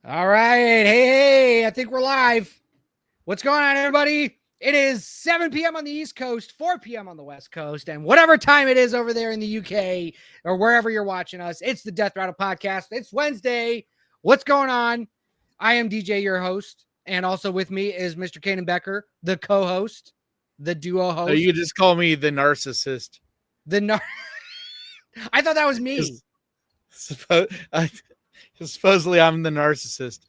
All right. Hey, I think we're live. What's going on, everybody? It is 7 p.m. on the East Coast, 4 p.m. on the West Coast, and whatever time it is over there in the UK or wherever you're watching us, it's the Death Rattle Podcast. It's Wednesday. What's going on? I am DJ, your host, and also with me is Mr. Kanan Becker, the co-host, the duo host. You just call me the narcissist. I thought that was me. Supposedly, I'm the narcissist.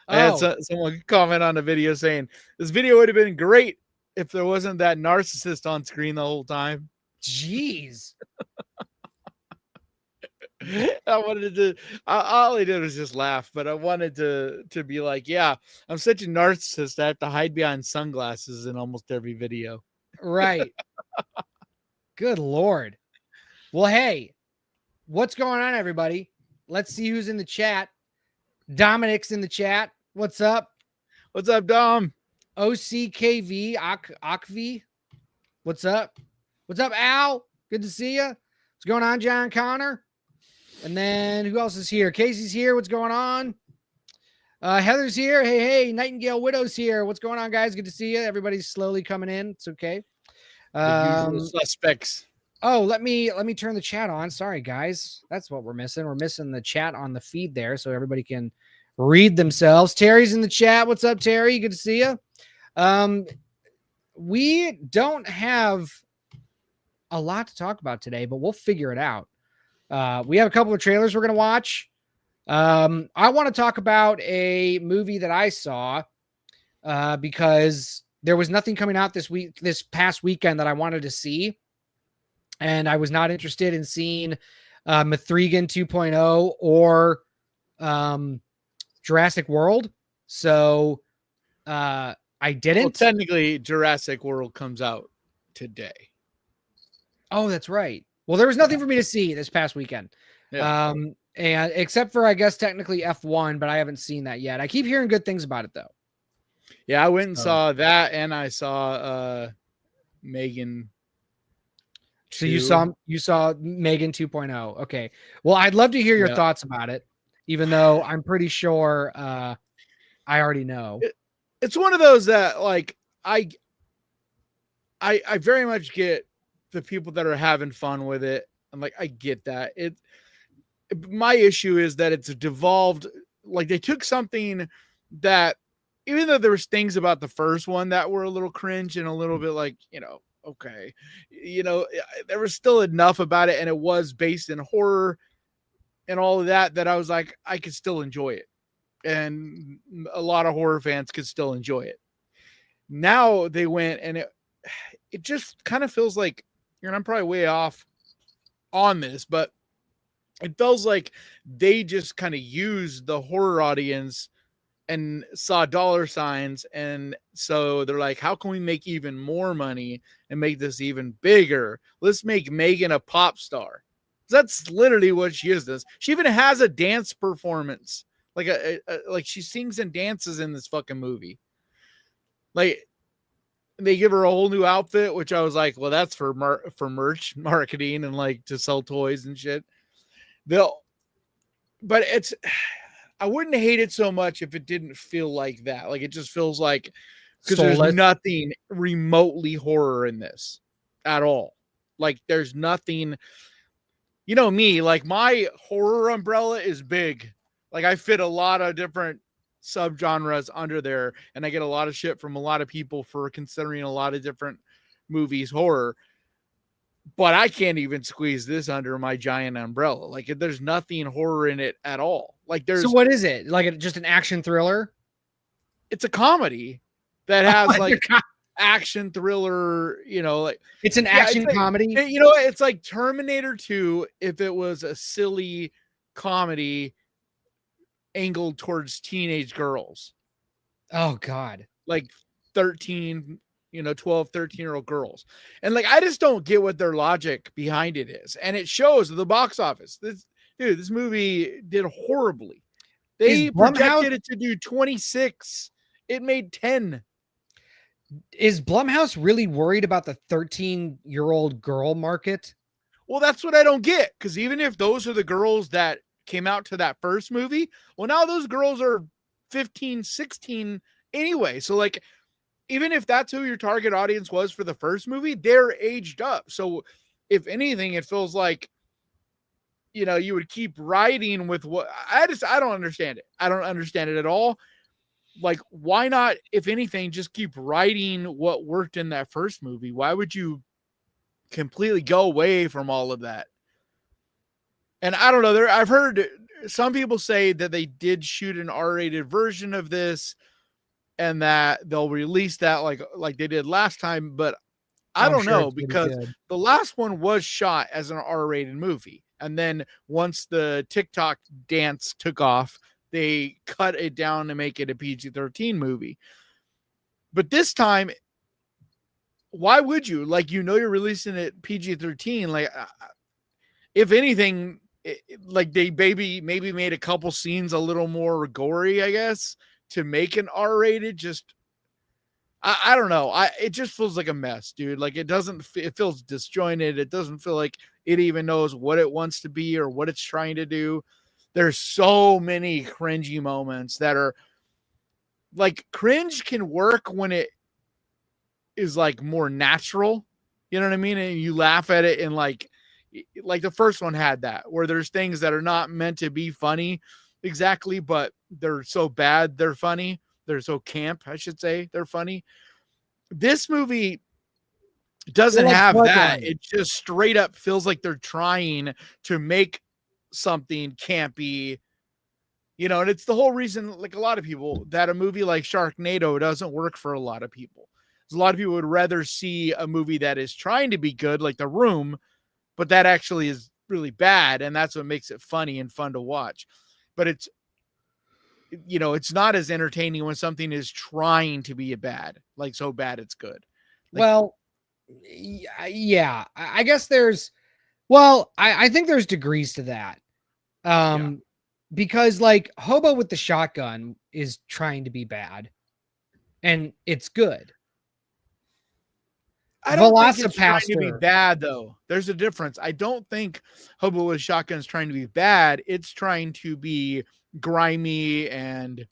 I had someone comment on a video saying this video would have been great if there wasn't that narcissist on screen the whole time. Jeez. All I did was just laugh, but I wanted to be like, yeah, I'm such a narcissist. I have to hide behind sunglasses in almost every video. Right. Good Lord. Well, hey, what's going on, everybody? Let's see who's in the chat. Dominic's in the chat. What's up? What's up, Dom? OCKV, Akvi. What's up? What's up, Al? Good to see you. What's going on, John Connor? And then who else is here? Casey's here. What's going on? Heather's here. Hey, Nightingale Widow's here. What's going on, guys? Good to see you. Everybody's slowly coming in. It's okay. The usual suspects. Oh, let me turn the chat on. Sorry, guys. That's what we're missing. We're missing the chat on the feed there so everybody can read themselves. Terry's in the chat. What's up, Terry? Good to see you. We don't have a lot to talk about today, but we'll figure it out. We have a couple of trailers we're going to watch. I want to talk about a movie that I saw because there was nothing coming out this past weekend that I wanted to see. And I was not interested in seeing Mithrigan 2.0 or Jurassic World. So I didn't. Well, technically, Jurassic World comes out today. Oh, that's right. Well, there was nothing for me to see this past weekend. Yeah. And except for, I guess, technically F1, but I haven't seen that yet. I keep hearing good things about it, though. Yeah, I went and saw that, and I saw Megan. So you saw Megan 2.0. Okay. Well, I'd love to hear your thoughts about it, even though I'm pretty sure I already know. It's one of those that, like, I very much get the people that are having fun with it. I'm like, I get that. My issue is that it's devolved. Like, they took something that, even though there was things about the first one that were a little cringe and a little bit like, okay, there was still enough about it, and it was based in horror and all of that I was like, I could still enjoy it, and a lot of horror fans could still enjoy it. Now they went, and it just kind of feels like, and I'm probably way off on this, but it feels like they just kind of used the horror audience and saw dollar signs. And so they're like, how can we make even more money and make this even bigger? Let's make Megan a pop star. That's literally what she is. She even has a dance performance. Like like she sings and dances in this fucking movie. Like, they give her a whole new outfit, which I was like, well, that's for merch marketing and like to sell toys and shit. But I wouldn't hate it so much if it didn't feel like that. Like, it just feels like, because there's nothing remotely horror in this at all. Like, there's nothing, me, like, my horror umbrella is big. Like, I fit a lot of different subgenres under there, and I get a lot of shit from a lot of people for considering a lot of different movies horror. But I can't even squeeze this under my giant umbrella. Like, there's nothing horror in it at all. Like, So what is it? Like, just an action thriller? It's a comedy that has action thriller, like, it's an action comedy. It's like Terminator 2 if it was a silly comedy angled towards teenage girls. Oh God. Like 13, 12, 13-year-old girls. And like, I just don't get what their logic behind it is. And it shows at the box office. This movie did horribly. They projected it to do 26. It made 10. Is Blumhouse really worried about the 13-year-old girl market? Well, that's what I don't get. Because even if those are the girls that came out to that first movie, well, now those girls are 15, 16 anyway. So like, even if that's who your target audience was for the first movie, they're aged up. So if anything, it feels like, you would keep riding with what I don't understand it. I don't understand it at all. Like, why not, if anything, just keep writing what worked in that first movie? Why would you completely go away from all of that? And I don't know. I've heard some people say that they did shoot an R-rated version of this and that they'll release that like they did last time, but I I'm don't sure know, it's pretty because good. the last one was shot as an R-rated movie. And then once the TikTok dance took off, they cut it down to make it a PG-13 movie. But this time, why would you? Like, you're releasing it PG-13. Like, if anything, like they maybe made a couple scenes a little more gory, I guess, to make an R-rated. Just I don't know. It just feels like a mess, dude. Like, it feels disjointed. It doesn't feel like it even knows what it wants to be or what it's trying to do. There's so many cringy moments that are like, cringe can work when it is like more natural. You know what I mean? And you laugh at it, and like the first one had that, where there's things that are not meant to be funny exactly, but they're so bad they're funny. They're so camp, I should say, they're funny. This movie They're doesn't like have that. bloodline. It just straight up feels like they're trying to make something campy, and it's the whole reason, like, a lot of people, that a movie like Sharknado doesn't work for a lot of people. A lot of people would rather see a movie that is trying to be good, like The Room, but that actually is really bad, and that's what makes it funny and fun to watch. But it's not as entertaining when something is trying to be a bad, like so bad it's good. Like, Well, yeah, I guess I think there's degrees to that. yeah. Because like Hobo with the Shotgun is trying to be bad and it's good. I don't think it's trying to be Velocipaster. bad, though. There's a difference. I don't think Hobo with Shotgun is trying to be bad. It's trying to be grimy and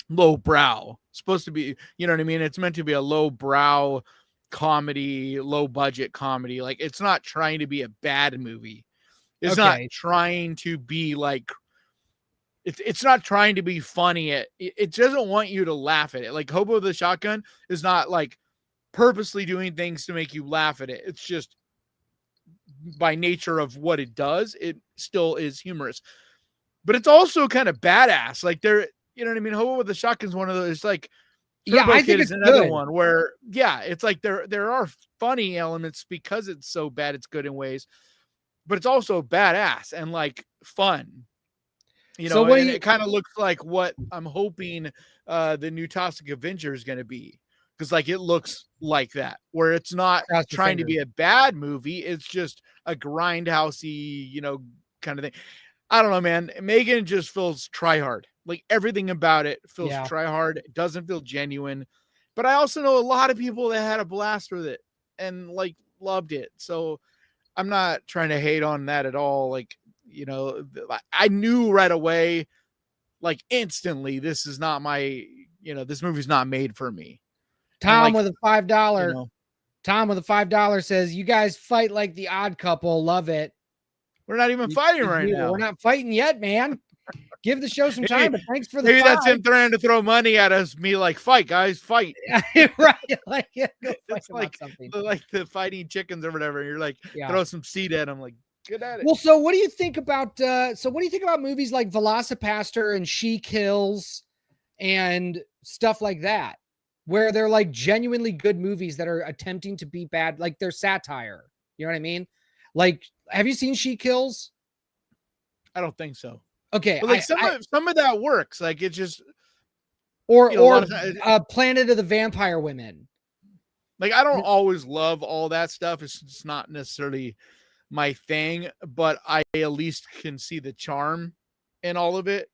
lowbrow. It's supposed to be, you know what I mean? It's meant to be a lowbrow comedy, low budget comedy. Like, it's not trying to be a bad movie. It's not Okay. trying to be like, it's not trying to be funny. It doesn't want you to laugh at it. Like, Hobo with the Shotgun is not like purposely doing things to make you laugh at it. It's just by nature of what it does, it still is humorous. But it's also kind of badass. Like, you know what I mean? Hobo with the Shotgun is one of those, like, Yeah, Turbo I Kid think is it's another good. one where, yeah, it's like there are funny elements because it's so bad it's good in ways, but it's also badass and like fun. So what do And you it kind of looks like what I'm hoping the new Toxic Avenger is going to be. Because, like, it looks like that, where it's not cross your trying to fingers? be a bad movie. It's just a grindhousey, kind of thing. I don't know, man. Megan just feels try hard. Like, everything about it feels Yeah. try hard. It doesn't feel genuine. But I also know a lot of people that had a blast with it and, like, loved it. So I'm not trying to hate on that at all. Like, I knew right away, like, instantly, this is not this movie's not made for me. And, Tom like, with a you $5. know, Tom with a $5 says, "You guys fight like the Odd Couple. Love it." we're not even fighting You right do. We're now. not fighting yet, man. Give the show some Maybe, time, but thanks for the maybe that's 5. him trying to throw money at us. Me like, fight, guys, fight. Right. Like, yeah, go fight It's about like something. the fighting chickens or whatever. You're like, Yeah. throw some seed at them. Like, get at it. Well, so what do you think about movies like Velocipaster and She Kills and stuff like that, where they're like genuinely good movies that are attempting to be bad, like they're satire. You know what I mean? Like, have you seen She Kills? I don't think so. Okay, But like, some of that works. Like, it's just, a lot or of times, Planet of the Vampire Women. like, I don't always love all that stuff. It's just not necessarily my thing, but I at least can see the charm in all of it.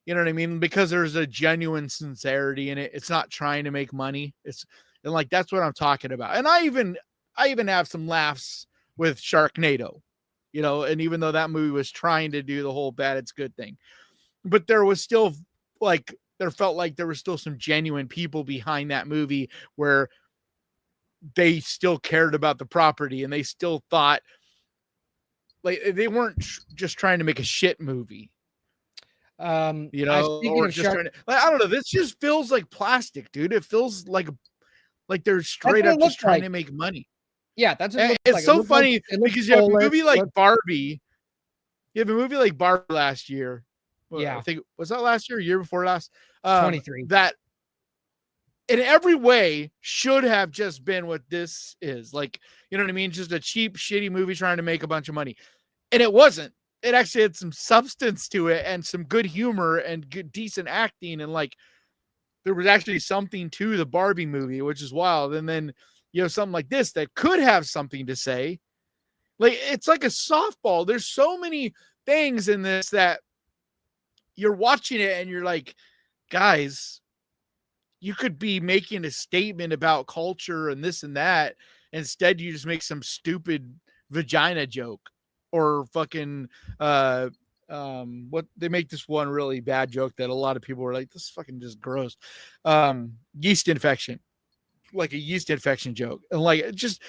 You know what I mean? Because there's a genuine sincerity in it. It's not trying to make money. And like, that's what I'm talking about. And I even have some laughs with Sharknado, and even though that movie was trying to do the whole bad it's good thing, but there was still, like, there felt like there were still some genuine people behind that movie where they still cared about the property and they still thought like they weren't just trying to make a shit movie. Speaking Or of just shark, trying to, like, I don't know. This just feels like plastic, dude. It feels like they're that's straight what it up just looks trying like. to make money. Yeah, that's what it And looks it's like. It so looks like funny it looks because you have a soulless. movie like Barbie. You have a movie like Barbie last year. Yeah, I think was that last year, or year before last. 23. That in every way should have just been what this is. Like, you know what I mean? Just a cheap, shitty movie trying to make a bunch of money. And it wasn't. It actually had some substance to it and some good humor and good, decent acting. And like, there was actually something to the Barbie movie, which is wild. And then you have something like this that could have something to say. Like, it's like a softball. There's so many things in this that you're watching it and you're like, guys, you could be making a statement about culture and this and that. Instead, you just make some stupid vagina joke or fucking what they make this one really bad joke that a lot of people were like, this is fucking just gross. Yeast infection, like a yeast infection joke. And like just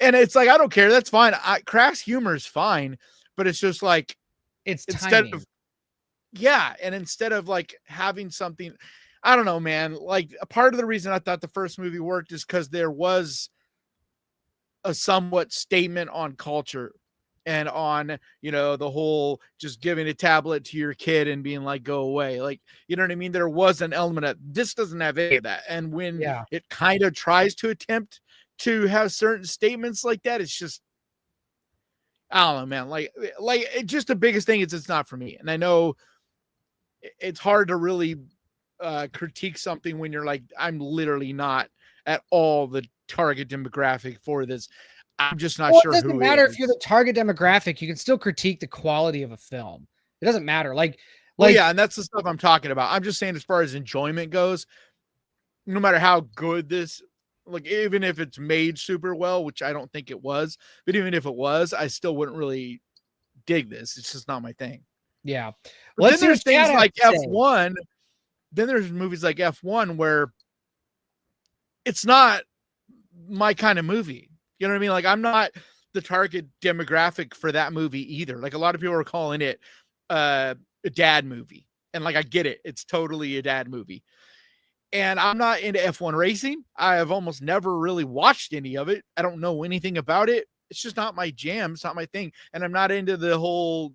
and it's like, I don't care, that's fine. Crass humor is fine, but it's just like It's instead timing. of yeah, and instead of like having something, I don't know, man. Like a part of the reason I thought the first movie worked is because there was a somewhat statement on culture and on, the whole just giving a tablet to your kid and being like, go away. Like, you know what I mean? There was an element of this doesn't have any of that. And when Yeah. it kind of tries to attempt to have certain statements like that, it's just, I don't know, man. Like just the biggest thing is it's not for me. And I know it's hard to really critique something when you're like, I'm literally not at all the target demographic for this. I'm just not Well, sure it doesn't who matter is. if you're the target demographic. You can still critique the quality of a film. It doesn't matter. Well, Like yeah, and that's the stuff I'm talking about. I'm just saying, as far as enjoyment goes, no matter how good this, like, even if it's made super well, which I don't think it was, but even if it was, I still wouldn't really dig this. It's just not my thing. yeah. But Let's then see what there's Chad things has like to say. F1. Then there's movies like F1 where it's not my kind of movie. You know what I mean? Like, I'm not the target demographic for that movie either. Like, a lot of people are calling it a dad movie. And like, I get it. It's totally a dad movie. And I'm not into F1 racing. I have almost never really watched any of it. I don't know anything about it. It's just not my jam. It's not my thing. And I'm not into the whole,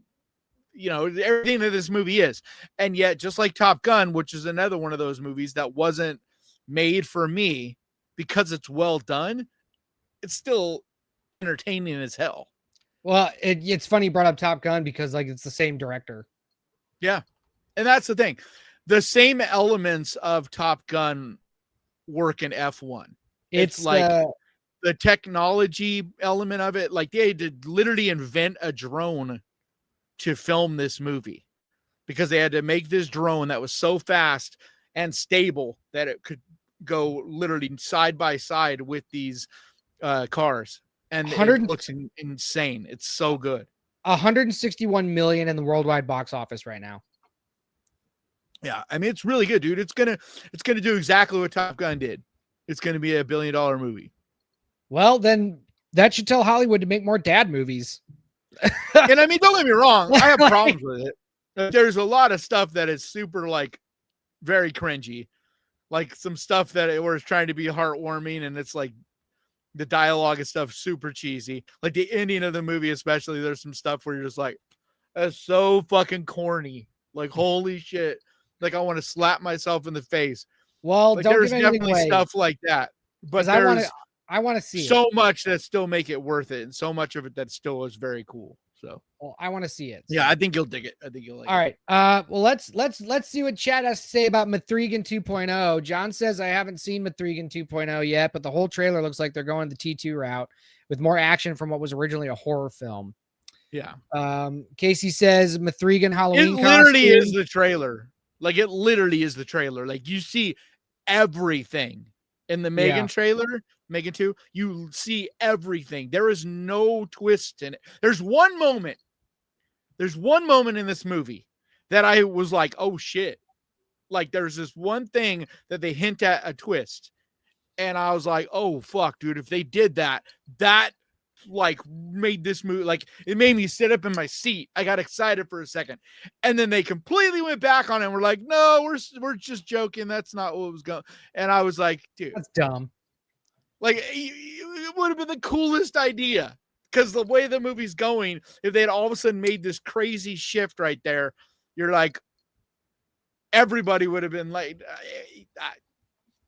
everything that this movie is. And yet, just like Top Gun, which is another one of those movies that wasn't made for me because it's well done, it's still entertaining as hell. Well, it's funny you brought up Top Gun because like it's the same director. Yeah. And that's the thing. The same elements of Top Gun work in F1. It's like the technology element of it. Like, they had to literally invent a drone to film this movie because they had to make this drone that was so fast and stable that it could go literally side by side with these cars. And it looks insane. It's so good. 161 million in the worldwide box office right now. Yeah, I mean, it's really good, dude. It's gonna do exactly what Top Gun did. It's gonna be $1 billion movie. Well, then that should tell Hollywood to make more dad movies. And I mean, don't get me wrong, I have problems with it. There's a lot of stuff that is super, like, very cringy. Like some stuff that it was trying to be heartwarming, and it's like the dialogue and stuff super cheesy. Like the ending of the movie, especially, there's some stuff where you're just like, that's so fucking corny. Like, holy shit. Like, I want to slap myself in the face. Well, like, don't there's give anything definitely away. stuff like that. But I want to see so much that still make it worth it, and so much of it that still is very cool. So, well, I want to see it. So. Yeah, I think you'll dig it. I think you'll like it. All right. Well, let's see what Chad has to say about Mithrigan 2.0. John says I haven't seen Mithrigan 2.0 yet, but the whole trailer looks like they're going the T2 route with more action from what was originally a horror film. Yeah. Casey says Mithrigan Halloween. It literally is the trailer. Like, it literally is the trailer. Like, you see everything in the Megan trailer, Megan 2. You see everything. There is no twist in it. There's one moment in this movie that I was like, oh shit. Like there's this one thing that they hint at a twist. And I was like, oh fuck, dude, if they did that, that like made this movie, like it made me sit up in my seat. I got excited for a second. And then they completely went back on it and we're like, no, we're just joking. That's not what was going. And I was like, dude, That's dumb. like it would have been the coolest idea. Because the way the movie's going, if they had all of a sudden made this crazy shift right there, you're like, everybody would have been like,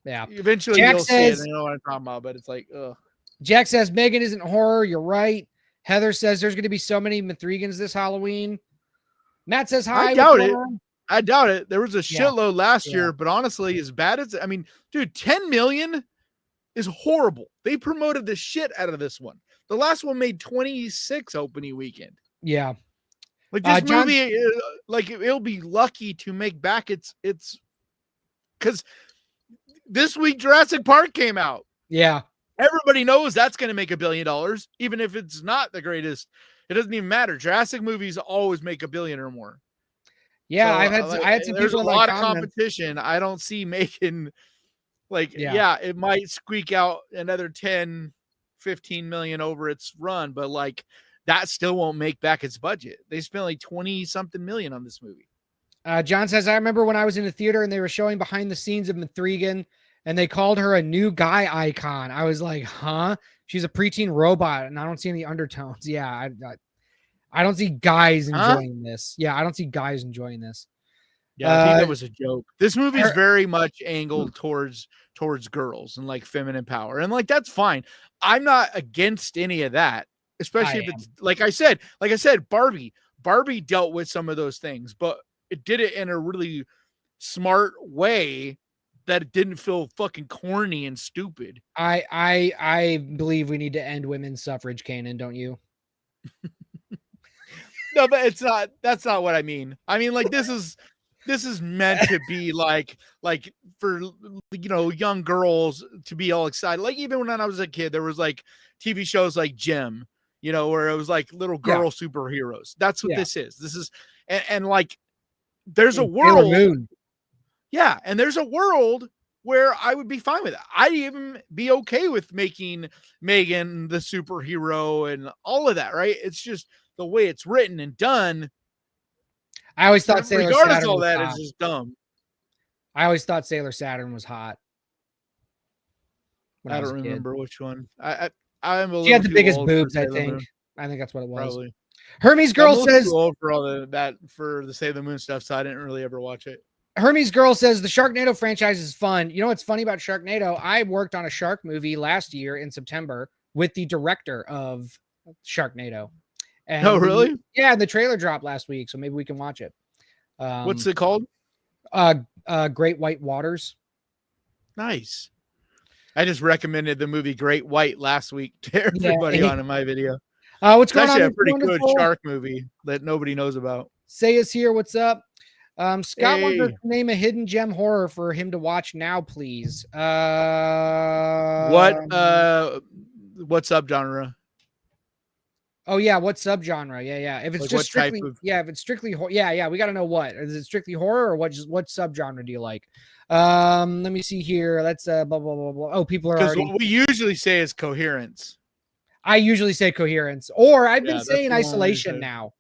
yeah. Eventually Jack you'll says, see it. I know what I'm talking about, but it's like, ugh. Jack says Megan isn't horror. You're right. Heather says there's going to be so many Mithriegans this Halloween. Matt says hi. I doubt it. I doubt it. There was a shitload last year, but honestly, as bad as, I mean, dude, 10 million is horrible. They promoted the shit out of this one. The last one made 26 opening weekend. Yeah. Like this movie, like it'll be lucky to make back its because this week Jurassic Park came out. Yeah. Everybody knows that's going to make $1 billion, even if it's not the greatest. It doesn't even matter. Jurassic movies always make $1 billion or more. Yeah, so, I had some there's people a lot of competition. I don't see making it might squeak out another 10, 15 million over its run, but like that still won't make back its budget. They spent like 20 something million on this movie. John says, I remember when I was in the theater and they were showing behind the scenes of Mithrigan and they called her a new guy icon. I was like, huh? She's a preteen robot and I don't see any undertones. Yeah. I don't see guys enjoying this. Yeah. I don't see guys enjoying this. Yeah. I think that was a joke. This movie is very much angled towards girls and like feminine power. And like, that's fine. I'm not against any of that, especially if it's like I said, Barbie dealt with some of those things, but it did it in a really smart way that it didn't feel fucking corny and stupid. I believe we need to end women's suffrage canon, don't you? No, but that's not what I mean. I mean, like this is meant to be like for, you know, young girls to be all excited. Like even when I was a kid, there was like TV shows like Gem, you know, where it was like little girl superheroes. That's what this is. This is, and like, there's a world. Yeah. And there's a world where I would be fine with it. I'd even be okay with making Megan the superhero and all of that. Right. It's just the way it's written and done. I always thought Sailor regardless Saturn of all that was is just dumb. I always thought Sailor Saturn was hot. I don't remember which one. I'm a she had the biggest boobs, I think. I think that's what it was. Probably. Hermes Girl says too old for all for the Sailor Moon stuff, so I didn't really ever watch it. Hermes Girl says the Sharknado franchise is fun. You know what's funny about Sharknado? I worked on a shark movie last year in September with the director of Sharknado. And oh, really? The trailer dropped last week, so maybe we can watch it. What's it called? Great White Waters. Nice. I just recommended the movie Great White last week to everybody on in my video. What's going on? It's actually a pretty good shark movie that nobody knows about. Say is here. What's up? Scott wants to name a hidden gem horror for him to watch now, please. What subgenre? Oh yeah, what subgenre? Yeah. If it's like just strictly, if it's strictly, we got to know what. Is it strictly horror or what subgenre do you like? Let me see here. Let's blah blah blah blah. Oh, people are already. What we usually say is coherence. I usually say coherence, or I've been saying isolation now.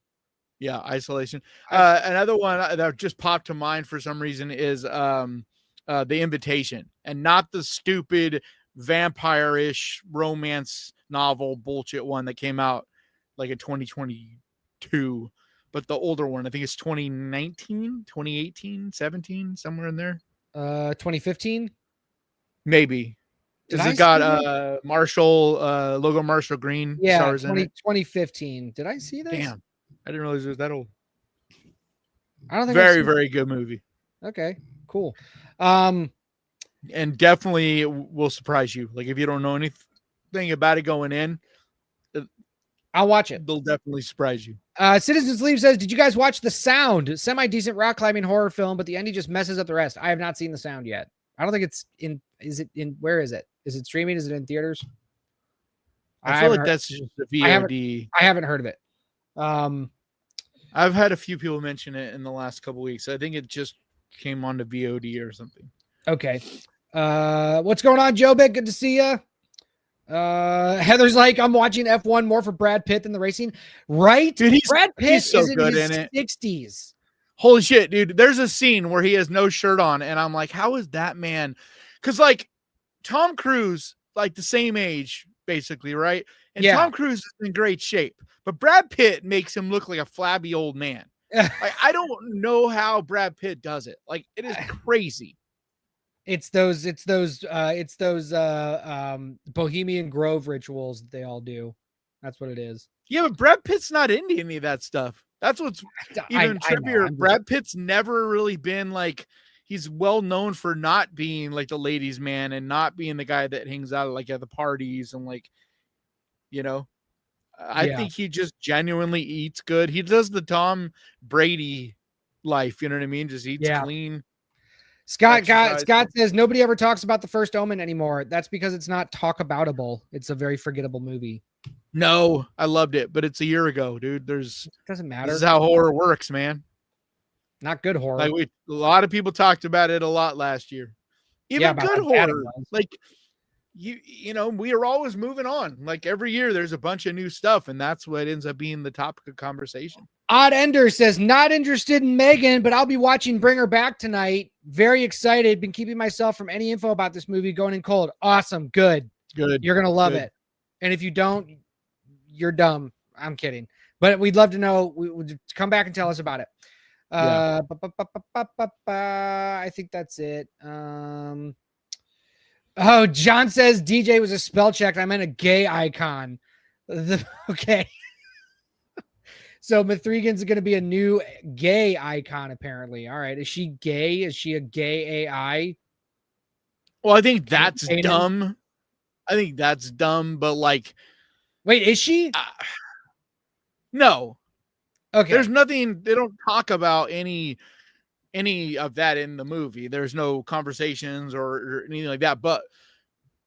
Yeah, isolation. Another one that just popped to mind for some reason is The Invitation, and not the stupid vampire-ish romance novel bullshit one that came out like in 2022, but the older one. I think it's 2019, 2018, 17, somewhere in there. 2015, maybe. Does it got Logo Marshall Green? Yeah, stars 2015. Did I see this? Damn, I didn't realize it was that old. I don't think very good movie. Okay, cool. And definitely will surprise you. Like if you don't know anything about it going in, I'll watch it. They'll definitely surprise you. Citizens Leave says, did you guys watch The Sound? Semi-decent rock climbing horror film, but the ending just messes up the rest. I have not seen The Sound yet. I don't think it's in. Is it in? Where is it? Is it streaming? Is it in theaters? I feel like that's just the VOD. I haven't heard of it. I've had a few people mention it in the last couple of weeks. I think it just came on to VOD or something. Okay. What's going on, Joe Big? Good to see you. Heather's like, I'm watching F1 more for Brad Pitt than the racing. Right? Dude, Brad Pitt he's so is in good his in it. 60s. Holy shit, dude. There's a scene where he has no shirt on, and I'm like, how is that man? Because, like, Tom Cruise, like the same age, basically, right? And Yeah. Tom Cruise is in great shape, but Brad Pitt makes him look like a flabby old man. Like, I don't know how Brad Pitt does it. Like, it is crazy. It's those Bohemian Grove rituals that they all do. That's what it is. Yeah, but Brad Pitt's not into any of that stuff. That's what's even trippier. Brad Pitt's never really been like, he's well known for not being like the ladies' man and not being the guy that hangs out like at the parties and like, you know, I think he just genuinely eats good. He does the Tom Brady life, you know what I mean? Just eats clean. Scott says nobody ever talks about The First Omen anymore. That's because it's not talk aboutable. It's a very forgettable movie. No, I loved it, but it's a year ago, dude. It doesn't matter. This is how horror works, man. Not good horror. Like a lot of people talked about it a lot last year. Even good horror. Like you know, we are always moving on. Like every year there's a bunch of new stuff, and that's what ends up being the topic of conversation. Odd Ender says, not interested in Megan, but I'll be watching Bring Her Back tonight. Very excited. Been keeping myself from any info about this movie going in cold. Awesome. Good. You're going to love it. And if you don't, you're dumb. I'm kidding. But we'd love to know. Come back and tell us about it. I think that's it. Oh, John says DJ was a spell check. I meant a gay icon. Okay. So Mithrigan's going to be a new gay icon, apparently. All right. Is she gay? Is she a gay AI? Well, I think that's dumb. I think that's dumb, but like... Wait, is she? No. Okay. There's nothing... They don't talk about any of that in the movie. There's no conversations or anything like that. But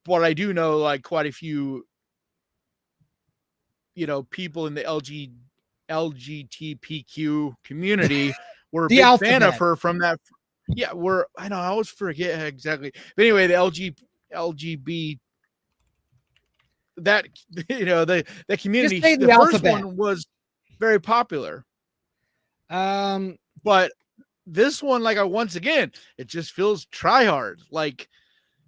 what I do know, like quite a few, you know, people in the LGBTQ community were a big fan of her from that. Yeah, I know, I always forget exactly. But anyway, the LGBT, that, you know, the community, the first one was very popular. But this one, like, once again, it just feels try hard. Like,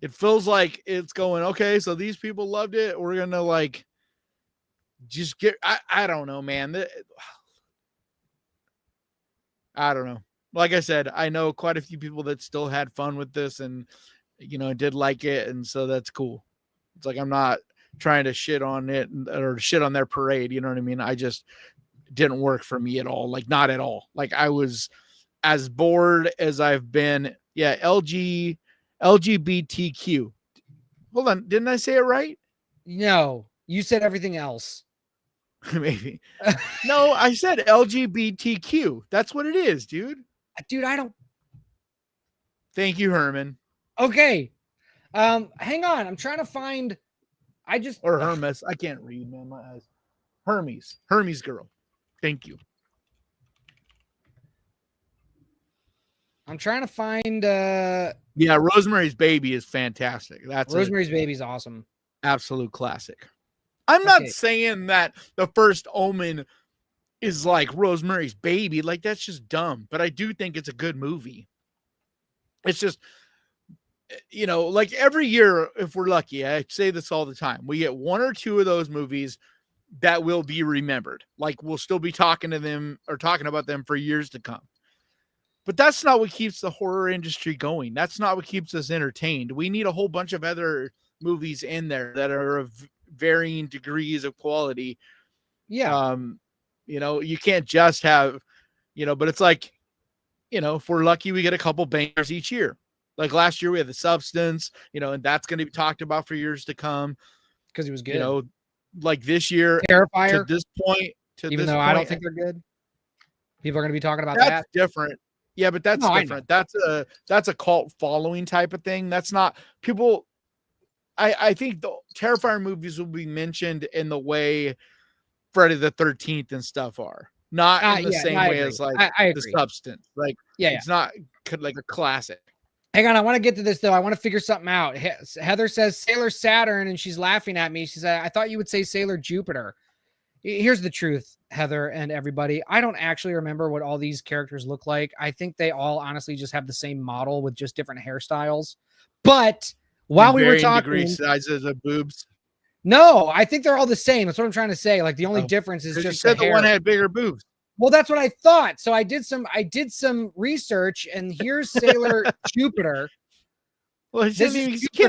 it feels like it's going, okay, so these people loved it. We're going to like, just get, I don't know, man. I don't know. Like I said, I know quite a few people that still had fun with this and, you know, did like it. And so that's cool. It's like, I'm not trying to shit on it or shit on their parade. You know what I mean? I just didn't work for me at all. Like, not at all. Like, I was as bored as I've been. Yeah. LGBTQ. Hold on. Didn't I say it right? No, you said everything else. Maybe. No, I said LGBTQ. That's what it is, dude. Dude, I don't. Thank you, Herman. Okay. Hang on. I'm trying to find. Or Hermes. I can't read, man. My eyes. Hermes girl. Thank you. I'm trying to find. Yeah, Rosemary's Baby is fantastic. That's Rosemary's Baby is awesome. Absolute classic. I'm not saying that The First Omen is like Rosemary's Baby. Like, that's just dumb. But I do think it's a good movie. It's just, you know, like every year, if we're lucky, I say this all the time, we get one or two of those movies that will be remembered. Like, we'll still be talking to them or talking about them for years to come. But that's not what keeps the horror industry going. That's not what keeps us entertained. We need a whole bunch of other movies in there that are of varying degrees of quality. Yeah. You know, you can't just have, you know, but it's like, you know, if we're lucky, we get a couple bangers each year. Like last year we had The Substance, you know, and that's going to be talked about for years to come. Because he was good. You know, like this year, Terrifier. To this point, even though I don't think they're good. People are going to be talking about that. That's different. Yeah, but that's different. That's a cult following type of thing. That's not people. I think the Terrifier movies will be mentioned in the way Friday the 13th and stuff are. not in the same I way agree. as like I the agree. substance. Like it's not like a classic. Hang on, I want to get to this though. I want to figure something out. Heather says Sailor Saturn, and she's laughing at me. She said, "I thought you would say Sailor Jupiter." Here's the truth, Heather and everybody. I don't actually remember what all these characters look like. I think they all honestly just have the same model with just different hairstyles. But while we were talking, sizes of boobs. No, I think they're all the same. That's what I'm trying to say. Like the only difference is just you said the one had bigger boobs. Well, that's what I thought. So I did some research, and here's Sailor Jupiter. Well, you can't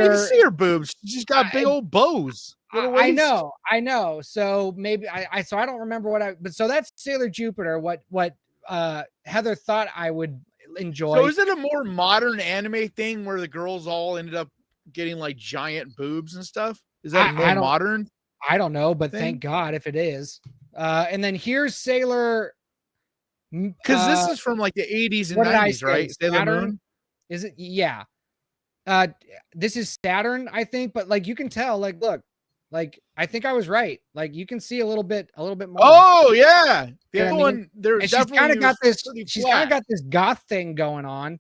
even see her boobs. She's got big old bows. I know. So maybe so I don't remember but so that's Sailor Jupiter. What Heather thought I would enjoy. So is it a more modern anime thing where the girls all ended up getting like giant boobs and stuff? Is that more modern? I don't know, but thank God if it is. And then here's Sailor, because this is from like the 80s and 90s, right? Sailor Moon. Is it? Yeah. This is Saturn, I think, but like you can tell, like, look, like I think I was right. Like you can see a little bit more. Oh yeah, the other one. There's definitely kind of got this. She's kind of got this goth thing going on.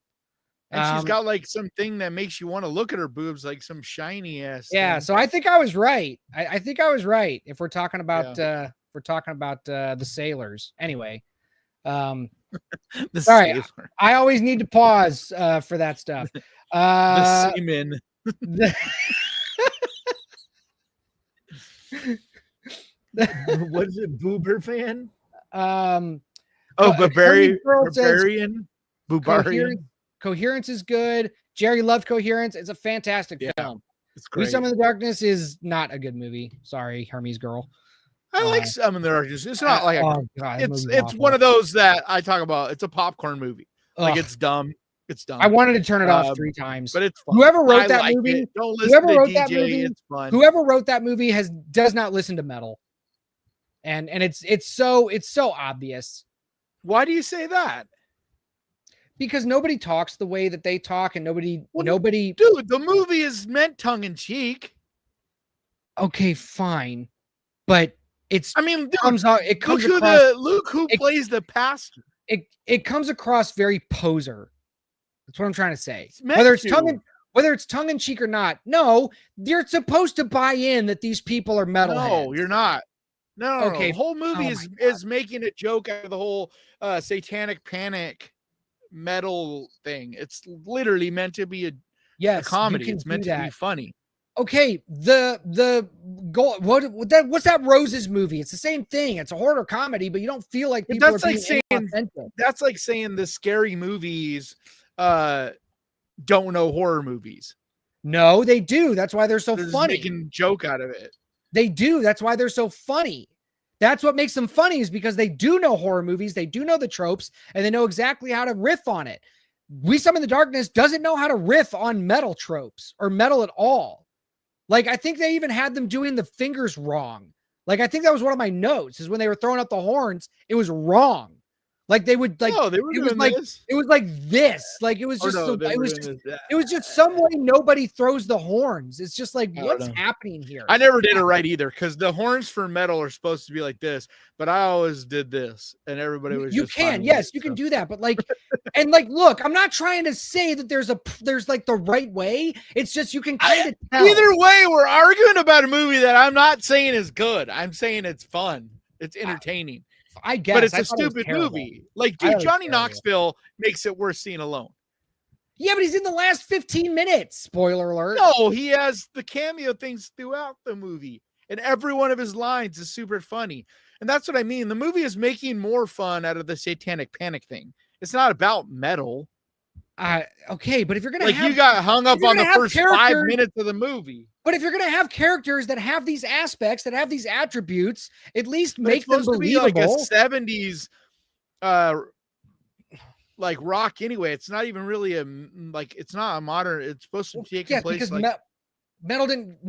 And she's got like something that makes you want to look at her boobs, like some shiny ass. Yeah, so I think I was right. I think I was right. If we're talking about the sailors, anyway. Sorry, I always need to pause for that stuff. The semen. What is it? Boober fan? Barbarian. Coherence is good. Jerry loved Coherence. It's a fantastic film. It's great. We Summon the Darkness is not a good movie. Sorry, Hermes Girl. I like Summon the Darkness. It's not like it's one of those that I talk about. It's a popcorn movie. Like it's dumb. It's dumb. I wanted to turn it off 3 times. But it's fun. Whoever wrote that movie, don't listen to DJ. It's fun. Whoever wrote that movie does not listen to metal. And it's so obvious. Why do you say that? Because nobody talks the way that they talk, and nobody. Dude, the movie is meant tongue in cheek. Okay, fine, but it's. I mean, dude, it comes across. Luke who plays the pastor. It comes across very poser. That's what I'm trying to say. Whether it's tongue in cheek or not, no, you're supposed to buy in that these people are metalheads. No, you're not. No, okay. The whole movie is making a joke out of the whole satanic panic metal thing. It's literally meant to be a comedy. It's meant to be funny. Okay, the goal. What's that Roses movie? It's the same thing. It's a horror comedy, but you don't feel like people are being inauthentic. That's like saying the scary movies don't know horror movies. No, they do. That's why they're so funny. Making a joke out of it. They do. That's why they're so funny. That's what makes them funny, is because they do know horror movies. They do know the tropes, and they know exactly how to riff on it. We Summon the Darkness doesn't know how to riff on metal tropes or metal at all. Like, I think they even had them doing the fingers wrong. Like, I think that was one of my notes, is when they were throwing up the horns, it was wrong. Like they would like, it was like this. Like it was just, it was just some way nobody throws the horns. It's just like, what's happening here? I never did it right either, because the horns for metal are supposed to be like this, but I always did this, and everybody was. You can, yes, you can do that, but like, and like, look, I'm not trying to say that there's like the right way. It's just you can kind of tell. Either way, we're arguing about a movie that I'm not saying is good. I'm saying it's fun. It's entertaining. I guess, but it's a stupid movie. Like, dude, Johnny Knoxville makes it worth seeing alone. Yeah, but he's in the last 15 minutes. Spoiler alert. No, he has the cameo things throughout the movie, and every one of his lines is super funny. And that's what I mean. The movie is making more fun out of the satanic panic thing. It's not about metal. Okay, but if you're gonna you got hung up on the first 5 minutes of the movie. But if you're gonna have characters that have these aspects, that have these attributes, at least make them believable. Like a 70s, like rock anyway. It's not even really it's not a modern. It's supposed to take place like metal wasn't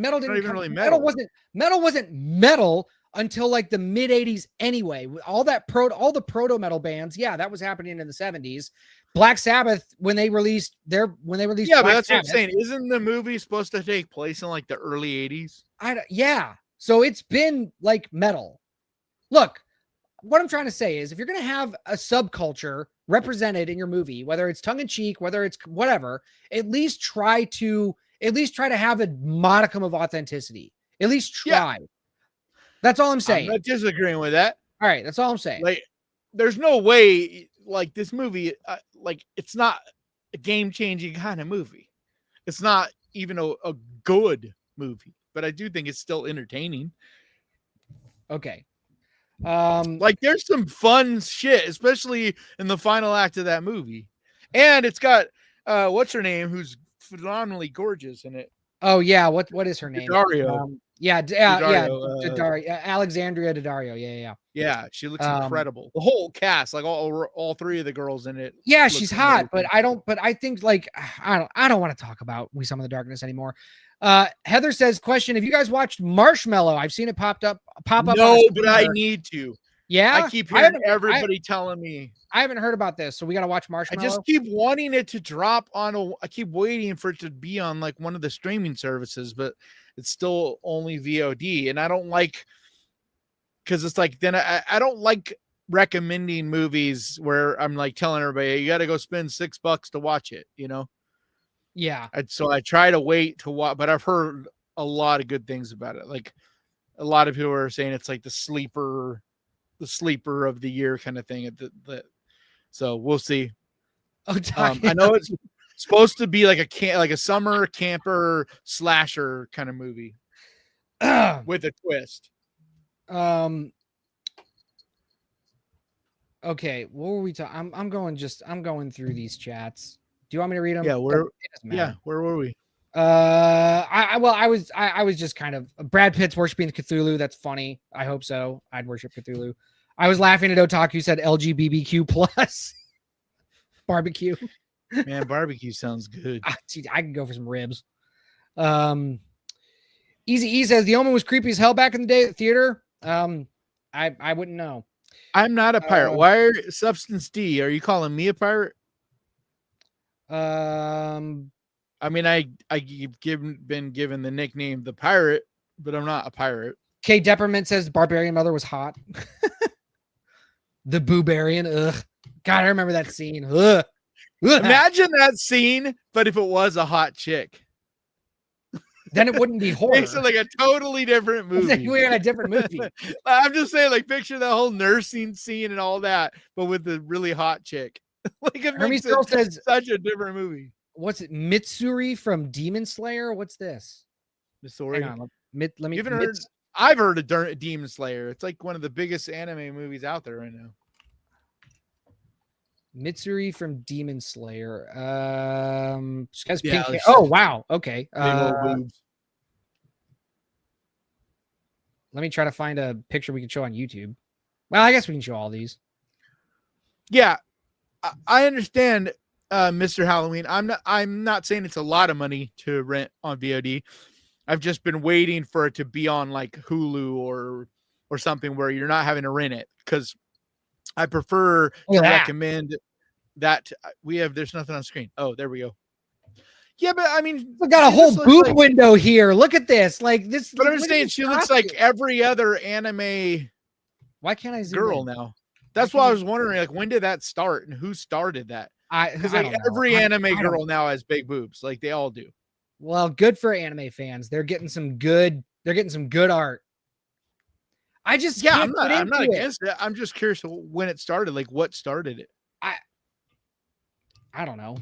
metal until like the mid 80s anyway. All the proto metal bands, that was happening in the 70s. Black Sabbath, when they released but that's what I'm saying. Isn't the movie supposed to take place in like the early 80s? So it's been like metal. Look, what I'm trying to say is if you're going to have a subculture represented in your movie, whether it's tongue in cheek, whether it's whatever, at least try to have a modicum of authenticity. At least try. Yeah. That's all I'm I'm saying. not disagreeing with that. All right. That's all I'm saying. Like, there's no way, like, this movie, like, it's not a game-changing kind of movie. It's not even a good movie, but I do think it's still entertaining. Okay. Like, there's some fun shit, especially in the final act of that movie. And it's got what's her name, who's phenomenally gorgeous in it. Oh yeah, what is her name? Daddario. Daddario, Alexandria Daddario. Yeah. Yeah, she looks incredible. The whole cast, like all three of the girls in it. Yeah, she's hot, but I think like I don't want to talk about We Summon the Darkness anymore. Heather says, question, have you guys watched Marshmallow? I've seen it pop up. No, but I need to. Yeah. I keep hearing everybody telling me. I haven't heard about this, so we got to watch Marshmallow. I just keep wanting it to drop on I keep waiting for it to be on like one of the streaming services, but it's still only VOD. And I don't like, because it's like, then I don't like recommending movies where I'm like telling everybody, you got to go spend $6 to watch it, you know? Yeah. So I try to wait to watch, but I've heard a lot of good things about it. Like a lot of people are saying it's like the sleeper of the year kind of thing. So we'll see. Oh, I know it's supposed to be like a summer camper slasher kind of movie with a twist. Okay, what were we talking? I'm going through these chats. Do you want me to read them? Yeah, where were we? I was just kind of Brad Pitt's worshiping Cthulhu. That's funny. I hope so. I'd worship Cthulhu. I was laughing at Otaku said LGBTQ plus barbecue. Man, barbecue sounds good. Dude, I can go for some ribs. Easy E says the Omen was creepy as hell back in the day at the theater. I wouldn't know. I'm not a pirate. Why are Substance D? Are you calling me a pirate? I mean, I've been given the nickname the pirate, but I'm not a pirate. K Depperment says the barbarian mother was hot. The boobarian. Ugh. God, I remember that scene. Ugh. Imagine that scene, but if it was a hot chick. Then it wouldn't be horror. Makes it like a totally different movie. We're in a different movie. I'm just saying, like, picture the whole nursing scene and all that, but with the really hot chick. Like, it makes it says, such a different movie. What's it? Mitsuri from Demon Slayer? What's this? Mitsuri. Hang on. Let me. I've heard of Demon Slayer. It's like one of the biggest anime movies out there right now. Mitsuri from Demon Slayer. She has pink hair. Oh wow. Okay. Let me try to find a picture we can show on YouTube. Well, I guess we can show all these. Yeah, I understand, Mr. Halloween. I'm not saying it's a lot of money to rent on VOD. I've just been waiting for it to be on like Hulu or something where you're not having to rent it, because I prefer to recommend that there's nothing on screen. Oh, there we go. Yeah, but I mean, we got a whole boob window here. Look at this. Like this. But I'm saying she looks like every other anime. Why can't I zoom girl in? Now? That's why I was wondering, like, when did that start and who started that? Because like every anime girl now has big boobs, like they all do. Well, good for anime fans. They're getting some good art. I just I'm not against it. I'm just curious when it started, like what started it. I don't know.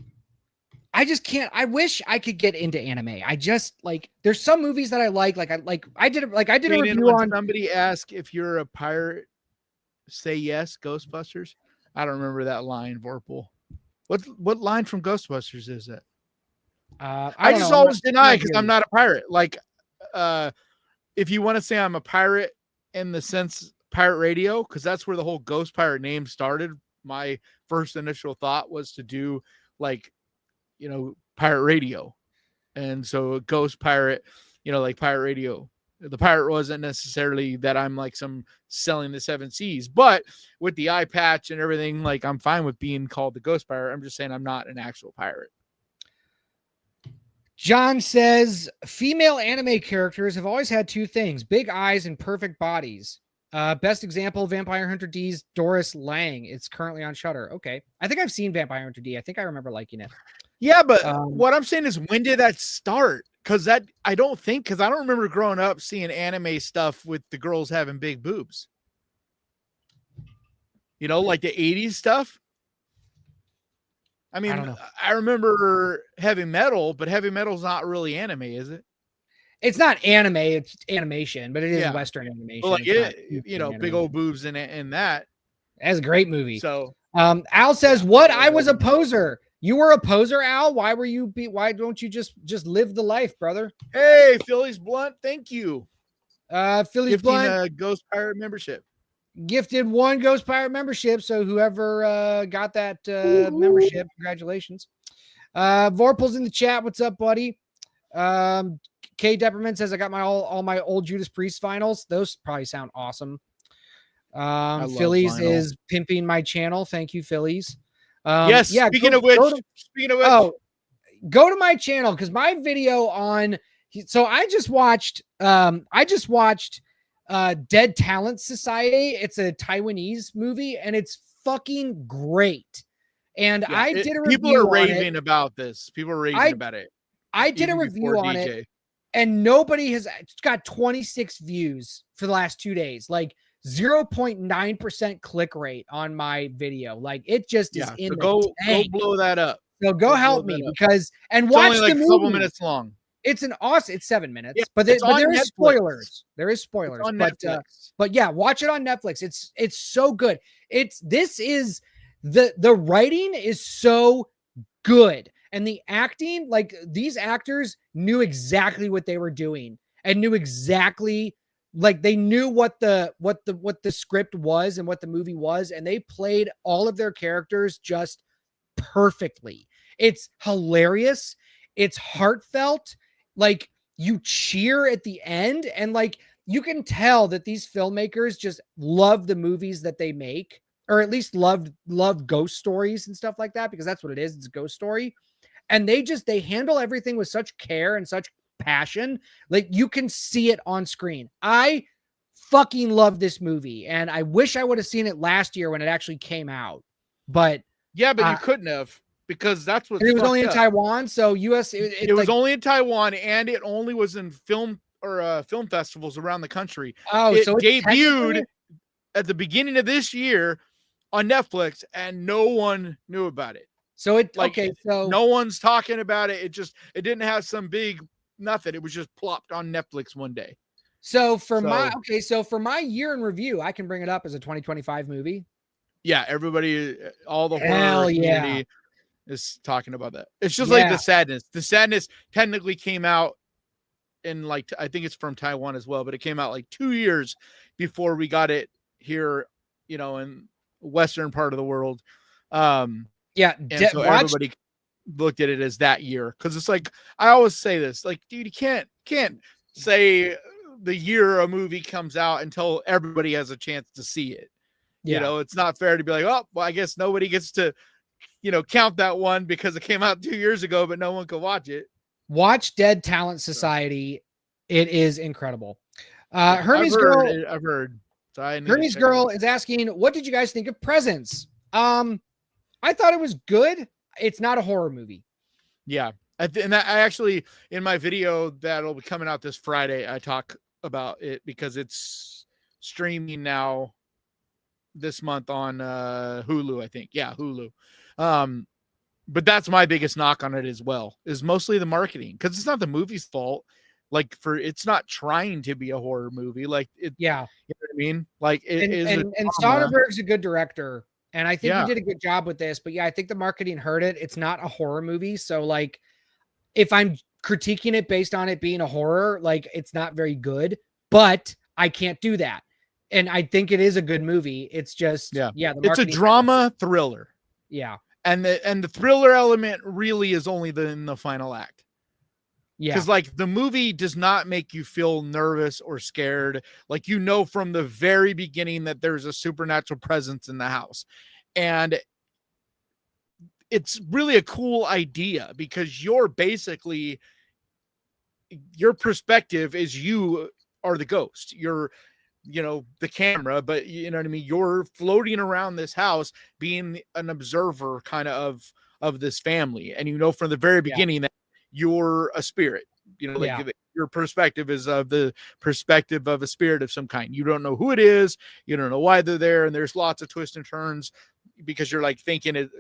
I just can't. I wish I could get into anime. I just like there's some movies that I like. I did a review on. Somebody asked if you're a pirate, say yes. Ghostbusters. I don't remember that line, Vorpal. What line from Ghostbusters is it? I just always deny because I'm not a pirate. Like, if you want to say I'm a pirate in the sense pirate radio, because that's where the whole Ghost Pirate name started. My first initial thought was to do like, pirate radio. And so Ghost Pirate, like pirate radio. The pirate wasn't necessarily that I'm like some selling the 7 Seas, but with the eye patch and everything, like I'm fine with being called the Ghost Pirate. I'm just saying I'm not an actual pirate. John says female anime characters have always had two things: big eyes and perfect bodies. Best example, Vampire Hunter D's Doris Lang. It's currently on Shudder. Okay. I think I've seen Vampire Hunter D. I think I remember liking it. Yeah, but what I'm saying is, when did that start? Because I don't remember growing up seeing anime stuff with the girls having big boobs. You know, like the 80s stuff. I mean, I don't know. I remember heavy metal, but heavy metal's not really anime, is it? It's not anime, it's animation, but it is Yeah. Western animation. Well, like It's not big old boobs in that. That's a great movie. So Al says, "What? I was a poser. You were a poser, Al. Why were you? Why don't you just live the life, brother?" Hey, Philly's Blunt, thank you. Philly's Blunt Ghost Pirate membership. Gifted 1 Ghost Pirate membership. So whoever got that membership, congratulations. Vorpal's in the chat. What's up, buddy? K Depperman says, "I got all my old Judas Priest vinyls. Those probably sound awesome." Phillies is pimping my channel. Thank you, Phillies. Yes. Yeah, speaking of which, go to my channel, because my video on. So I just watched. Dead Talent Society. It's a Taiwanese movie, and it's fucking great. And I did a review. People are raving about this. People are raving about it. I did a review on it, and nobody has got 26 views for the last 2 days. Like 0.9% click rate on my video. Like it just is in the tank. Go blow that up. So go help me because watch the movie. A couple minutes long. It's an awesome. It's 7 minutes, but there is spoilers. There is spoilers, but yeah, watch it on Netflix. It's so good. The writing is so good, and the acting, like these actors knew exactly what they were doing and knew exactly, like they knew what the script was and what the movie was, and they played all of their characters just perfectly. It's hilarious. It's heartfelt. Like you cheer at the end, and like you can tell that these filmmakers just love the movies that they make, or at least love ghost stories and stuff like that, because that's what it is. It's a ghost story. And they handle everything with such care and such passion. Like you can see it on screen. I fucking love this movie, and I wish I would have seen it last year when it actually came out. But yeah, but you couldn't have. Because that's what it was only in Taiwan. So US, it was only in Taiwan, and it only was in film festivals around the country. Oh, so it debuted at the beginning of this year on Netflix, and no one knew about it. So so no one's talking about it. It didn't have some big nothing. It was just plopped on Netflix one day. So for my year in review, I can bring it up as a 2025 movie. Yeah, everybody, all the horror community is talking about that. It's just like the sadness. The sadness technically came out in I think it's from Taiwan as well, but it came out 2 years before we got it here, in Western part of the world. So everybody looked at it as that year. Cause it's I always say this, dude, you can't say the year a movie comes out until everybody has a chance to see it. Yeah. It's not fair to be like, oh, well, I guess nobody gets to, count that one because it came out 2 years ago, but no one could watch it. Watch Dead Talent Society. It is incredible. Hermes I've heard. So Hermes Girl is asking, what did you guys think of Presence? I thought it was good. It's not a horror movie. Yeah. And I actually, in my video that'll be coming out this Friday, I talk about it because it's streaming now this month on Hulu, I think. Yeah, Hulu. But that's my biggest knock on it as well, is mostly the marketing, because it's not the movie's fault. It's not trying to be a horror movie. You know what I mean? And Soderbergh's a good director, and I think he did a good job with this. But I think the marketing hurt it. It's not a horror movie, so if I'm critiquing it based on it being a horror, it's not very good. But I can't do that, and I think it is a good movie. It's just it's a drama thriller. Yeah. And the thriller element really is only in the final act. Yeah. Because the movie does not make you feel nervous or scared. From the very beginning that there's a supernatural presence in the house. And it's really a cool idea, because your perspective is you are the ghost. the camera, but you know what I mean? You're floating around this house being an observer kind of this family. And from the very Yeah. beginning that you're a spirit, like Yeah. your perspective is of the perspective of a spirit of some kind. You don't know who it is. You don't know why they're there. And there's lots of twists and turns because you're like thinking it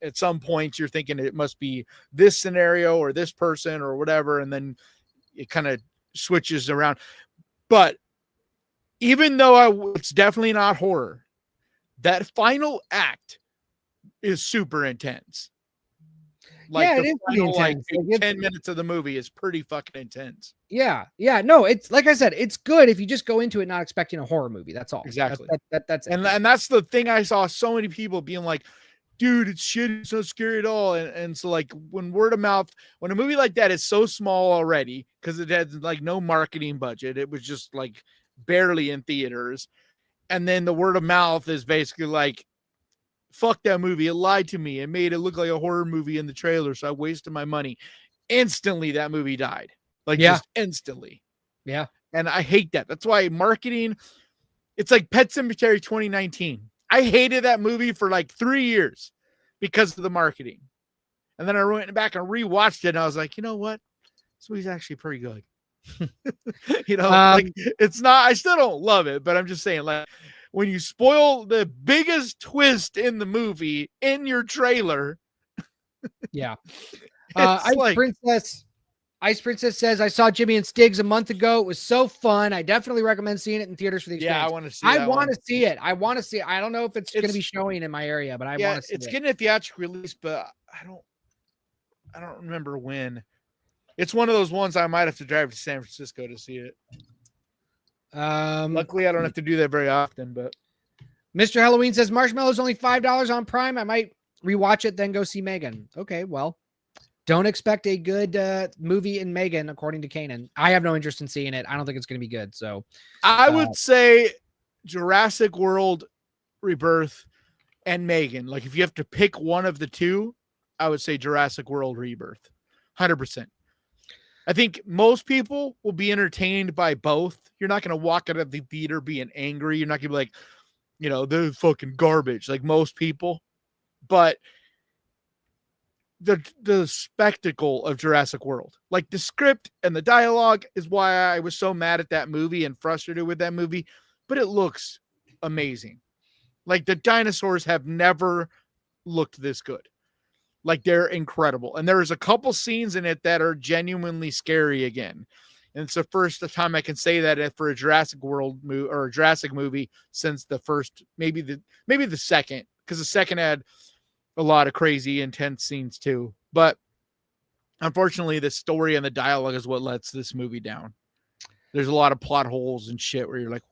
at some points, you're thinking it must be this scenario or this person or whatever. And then it kind of switches around. But even though it's definitely not horror, that final act is super intense. Like Yeah, it the is pretty final intense. Like, 10 minutes of the movie is pretty fucking intense. Yeah. No, it's like I said, it's good if you just go into it not expecting a horror movie. That's all. Exactly. That's it. And that's the thing. I saw so many people being like, dude, it's shit, it's not scary at all. And so like when word of mouth, when a movie like that is so small already, because it had like no marketing budget, it was just like barely in theaters. And then the word of mouth is basically like, fuck that movie. It lied to me. It made it look like a horror movie in the trailer. So I wasted my money. Instantly, that movie died. Like just instantly. Yeah. And I hate that. That's why marketing, it's like Pet Sematary 2019. I hated that movie for like 3 years because of the marketing. And then I went back and rewatched it and I was like, you know what? This movie's actually pretty good. Like it's not, I still don't love it, but I'm just saying, like, when you spoil the biggest twist in the movie in your trailer. Yeah. It's Ice Princess says, I saw Jimmy and Stiggs a month ago. It was so fun. I definitely recommend seeing it in theaters for the experience. Yeah, I want to see it. I want to see it. I don't know if it's going to be showing in my area, but I want to see it. It's getting a theatrical release, but I don't remember when. It's one of those ones I might have to drive to San Francisco to see it. Luckily, I don't have to do that very often, but Mr. Halloween says Marshmallow's only $5 on Prime. I might rewatch it, then go see Megan. Okay, well, don't expect a good movie in Megan, according to Kanan. I have no interest in seeing it. I don't think it's going to be good. So I would say Jurassic World Rebirth and Megan. Like if you have to pick one of the two, I would say Jurassic World Rebirth. 100%. I think most people will be entertained by both. You're not going to walk out of the theater being angry. You're not going to be like, they're fucking garbage like most people. But the spectacle of Jurassic World, like the script and the dialogue, is why I was so mad at that movie and frustrated with that movie. But it looks amazing. Like the dinosaurs have never looked this good. Like they're incredible. And there's a couple scenes in it that are genuinely scary again. And it's the first time I can say that for a Jurassic World movie or a Jurassic movie since the first, maybe the second, because the second had a lot of crazy intense scenes too. But unfortunately, the story and the dialogue is what lets this movie down. There's a lot of plot holes and shit where you're like,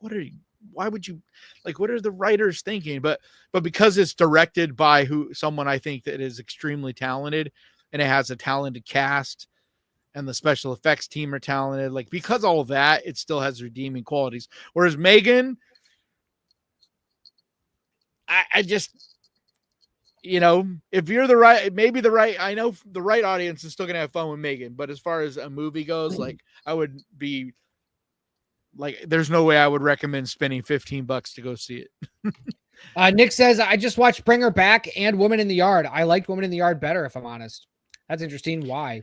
why would you, like, what are the writers thinking? But because it's directed by someone I think that is extremely talented, and it has a talented cast, and the special effects team are talented, like, because all of that, it still has redeeming qualities. Whereas Megan, I just, if you're I know the right audience is still gonna have fun with Megan, but as far as a movie goes, like, I would be like, there's no way I would recommend spending $15 to go see it. Nick says, I just watched Bring Her Back and Woman in the Yard. I liked Woman in the Yard better, if I'm honest. That's interesting. Why?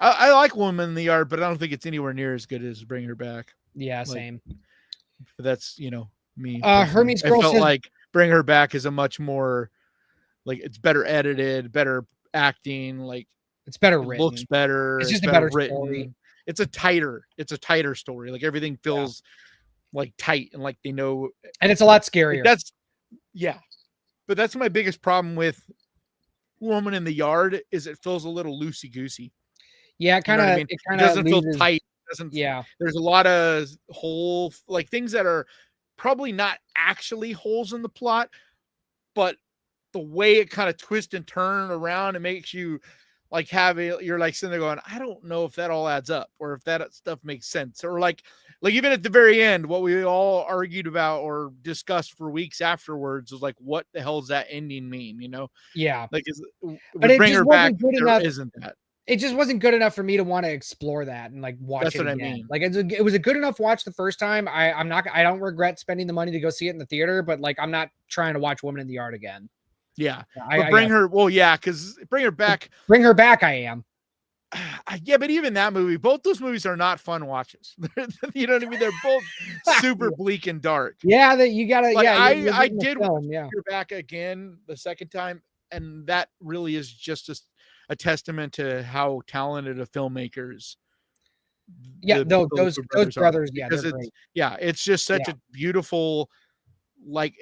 I like Woman in the Yard, but I don't think it's anywhere near as good as Bring Her Back. Yeah, same. But that's, me. Hermes Girl felt says, like Bring Her Back is a much more, like, it's better edited, better acting, like, it's better written. Looks better. It's just a better story. It's a tighter story. Like everything feels like tight and like they know. And it's a lot scarier. But that's my biggest problem with Woman in the Yard is it feels a little loosey goosey. Yeah, it doesn't feel tight. There's a lot of like things that are probably not actually holes in the plot, but the way it kind of twists and turn around, it makes you like you're like sitting there going, I don't know if that all adds up or if that stuff makes sense. Or like even at the very end, what we all argued about or discussed for weeks afterwards was like, what the hell does that ending mean? Yeah. Like, but it Bring just Her Back, wasn't good there enough. isn't that. it just wasn't good enough for me to want to explore that and like watch That's it what I again. mean. Like it was a good enough watch the first time. I don't regret spending the money to go see it in the theater, but like I'm not trying to watch Woman in the Yard again. Yeah. I, But I bring got her, well, yeah, because bring her back. bring her back. I am. Yeah, but even that movie, both those movies are not fun watches. You know what I mean? They're both super bleak and dark. Yeah, that you gotta. Like Yeah, you're I getting the did film. watch Yeah, her back again the second time, and that really is just a testament to how talented of filmmakers yeah. those two Those brothers are. brothers. Yeah, they're Because great. it's just such Yeah, a beautiful, like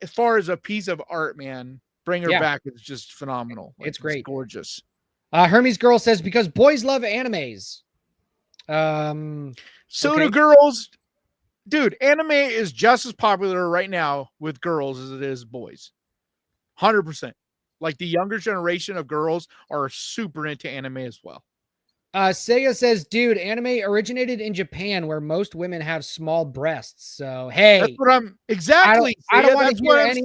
as far as a piece of art, man. Bring Her yeah. Back is just phenomenal. Like, It's great. gorgeous. Hermes Girl says because boys love animes. So Okay. do girls. Dude, anime is just as popular right now with girls as it is boys. 100%. Like the younger generation of girls are super into anime as well. Seiya says, dude, anime originated in Japan where most women have small breasts. So hey, That's what I'm exactly. I don't Yeah, want that's to hear what I'm any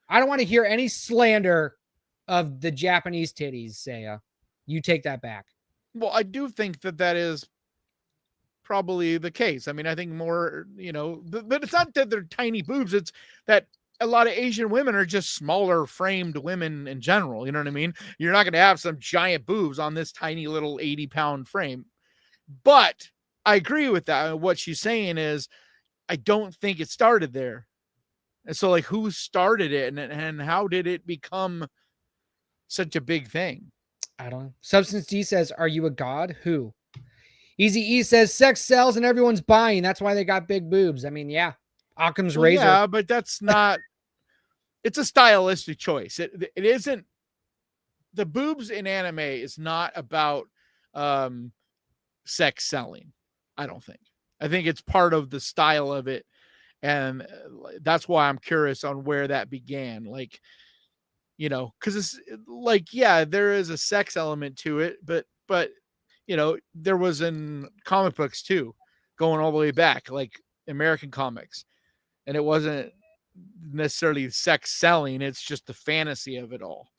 I don't want to hear any slander of the Japanese titties, Seiya. You take that back. well, I do think that is probably the case. I mean, I think more, but it's not that they're tiny boobs. It's that a lot of Asian women are just smaller framed women in general. You know what I mean? You're not going to have some giant boobs on this tiny little 80-pound frame. But I agree with that. What she's saying is, I don't think it started there. And so, like, who started it and how did it become such a big thing? I don't know. Substance D says, are you a god? Who? Easy E says, sex sells and everyone's buying. That's why they got big boobs. I mean, yeah. Occam's Well, razor. yeah, but that's not, it's a stylistic choice. It isn't, the boobs in anime is not about sex selling. I don't think. I think it's part of the style of it. And that's why I'm curious on where that began. Like, because it's like, yeah, there is a sex element to it, but there was in comic books too, going all the way back, like American comics, and it wasn't necessarily sex selling. It's just the fantasy of it all.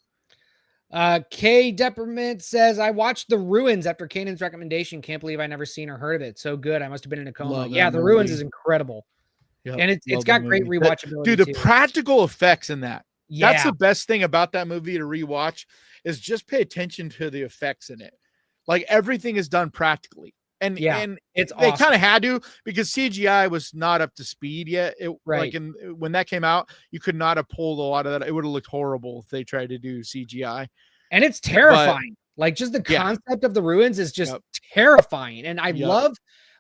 K Deppermint says, I watched The Ruins after Kanan's recommendation. Can't believe I never seen or heard of it. So good. I must have been in a coma. Love Yeah, that The Ruins movie. is incredible. Yep, And it's love that got great movie. rewatchability Dude, the too. practical effects in that. Yeah. That's the best thing about that movie to rewatch, is just pay attention to the effects in it. Like, everything is done practically. And it's they awesome. kind of had to, because CGI was not up to speed yet. Right. Like, when that came out, you could not have pulled a lot of that. It would have looked horrible if they tried to do CGI. And it's terrifying. Like, just the concept of The Ruins is just terrifying. And I love,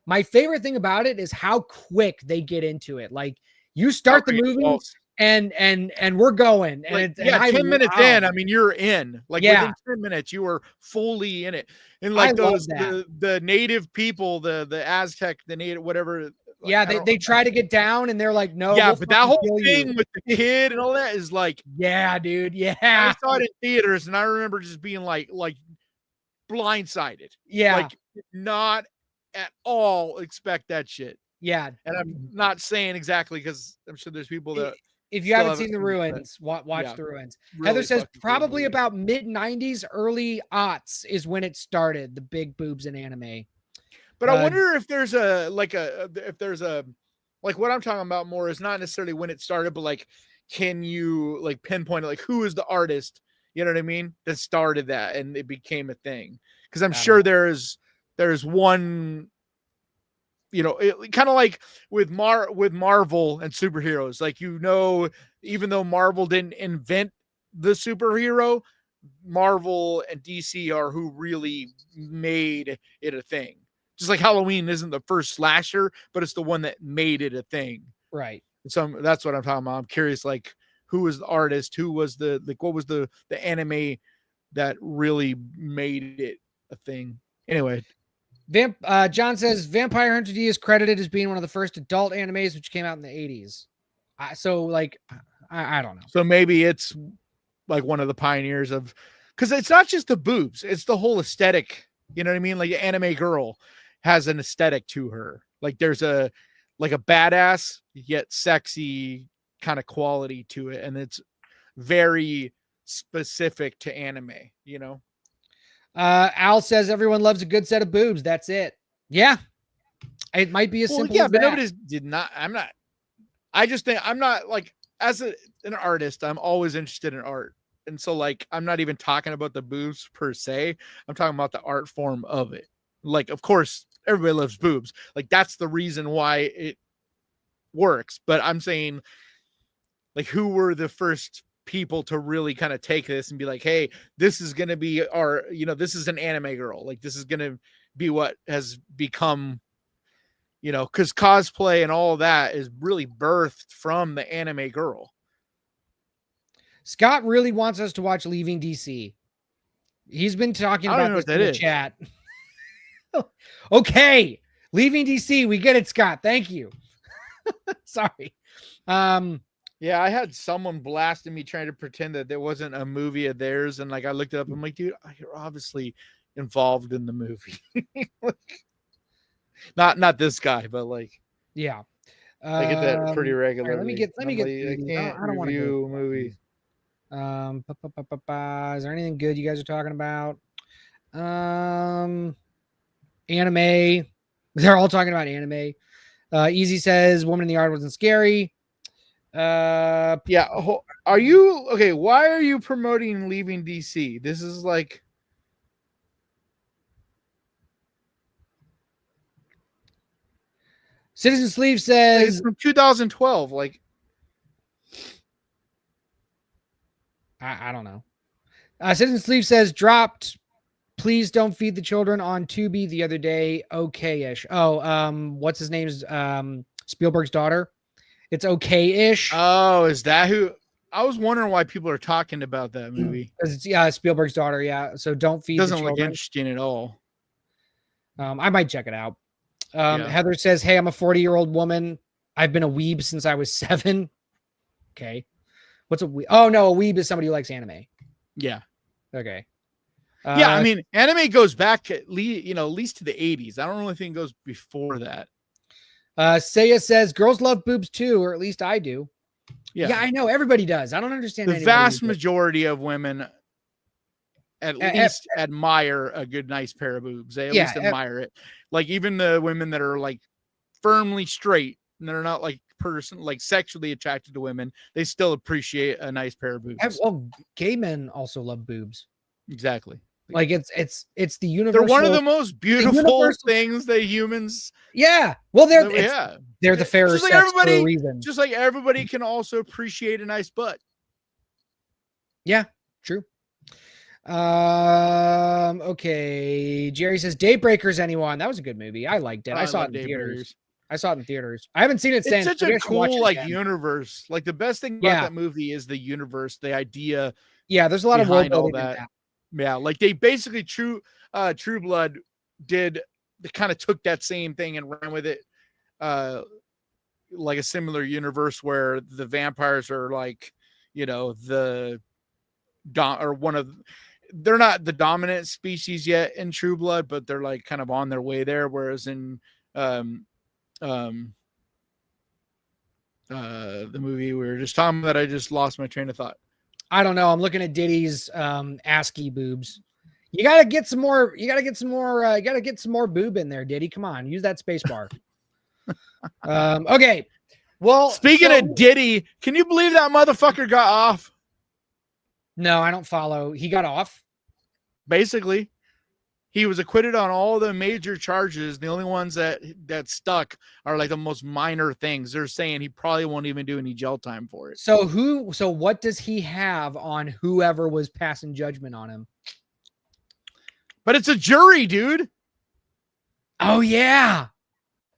my favorite thing about it is how quick they get into it. Like, you start the movie and we're going. And like, it's 10 minutes in, I mean, you're in. Like, within 10 minutes, you were fully in it. And like those the native people, the Aztec, the native whatever. Like, yeah, they try to get down and they're like, no. Yeah, but that whole thing with the kid and all that is like, yeah, dude. Yeah. I saw it in theaters and I remember just being like blindsided. Yeah. Like, not at all expect that shit. Yeah. And I'm not saying exactly, because I'm sure there's people that, if you haven't seen The Ruins, watch The Ruins. Really Heather says probably about mid 90s, early aughts is when it started, the big boobs in anime. But I wonder if there's like what I'm talking about more is not necessarily when it started, but like, can you like pinpoint it? Like, who is the artist? You know what I mean? That started that and it became a thing. Because I'm sure there's one, kind of like with Marvel and superheroes. Like, even though Marvel didn't invent the superhero, Marvel and DC are who really made it a thing. Just like Halloween isn't the first slasher, but it's the one that made it a thing. Right. So that's what I'm talking about. I'm curious, like, who was the artist? Who was what was the anime that really made it a thing? Anyway. John says Vampire Hunter D is credited as being one of the first adult animes, which came out in the 80s. So like, I don't know. So maybe it's like one of the pioneers of, because it's not just the boobs, it's the whole aesthetic. You know what I mean? Like, the anime girl has an aesthetic to her. Like, there's a badass yet sexy kind of quality to it, and it's very specific to anime. Al says everyone loves a good set of boobs. That's it. Yeah. It might be as simple as but that. nobody's did not. I'm not. I just think I'm not like as an artist. I'm always interested in art, and so like I'm not even talking about the boobs per se. I'm talking about the art form of it. Like, of course, everybody loves boobs. Like that's the reason why it works. But I'm saying, like, who were the first people to really kind of take this and be like, hey, this is gonna be our, this is an anime girl. Like this is gonna be what has become. Because cosplay and all that is really birthed from the anime girl. Scott really wants us to watch Leaving DC. He's been talking about this in the chat. Okay. Leaving DC. We get it, Scott. Thank you. Sorry. Yeah, I had someone blasting me trying to pretend that there wasn't a movie of theirs. And like, I looked it up. I'm like, dude, you're obviously involved in the movie. Not this guy, but like, yeah, I get that pretty regularly. Right, let me get. I can't I don't review movies. Is there anything good you guys are talking about? Anime. They're all talking about anime. Easy says Woman in the Yard wasn't scary. Yeah. Are you okay? Why are you promoting Leaving DC? This is like. Citizen Sleeve says it's from 2012. Like, I don't know. Citizen Sleeve says dropped. Please don't feed the children on Tubi the other day. Okay-ish. Oh, what's his name's Spielberg's daughter? It's okay-ish. Oh, is that who? I was wondering why people are talking about that movie. Because it's Spielberg's daughter. Yeah. So don't feed. Doesn't look interesting at all. I might check it out. Heather says, hey, I'm a 40-year-old woman. I've been a weeb since I was 7. Okay. What's a weeb? Oh, no. A weeb is somebody who likes anime. Yeah. Okay. Yeah. I mean, anime goes back at least to the 80s. I don't really think it goes before that. Saya says, girls love boobs too, or at least I do. Yeah, I know. Everybody does. I don't understand. The vast majority of women at least admire a good, nice pair of boobs. They at least admire it. Like even the women that are like firmly straight and they're not like sexually attracted to women, they still appreciate a nice pair of boobs. Well, gay men also love boobs. Exactly. Like it's the universal. They're one of the most beautiful things that humans. Yeah. Well, they're the fairest like sex for a reason. Just like everybody can also appreciate a nice butt. Yeah. True. Okay. Jerry says Daybreakers. Anyone? That was a good movie. I liked it. I saw it in theaters. I haven't seen it since. It's such a cool universe. Like the best thing about that movie is the universe, the idea. Yeah, there's a lot of world building in that. Yeah, like they basically True Blood did. They kind of took that same thing and ran with it, like a similar universe where the vampires are like, they're not the dominant species yet in True Blood, but they're like kind of on their way there. Whereas in the movie we were just talking about, I just lost my train of thought. I don't know. I'm looking at Diddy's ASCII boobs. You gotta get some more. You gotta get some more boob in there, Diddy. Come on, use that space bar. Okay. Well, speaking of Diddy, can you believe that motherfucker got off? No, I don't follow. He got off. Basically, he was acquitted on all the major charges. The only ones that stuck are like the most minor things. They're saying he probably won't even do any jail time for it. So what does he have on whoever was passing judgment on him? But it's a jury, dude. Oh yeah.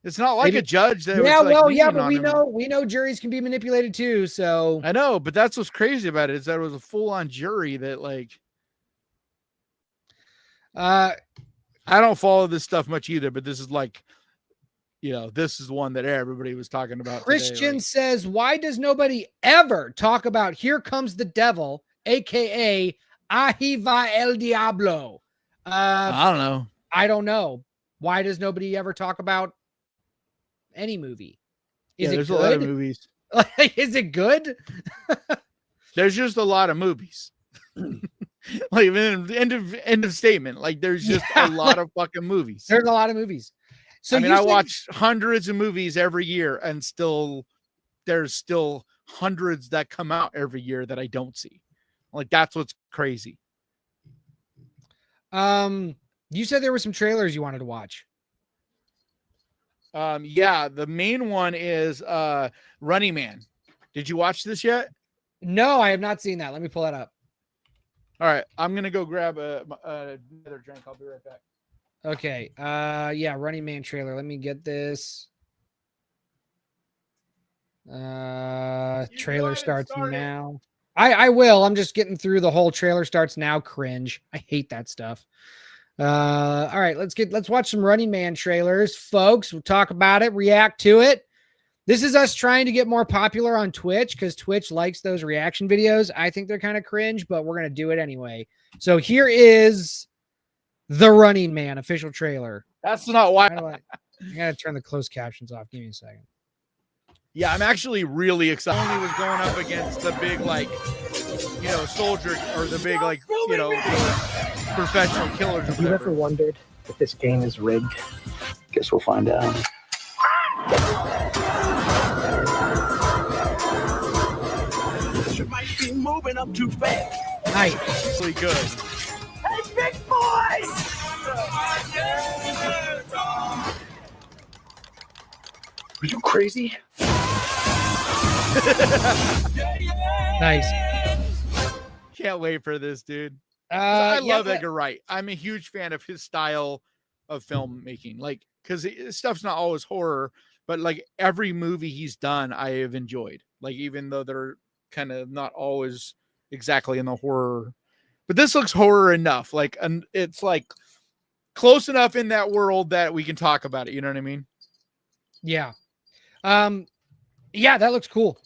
It's not like a judge that but we know juries can be manipulated too. So I know, but that's what's crazy about it is that it was a full-on jury that like I don't follow this stuff much either, but this is like, this is one that everybody was talking about. Christian says, why does nobody ever talk about Here Comes the Devil, aka Ahí va el Diablo? I don't know. I don't know. Why does nobody ever talk about any movie? There's a lot of movies. Is it good? There's just a lot of movies. Like end of statement. Like there's just a lot of fucking movies. There's a lot of movies. So I mean, I watch hundreds of movies every year, and there's still hundreds that come out every year that I don't see. Like that's what's crazy. You said there were some trailers you wanted to watch. Yeah, the main one is Running Man. Did you watch this yet? No, I have not seen that. Let me pull that up. All right, I'm gonna go grab another drink. I'll be right back. Okay. Yeah, Running Man trailer. Let me get this. Trailer starts now. I will. I'm just getting through the whole trailer starts now. Cringe. I hate that stuff. All right, let's watch some Running Man trailers, folks. We'll talk about it, react to it. This is us trying to get more popular on Twitch because Twitch likes those reaction videos. I think they're kind of cringe, but we're going to do it anyway. So here is the Running Man official trailer. That's not why. I got to turn the closed captions off. Give me a second. Yeah, I'm actually really excited. Only was going up against the big, soldier or the big, professional killers. Have you ever wondered if this game is rigged? Guess we'll find out. You might be moving up too fast. Nice. Really good. Hey, big boys! Are you crazy? Nice. Can't wait for this, dude. I love Edgar Wright. I'm a huge fan of his style of filmmaking. Like, because his stuff's not always horror, but like every movie he's done, I have enjoyed. Like, even though they're kind of not always exactly in the horror, but this looks horror enough. Like, and it's like close enough in that world that we can talk about it. You know what I mean? Yeah. Yeah, that looks cool.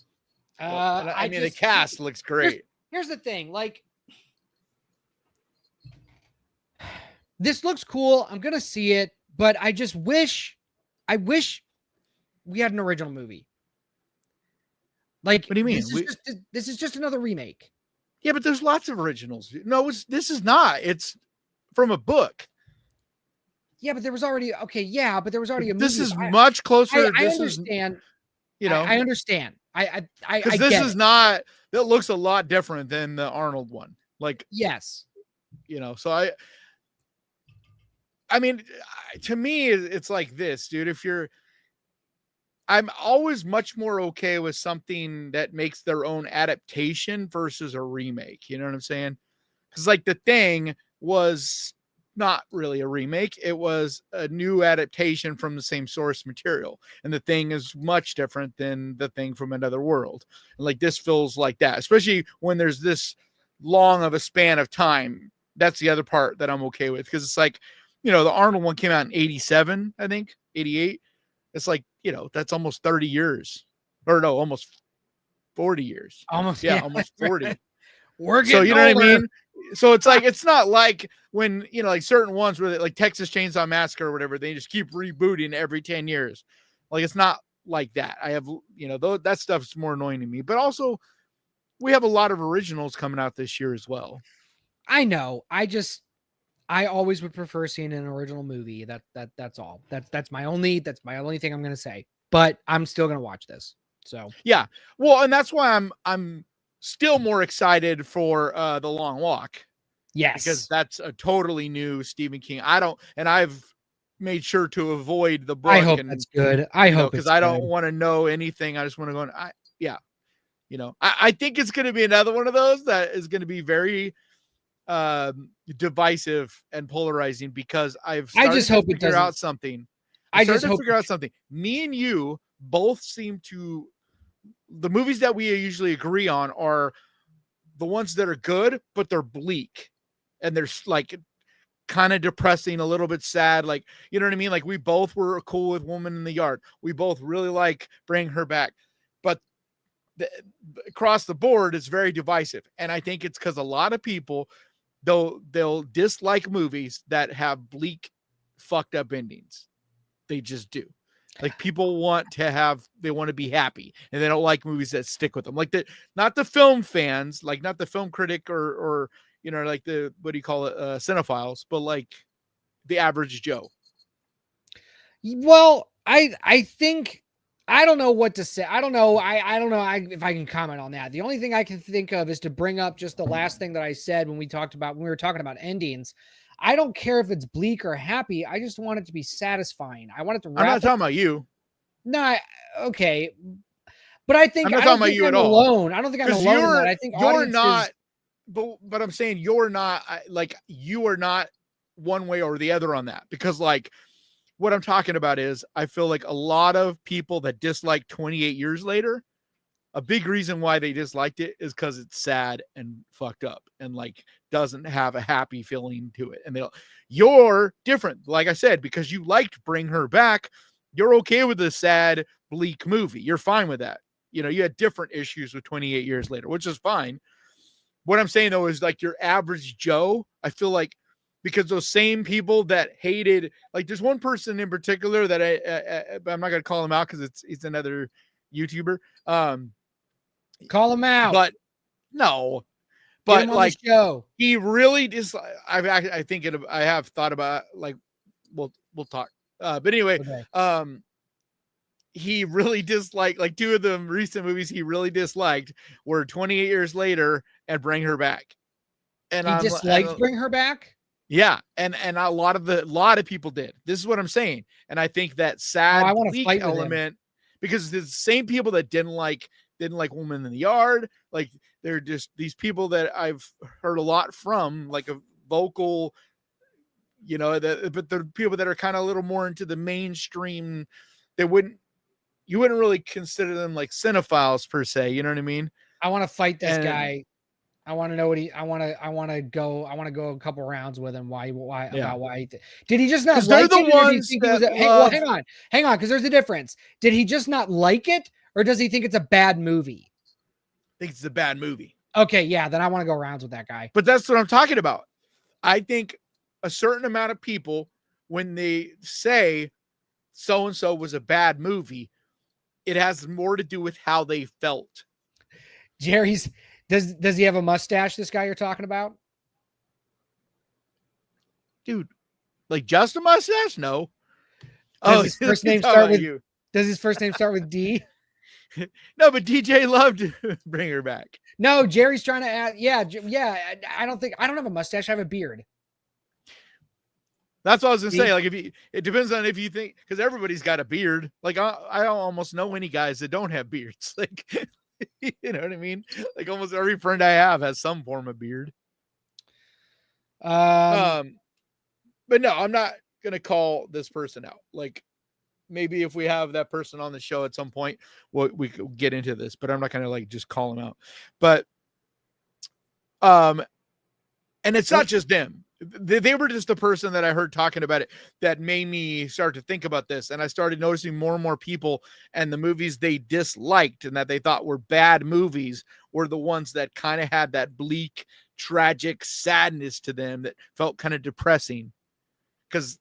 I mean, the cast looks great. Here's the thing. Like, this looks cool. I'm going to see it, but I wish we had an original movie. Like, what do you mean? This is just another remake. Yeah, but there's lots of originals. No, this is not. It's from a book. Yeah, but there was already a movie. This is much closer. I understand. I understand. Because this is not. That looks a lot different than the Arnold one. Like, yes, So I mean, to me, it's like this, dude. I'm always much more okay with something that makes their own adaptation versus a remake. You know what I'm saying? Because like The Thing was not really a remake. It was a new adaptation from the same source material. And The Thing is much different than The Thing from Another World. And like this feels like that, especially when there's this long of a span of time. That's the other part that I'm okay with. Because it's like, the Arnold one came out in 87, I think, 88. It's like, that's almost 30 years. Or no, almost 40 years. Almost, almost 40. We're getting so, older. What I mean? So it's like, it's not like when, like certain ones where like Texas Chainsaw Massacre or whatever, they just keep rebooting every 10 years. Like, it's not like that. I have, that stuff's more annoying to me, but also we have a lot of originals coming out this year as well. I know. I always would prefer seeing an original movie. That's all. That's my only thing I'm going to say, but I'm still going to watch this. So, yeah. Well, and that's why I'm still more excited for The Long Walk. Yes. Because that's a totally new Stephen King. I've made sure to avoid the book. I hope that's good. I hope, because I don't want to know anything. I just want to go I think it's going to be another one of those that is going to be very divisive and polarizing, because I just hope to figure out something. Me and you both seem to, the movies that we usually agree on are the ones that are good, but they're bleak and they're like kind of depressing, a little bit sad. Like, you know what I mean? Like, we both were cool with Woman in the Yard. We both really like Bring Her Back, but across the board, it's very divisive. And I think it's because a lot of people, they'll dislike movies that have bleak, fucked up endings. They just do. Like, people want to be happy, and they don't like movies that stick with them. Like not the film fans, like not the film critic or like the, what do you call it, cinephiles, but like the average Joe. Well, I think I don't know what to say. I don't know. I don't know if I can comment on that. The only thing I can think of is to bring up just the last thing that I said when we were talking about endings. I don't care if it's bleak or happy. I just want it to be satisfying. I want it to wrap. I'm not talking about you. No, okay. But I think I'm not I don't talking about think you I'm at all. alone. I don't think I'm 'Cause alone in that. I think you're audiences, not, but I'm saying you're not, like, you are not one way or the other on that, because like what I'm talking about is I feel like a lot of people that dislike 28 years later, a big reason why they disliked it is because it's sad and fucked up and like doesn't have a happy feeling to it. And you're different, like I said, because you liked Bring Her Back. You're okay with the sad, bleak movie. You're fine with that. You had different issues with 28 years later, which is fine. What I'm saying though is like your average Joe, I feel like, because those same people that hated, like there's one person in particular that I'm not going to call him out because it's another YouTuber. call him out. But no, Get but him on like the show. he really just, I have thought about, like, we'll talk. But anyway, Okay. he really disliked, like, two of the recent movies he really disliked were 28 Years Later and Bring Her Back. And He disliked Bring Her Back? Yeah, and a lot of people did. This is what I'm saying. And I think that sad I want to bleak fight element, because the same people that didn't like Woman in the Yard, like they're just these people that I've heard a lot from, like a vocal, but the people that are kind of a little more into the mainstream, you wouldn't really consider them like cinephiles per se, you know what I mean? I want to fight this guy. I want to know what I want to go a couple rounds with him. Why did he just not like it? They're the ones that love. Hang on, because there's a difference. Did he just not like it, or does he think it's a bad movie? I think it's a bad movie. Okay, yeah, then I want to go rounds with that guy. But that's what I'm talking about. I think a certain amount of people, when they say so-and-so was a bad movie, it has more to do with how they felt. Does he have a mustache, this guy you're talking about? Dude, like just a mustache? No. Does his first name start with D? No, but DJ loved to Bring Her Back. No, Jerry's trying to add. Yeah. I don't have a mustache. I have a beard. That's what I was gonna say. Like, it depends on if you think, because everybody's got a beard. Like, I almost know any guys that don't have beards. Like, you know what I mean? Like, almost every friend I have has some form of beard. But no, I'm not gonna call this person out. Like, maybe if we have that person on the show at some point, we could get into this. But I'm not gonna like just call them out. But and it's not just them. They were just the person that I heard talking about it that made me start to think about this. And I started noticing more and more people, and the movies they disliked and that they thought were bad movies were the ones that kind of had that bleak, tragic sadness to them that felt kind of depressing. Because,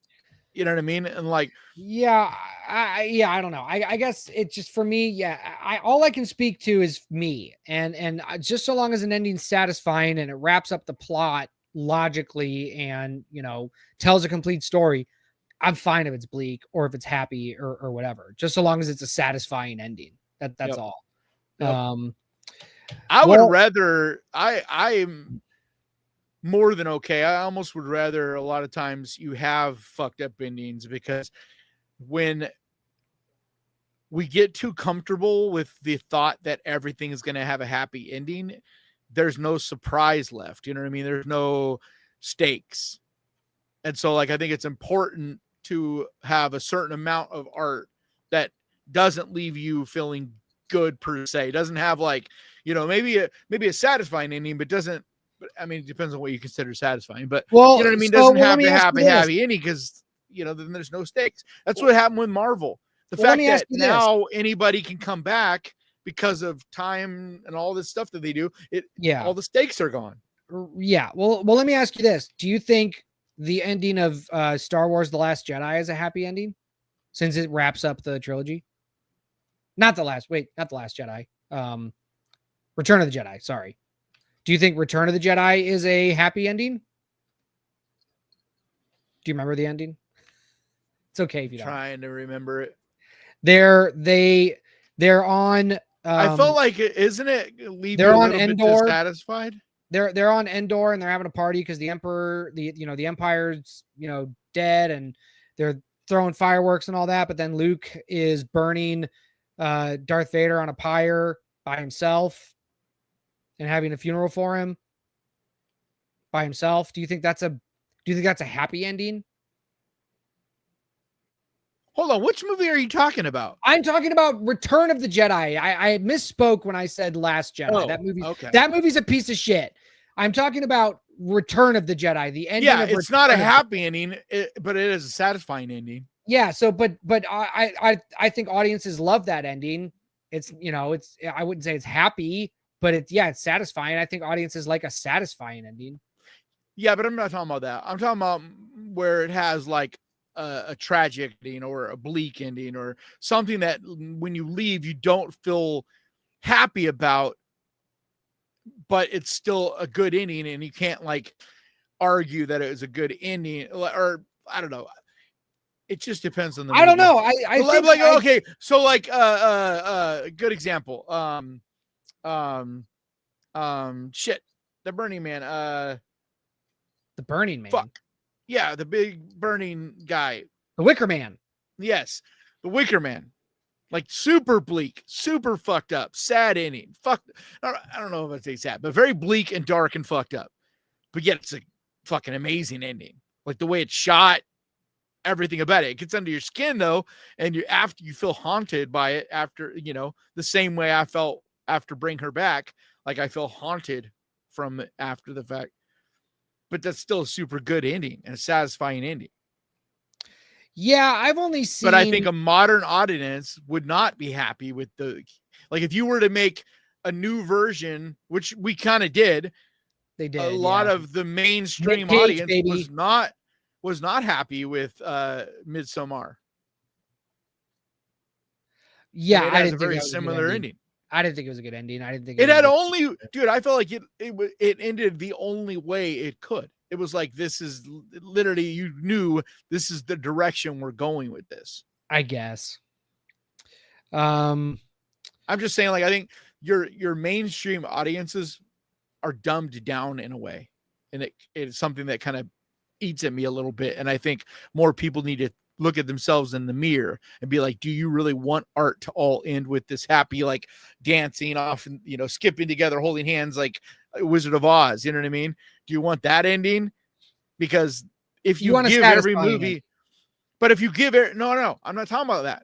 you know what I mean? And like, I don't know. I guess it's just for me. All I can speak to is me, and just so long as an ending's satisfying and it wraps up the plot logically and tells a complete story, I'm fine if it's bleak or if it's happy or whatever, just so long as it's a satisfying ending. That's all. Yep. I would rather, I'm more than okay. I almost would rather a lot of times you have fucked up endings, because when we get too comfortable with the thought that everything is going to have a happy ending, there's no surprise left. You know what I mean? There's no stakes. And so, like, I think it's important to have a certain amount of art that doesn't leave you feeling good per se. It doesn't have, like, maybe a satisfying ending, but doesn't, I mean, it depends on what you consider satisfying, but you know what I mean? Doesn't have to have a happy ending, because, then there's no stakes. That's what happened with Marvel. The fact that now anybody can come back because of time and all this stuff that they do, all the stakes are gone. Yeah. Well, let me ask you this. Do you think the ending of Star Wars The Last Jedi is a happy ending, since it wraps up the trilogy? Not The Last Jedi. Return of the Jedi. Sorry. Do you think Return of the Jedi is a happy ending? Do you remember the ending? It's okay if you don't. Trying to remember it. They're on. I felt like isn't it leave they're you a on little bit Endor. dissatisfied? They're on Endor and they're having a party because the Emperor, the Empire's dead, and they're throwing fireworks and all that. But then Luke is burning Darth Vader on a pyre by himself and having a funeral for him by himself. Do you think that's a happy ending? Hold on, which movie are you talking about? I'm talking about Return of the Jedi. I misspoke when I said Last Jedi. Oh, that movie's a piece of shit. I'm talking about Return of the Jedi. The ending. Yeah, of it's not a happy ending, but it is a satisfying ending. Yeah. So, but I think audiences love that ending. It's I wouldn't say it's happy, but it's satisfying. I think audiences like a satisfying ending. Yeah, but I'm not talking about that. I'm talking about where it has like a tragic ending or a bleak ending or something that when you leave you don't feel happy about, but it's still a good ending and you can't like argue that it was a good ending, or I don't know. It just depends on the movie. I don't know. I think like okay, so like good example. Shit, the Burning Man. The Burning Man. Fuck. Yeah, the big burning guy. The Wicker Man. Yes, the Wicker Man. Like super bleak, super fucked up, sad ending. Fuck. I don't know if I'd say sad, but very bleak and dark and fucked up. But yet it's a fucking amazing ending. Like the way it's shot, everything about it. It gets under your skin though, and you feel haunted by it after, the same way I felt after Bring Her Back. Like I feel haunted from after the fact. But that's still a super good ending and a satisfying ending. Yeah, I've only seen. But I think a modern audience would not be happy with like if you were to make a new version, which we kind of did. They did. A lot of the mainstream audience was not happy with Midsommar. Yeah, I didn't think a very similar ending. I didn't think it was a good ending. I didn't think it had only, dude. I felt like it ended the only way it could. It was like, this is literally, you knew this is the direction we're going with this. I guess. I'm just saying, like, I think your mainstream audiences are dumbed down in a way, and it's something that kind of eats at me a little bit. And I think more people need to look at themselves in the mirror and be like, do you really want art to all end with this happy, like dancing off and, skipping together, holding hands, like Wizard of Oz? You know what I mean? Do you want that ending? Because if you give every movie, but if you give it, no, I'm not talking about that.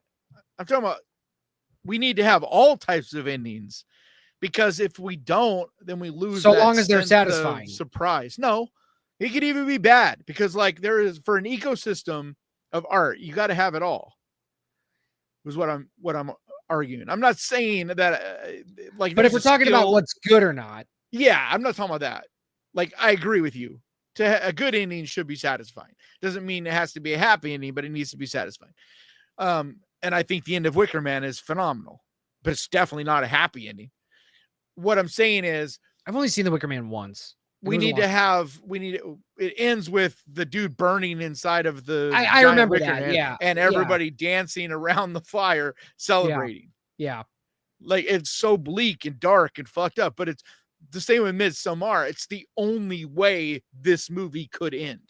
I'm talking about, we need to have all types of endings, because if we don't, then we lose. So long as they're satisfying. Surprise. No, it could even be bad, because like there is, for an ecosystem of art, you got to have it all. Was what I'm arguing. I'm not saying that but if we're talking about what's good or not, yeah, I'm not talking about that. Like, I agree with you. A good ending should be satisfying. Doesn't mean it has to be a happy ending, but it needs to be satisfying. And I think the end of Wicker Man is phenomenal, but it's definitely not a happy ending. What I'm saying is, I've only seen the Wicker Man once. It ends with the dude burning inside of the I remember Wicker that, Man, yeah. and everybody dancing around the fire celebrating. Yeah. Like, it's so bleak and dark and fucked up, but it's the same with Midsommar. It's the only way this movie could end.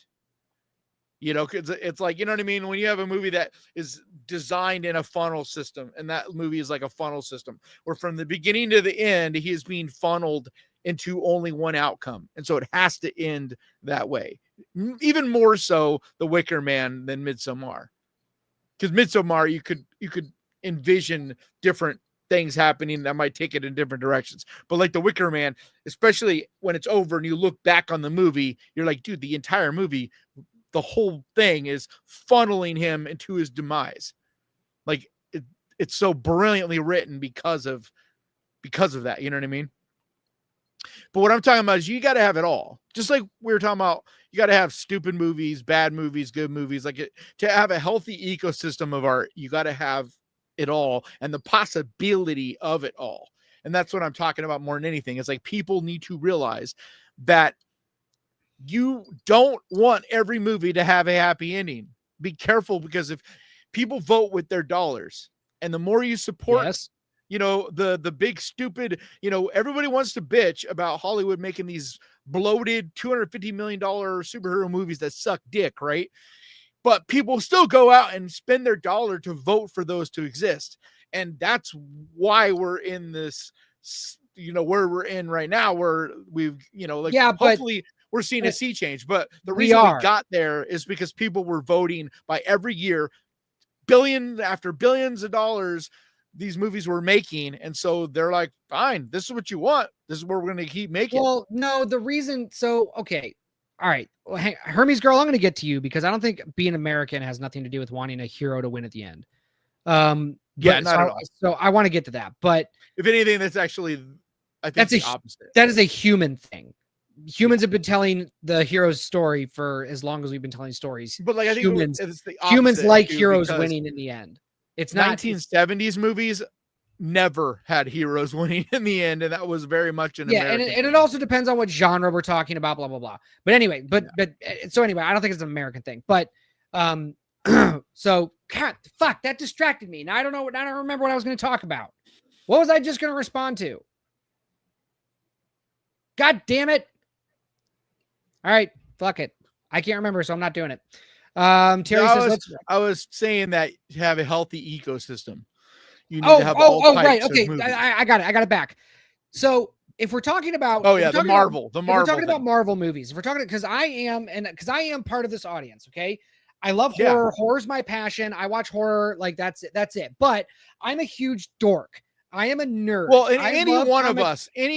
Because it's like, you know what I mean? When you have a movie that is designed in a funnel system, and that movie is like a funnel system, where from the beginning to the end, he is being funneled into only one outcome. And so it has to end that way. Even more so the Wicker Man than Midsommar. Because Midsommar, you could envision different things happening that might take it in different directions. But like the Wicker Man, especially when it's over and you look back on the movie, you're like, dude, the entire movie, the whole thing is funneling him into his demise. Like, it's so brilliantly written because of that. You know what I mean? But what I'm talking about is, you got to have it all. Just like we were talking about, you got to have stupid movies, bad movies, good movies. Like, to have a healthy ecosystem of art, you got to have it all and the possibility of it all. And that's what I'm talking about more than anything. It's like people need to realize that you don't want every movie to have a happy ending. Be careful, because if people vote with their dollars, and the more you support, Yes. the big stupid, everybody wants to bitch about Hollywood making these bloated $250 million superhero movies that suck dick, right? But people still go out and spend their dollar to vote for those to exist. And that's why we're in this, where we're in right now, where we've, hopefully we're seeing a sea change. But the reason we got there is because people were voting by every year, billion after billions of dollars these movies were making. And so they're like, fine, this is what you want. This is what we're going to keep making. Well, no, the reason. So, okay. All right. Well, Hermes girl, I'm going to get to you because I don't think being American has nothing to do with wanting a hero to win at the end. Yeah, not at all. So I want to get to that, but if anything, that's actually, I think that's the opposite. That is a human thing. Humans have been telling the hero's story for as long as we've been telling stories. But like, I think it's the opposite. Humans like heroes winning in the end. It's not 1970s movies never had heroes winning in the end, and that was very much an American and it also depends on what genre we're talking about, blah blah blah. But anyway, so anyway, I don't think it's an American thing. But so God, fuck, that distracted me. Now I don't remember what I was going to talk about. What was I just going to respond to? God damn it! All right, fuck it. I can't remember, so I'm not doing it. Terry says, I was saying that to have a healthy ecosystem, you need to have all types right, okay, of movies. I got it back. So if we're talking about, the Marvel, if we're talking about Marvel movies, if we're talking, because I am part of this audience, okay. I love horror. Horror's my passion. I watch horror, like that's it. But I'm a huge dork. I am a nerd. Well, any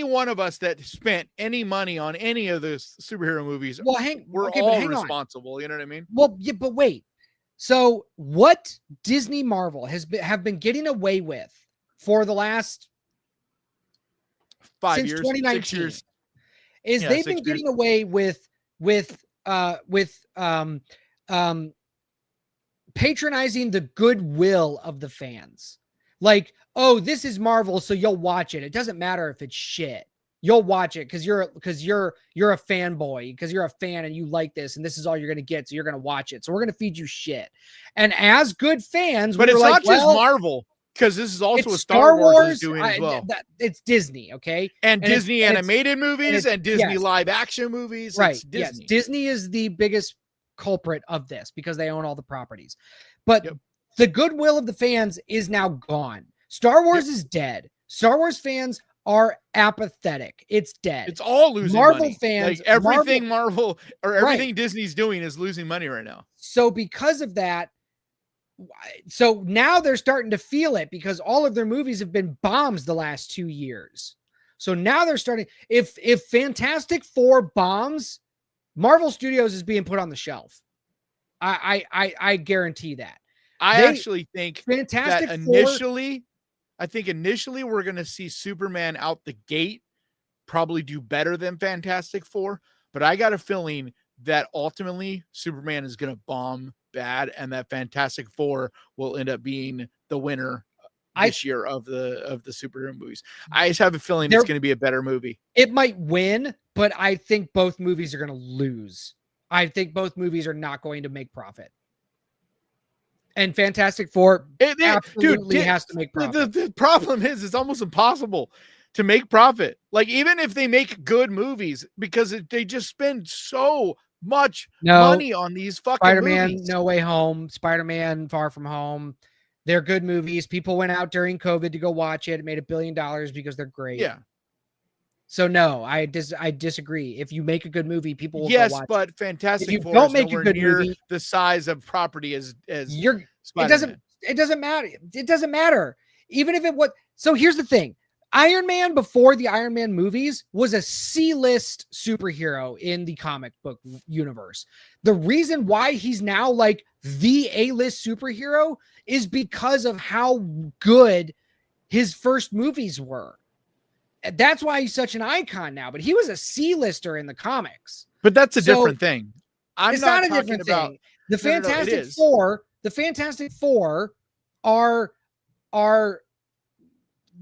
one of us that spent any money on any of those superhero movies, we're all responsible. You know what I mean? Well, yeah, but wait. So what Disney Marvel have been getting away with for the last 5 since years, 2019 6 years, is they've been getting away with patronizing the goodwill of the fans. Like, oh, this is Marvel, so you'll watch it. It doesn't matter if it's shit. You'll watch it because you're a fanboy, because you're a fan and you like this, and this is all you're gonna get, so you're gonna watch it. So we're gonna feed you shit. And as good fans, but it's not just Marvel, because this is also what Star Wars is doing as well. It's Disney, okay, and Disney animated movies and Disney live action movies. Right? It's Disney. Yes, Disney is the biggest culprit of this because they own all the properties, but the goodwill of the fans is now gone. Star Wars is dead. Star Wars fans are apathetic. It's dead. It's all losing Marvel money. fans. Like everything Marvel or everything Disney's doing is losing money right now. So because of that, so now they're starting to feel it because all of their movies have been bombs the last 2 years. So now they're starting. If Fantastic Four bombs, Marvel Studios is being put on the shelf. I guarantee that. I actually think Fantastic that initially we're going to see Superman out the gate probably do better than Fantastic Four, but I got a feeling that ultimately Superman is going to bomb bad and that Fantastic Four will end up being the winner this year of the superhero movies. I just have a feeling it's going to be a better movie. It might win, but I think both movies are going to lose. I think both movies are not going to make profit. And Fantastic Four absolutely has to make profit. The problem is it's almost impossible to make profit. Like, even if they make good movies, because they just spend so much money on these fucking Spider-Man, movies. No Way Home, Spider-Man, Far From Home. They're good movies. People went out during COVID to go watch it. It made $1 billion because they're great. Yeah. So no, I disagree. If you make a good movie, people will go watch but Fantastic Four don't make a good movie, the size of property as Spider-Man. It doesn't matter. It doesn't matter. Even if it was. So here's the thing. Iron Man, before the Iron Man movies, was a C-list superhero in the comic book universe. The reason why he's now like the A-list superhero is because of how good his first movies were. That's why he's such an icon now, but he was a C-lister in the comics. But that's a different thing. It's not a different thing. The Fantastic Four, the Fantastic Four are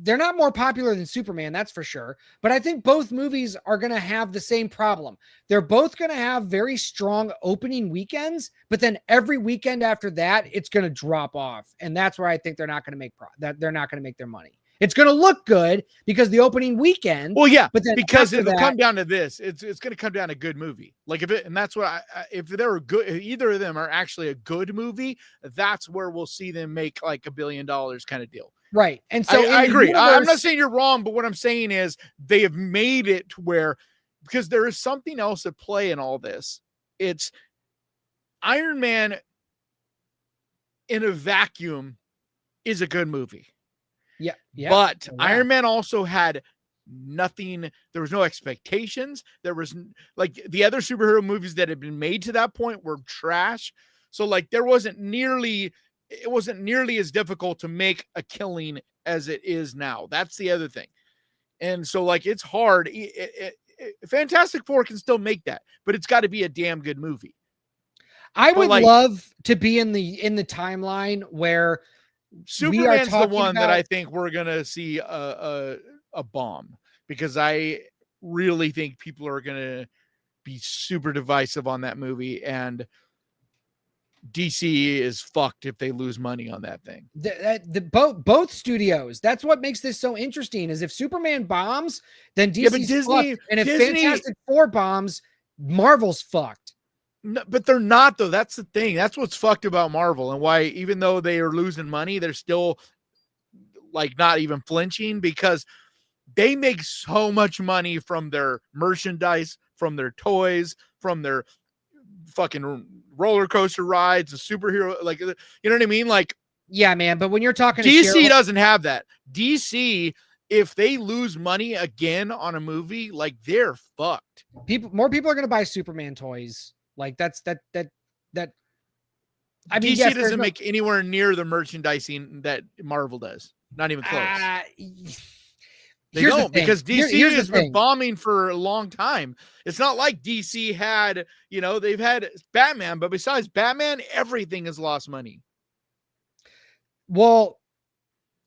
they're not more popular than Superman, that's for sure. But I think both movies are going to have the same problem. They're both going to have very strong opening weekends, but then every weekend after that, it's going to drop off. And that's where I think they're not going to make they're not going to make their money. It's going to look good because the opening weekend. Well, yeah, but then because it'll come down to this. It's going to come down to good movie. Like and that's what if they're good, either of them are actually a good movie, that's where we'll see them make like $1 billion kind of deal. Right. And so I agree. I'm not saying you're wrong, but what I'm saying is they have made it to where, because there is something else at play in all this. It's Iron Man in a vacuum is a good movie. Yeah. But Iron Man also had nothing. There was no expectations. There was like the other superhero movies that had been made to that point were trash. So like it wasn't nearly as difficult to make a killing as it is now. That's the other thing. And so like it's hard. Fantastic Four can still make that, but it's got to be a damn good movie. I would love to be in the timeline where Superman's the one that I think we're gonna see a bomb, because I really think people are gonna be super divisive on that movie, and DC is fucked if they lose money on that thing. Both studios. That's what makes this so interesting. Is if Superman bombs, then DC's fucked, and if Fantastic Four bombs, Marvel's fucked. No, but they're not, though. That's the thing. That's what's fucked about Marvel, and why even though they are losing money, they're still like not even flinching, because they make so much money from their merchandise, from their toys, from their fucking roller coaster rides, the superhero, like, you know what I mean? Like, yeah, man. But when you're talking DC doesn't have that. DC, if they lose money again on a movie, like they're fucked. More people are going to buy Superman toys. Like that. I mean, DC doesn't make anywhere near the merchandising that Marvel does. Not even close. They don't, because DC has been bombing for a long time. It's not like DC had, they've had Batman, but besides Batman, everything has lost money. Well,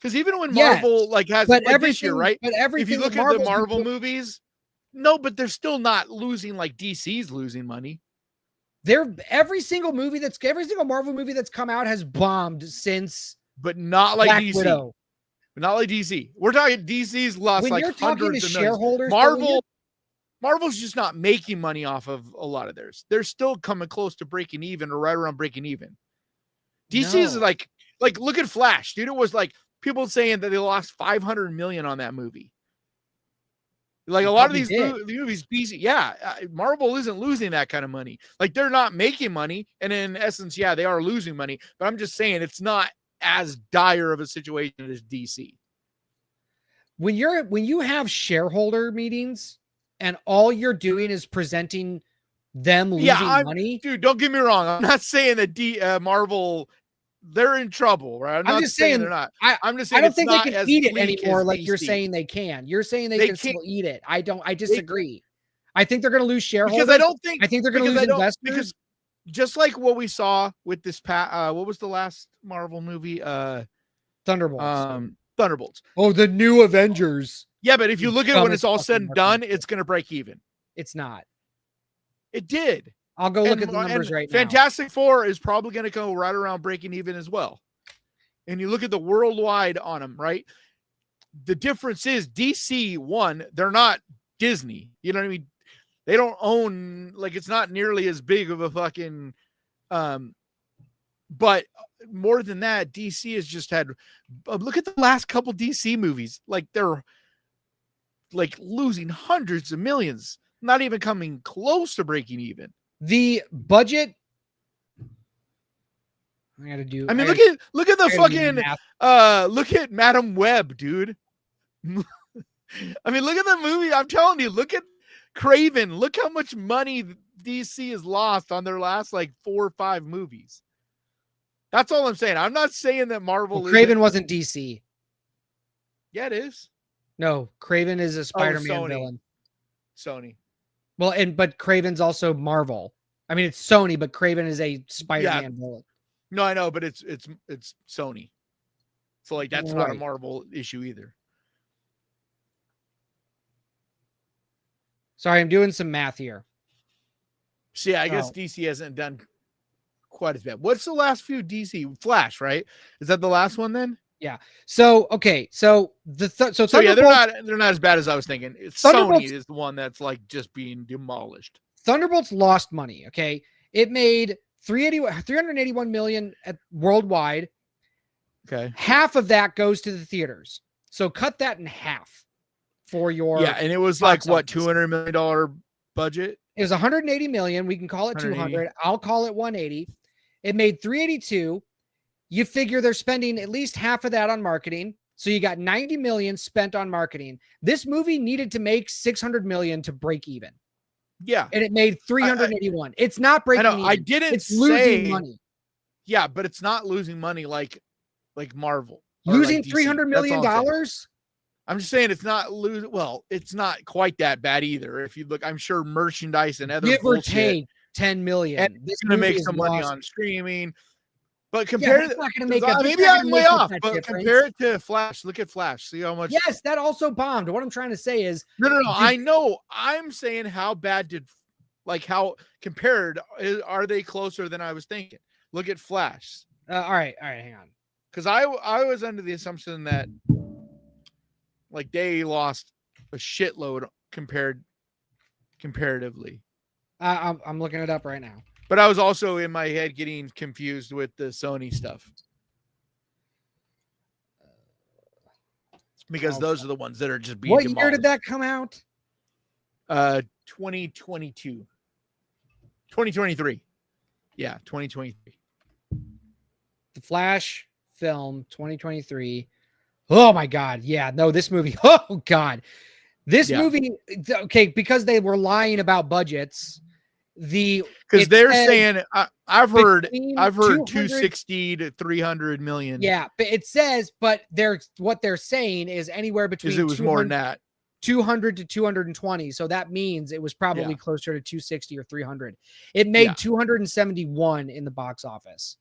because even when Marvel has this year, right? But everything, if you look at the Marvel movies, no, but they're still not losing like DC's losing money. Every single Marvel movie that's come out has bombed since, but not like Black DC. Widow. But not like DC. We're talking DC's lost when like you're hundreds talking to of shareholders. Marvel's just not making money off of a lot of theirs. They're still coming close to breaking even, or right around breaking even. DC is like look at Flash, dude. It was like people saying that they lost $500 million on that movie. Like a lot of these movies, Marvel isn't losing that kind of money. Like they're not making money, and in essence, they are losing money. But I'm just saying it's not as dire of a situation as DC. When you have shareholder meetings and all you're doing is presenting them losing money, dude, don't get me wrong. I'm not saying that Marvel, they're in trouble, right? I'm just saying they're not. I'm just saying I don't think they can eat it anymore like DC. you're saying they can. You're saying they can still eat it. I disagree. I think they're going to lose shareholders. Because I think they're going to lose investors. Because just like what we saw with this what was the last Marvel movie? Thunderbolts. Thunderbolts. Oh, the new Avengers. Yeah, but if you look at it when it's all said and done, it's going to break even. It's not. It did. I'll go look at the numbers right now. Fantastic Four is probably going to go right around breaking even as well. And you look at the worldwide on them, right? The difference is DC, one, they're not Disney. You know what I mean? They don't own, like, it's not nearly as big of a fucking, but more than that, DC has just had, look at the last couple DC movies. Like, they're like losing hundreds of millions, not even coming close to breaking even. The budget. Look at the fucking, look at Madam Web, dude. I mean, look at the movie. I'm telling you, look at Craven. Look how much money DC has lost on their last like 4 or 5 movies. That's all I'm saying. I'm not saying that Marvel. Craven wasn't DC. Yeah, it is. No, Craven is a Spider-Man villain. Sony. Well, but Craven's also Marvel. I mean, it's Sony, but Craven is a Spider-Man villain. No, I know, but it's Sony. So like that's not a Marvel issue either. Sorry, I'm doing some math here. See, I guess Oh. DC hasn't done quite as bad. What's the last few DC? Flash, right? Is that the last one then? So okay, so So yeah, Thunderbolts, they're not as bad as I was thinking. It's Thunderbolts- Sony is the one that's like just being demolished. Thunderbolts lost money. Okay, it made 381 million worldwide. Okay. Half of that goes to the theaters. So cut that in half for your and it was box like what office. $200 million budget. It was 180 million. We can call it 200. I'll call it 180. It made 382. You figure they're spending at least half of that on marketing. So you got 90 million spent on marketing. This movie needed to make 600 million to break even. Yeah. And it made 381. It's not breaking even. I didn't it's say losing money. Yeah, but it's not losing money like Marvel. Losing like DC. $300 million? I'm just saying it's not losing. Well, it's not quite that bad either. If you look, I'm sure merchandise and other give or bullshit, take 10 million. and This it's going to movie make is some money lost. on streaming. But compare it's it, not going to make maybe I'm way off, but compare it to Flash. Look at Flash. See how much. Yes, that also bombed. What I'm trying to say is No. I know. I'm saying how bad did, like how compared are they closer than I was thinking? Look at Flash. all right, hang on. Because I was under the assumption that like they lost a shitload comparatively. I'm looking it up right now. But I was also in my head getting confused with the Sony stuff. Because those are the ones that are just being demolished. What year did that come out? 2022. 2023. Yeah, 2023. The Flash film 2023. Oh my God. Yeah, no, this movie. Oh God. This movie, okay, because they were lying about budgets. Because they're saying I've heard 260 to 300 million. Yeah, but it says, but what they're saying is anywhere between it was more than that. 200 to 220. So that means it was probably closer to 260 or 300. It made 271 in the box office.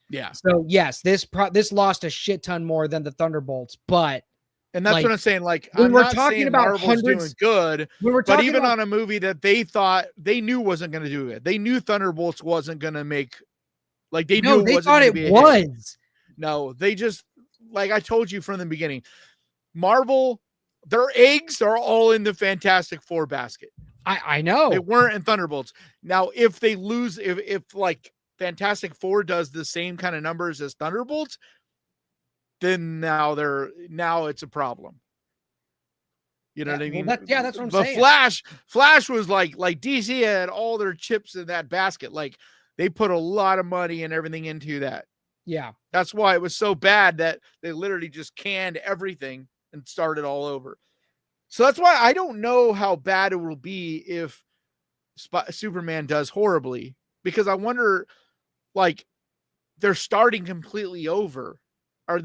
Yeah. So yes, this lost a shit ton more than the Thunderbolts, and that's what I'm saying. Like, when we're talking about Marvel's hundreds, doing good, but even on a movie that they thought they knew wasn't going to do it, they knew Thunderbolts wasn't going to make. Like they knew they thought it was. No, they just, like I told you from the beginning, Marvel, their eggs are all in the Fantastic Four basket. I know they weren't in Thunderbolts. Now, if they lose, if like Fantastic Four does the same kind of numbers as Thunderbolts, then now it's a problem. You know what I mean? Well, that's what I'm saying. Flash was like DC had all their chips in that basket. Like they put a lot of money and everything into that. Yeah. That's why it was so bad that they literally just canned everything and started all over. So that's why I don't know how bad it will be if Superman does horribly, because I wonder, like, they're starting completely over. I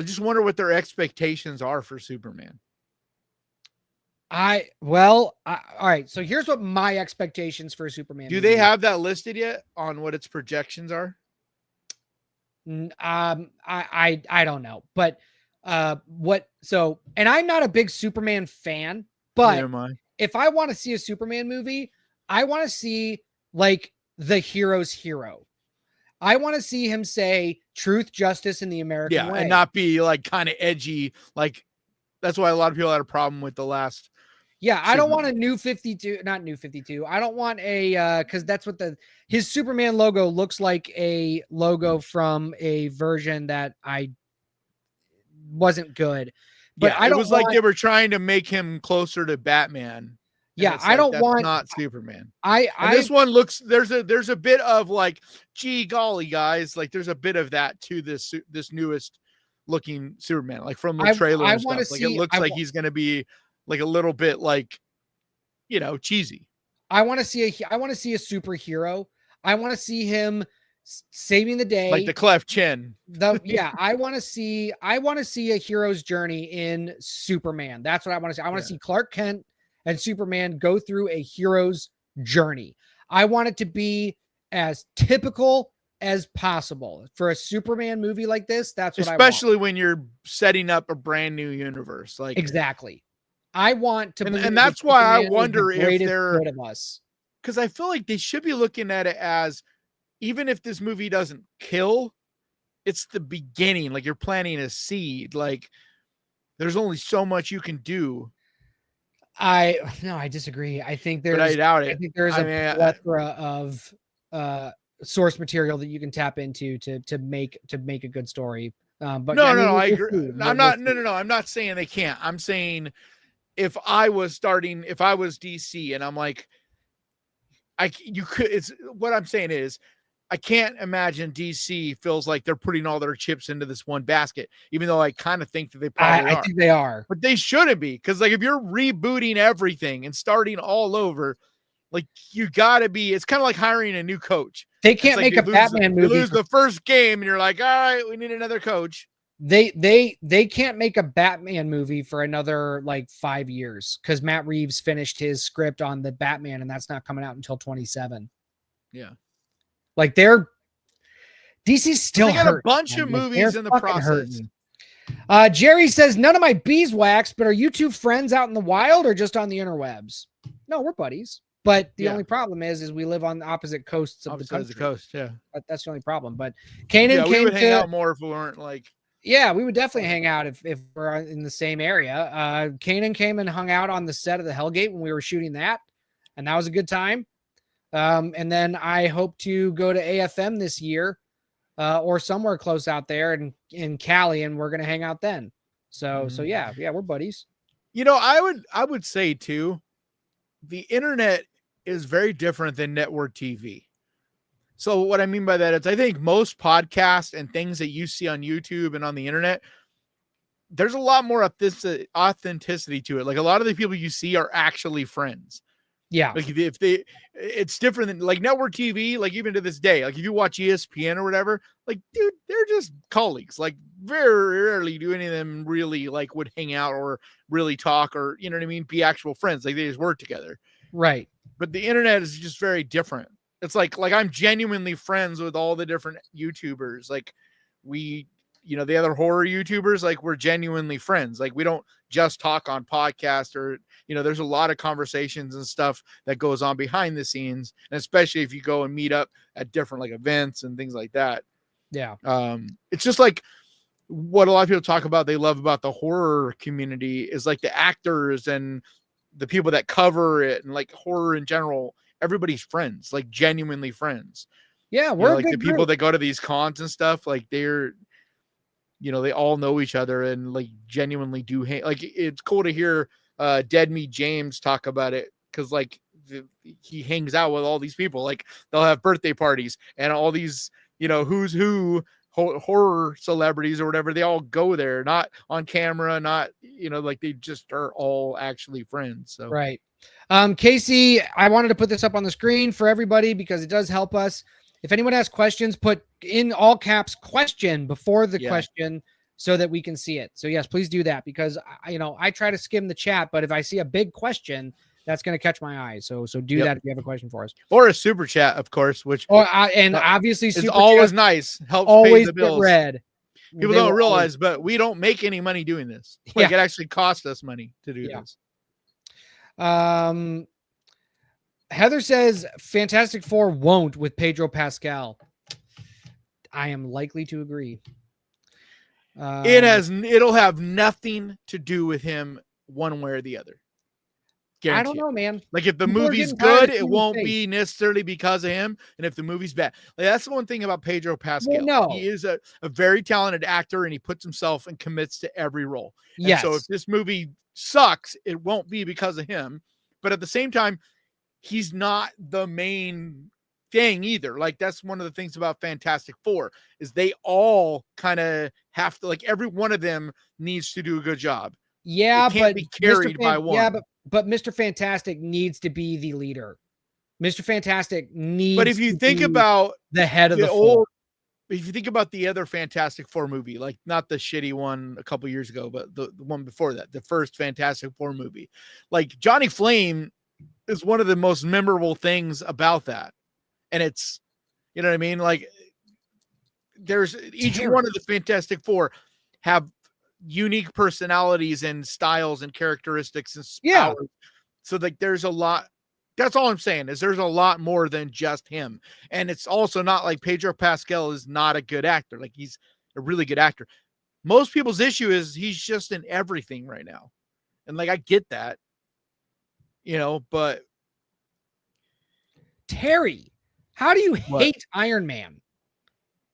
just wonder what their expectations are for Superman. All right. So here's what my expectations for Superman. Do they have that listed yet on what its projections are? I don't know, but and I'm not a big Superman fan, but if I want to see a Superman movie, I want to see like the hero's hero. I want to see him say truth, justice, in the American way. And not be like kind of edgy. Like that's why a lot of people had a problem with the last. Yeah, I don't want a new 52, not new 52. I don't want because that's what his Superman logo looks like, a logo from a version that I wasn't good. But it was like they were trying to make him closer to Batman. Yeah, I don't want not Superman. This one looks there's a bit of like, gee golly guys, like there's a bit of that to this newest looking Superman, like from the trailer and stuff. Like it looks like he's gonna be like a little bit like, cheesy. I want to see a superhero. I want to see him saving the day, like the cleft chin. I want to see a hero's journey in Superman. That's what I want to see. I want to see Clark Kent and Superman go through a hero's journey. I want it to be as typical as possible for a Superman movie like this. That's what especially when you're setting up a brand new universe. Like exactly. I want to believe and that's why I Superman is wonder the if greatest they're, good of us. because I feel like they should be looking at it as, even if this movie doesn't kill, it's the beginning. Like, you're planting a seed. Like, there's only so much you can do. I disagree. I think But I doubt it. I a mean, plethora of source material that you can tap into to make a good story. But no, I mean, I we'll agree. see. I'm We'll not. see. No. I'm not saying they can't. I'm saying if I was DC, and I'm like, you could. It's what I'm saying is, I can't imagine DC feels like they're putting all their chips into this one basket, even though I kind of think that they probably I are. think they are. But they shouldn't be, because like if you're rebooting everything and starting all over, like you gotta be. It's kind of like hiring a new coach. They It's can't like make a Batman you movie. lose the first game, and you're like, all right, we need another coach. They can't make a Batman movie for another like 5 years because Matt Reeves finished his script on the Batman, and that's not coming out until 27. Yeah, Like they're DC's still they got hurting, a bunch man. of Like, movies they're in the fucking process. hurting. Jerry says none of my beeswax, but are you two friends out in the wild or just on the interwebs? No, we're buddies. But the only problem is we live on the opposite coasts of the country. Coast, yeah. That's the only problem. But Kanan we came would hang out more if we weren't like. Yeah, we would definitely hang out if we're in the same area. Kanan came and hung out on the set of the Hellgate when we were shooting that, and that was a good time. And then I hope to go to AFM this year, or somewhere close out there in Cali, and we're gonna hang out then. So yeah, we're buddies. You know, I would say too, the internet is very different than network TV. So what I mean by that is I think most podcasts and things that you see on YouTube and on the internet, there's a lot more authenticity to it. Like a lot of the people you see are actually friends. Yeah. Like it's different than like network TV, like even to this day, like if you watch ESPN or whatever, like, dude, they're just colleagues. Like very rarely do any of them really like would hang out or really talk or, you know what I mean? Be actual friends. Like they just work together. Right. But the internet is just very different. It's like I'm genuinely friends with all the different YouTubers. Like we, the other horror YouTubers, like we're genuinely friends. Like we don't just talk on podcast or, there's a lot of conversations and stuff that goes on behind the scenes. And especially if you go and meet up at different like events and things like that. Yeah. It's just like what a lot of people talk about. They love about the horror community is like the actors and the people that cover it and like horror in general. Everybody's friends, like genuinely friends. Yeah, we're like the people that go to these cons and stuff, like they're, they all know each other and like genuinely do like it's cool to hear Dead Meat James talk about it because like he hangs out with all these people. Like they'll have birthday parties and all these, who's who horror celebrities or whatever. They all go there, not on camera, not like they just are all actually friends. So right. Casey, I wanted to put this up on the screen for everybody because it does help us. If anyone has questions, put in all caps question before the question so that we can see it. So yes, please do that because I try to skim the chat, but if I see a big question, that's going to catch my eye. So do that if you have a question for us. Or a super chat, of course, which obviously is always nice. Helps always pay the bills. Read. People don't realize, but we don't make any money doing this. Like it actually costs us money to do this. Heather says Fantastic Four won't with Pedro Pascal. I am likely to agree. It'll have nothing to do with him one way or the other. Guaranteed. I don't know, man. Like if the movie's good, it won't be necessarily because of him. And if the movie's bad, like that's the one thing about Pedro Pascal. Well, no. He is a very talented actor and he puts himself and commits to every role. Yes. And so if this movie sucks, it won't be because of him. But at the same time, he's not the main thing either. Like that's one of the things about Fantastic Four is they all kind of have to, like every one of them needs to do a good job. Yeah, it can't be carried by one. Yeah, but Mr. Fantastic needs to be the leader. Mr. Fantastic needs. But if you think about the head of the four, if you think about the other Fantastic Four movie, like not the shitty one a couple years ago, but the one before that, the first Fantastic Four movie, like Johnny Flame is one of the most memorable things about that. And it's, you know what I mean? Like there's each one of the Fantastic Four have unique personalities and styles and characteristics and Yeah. powers. So like there's a lot. That's all I'm saying is there's a lot more than just him. And it's also not like Pedro Pascal is not a good actor. Like he's a really good actor. Most people's issue is he's just in everything right now. And like I get that, but Terry, how do you What? hate Iron Man?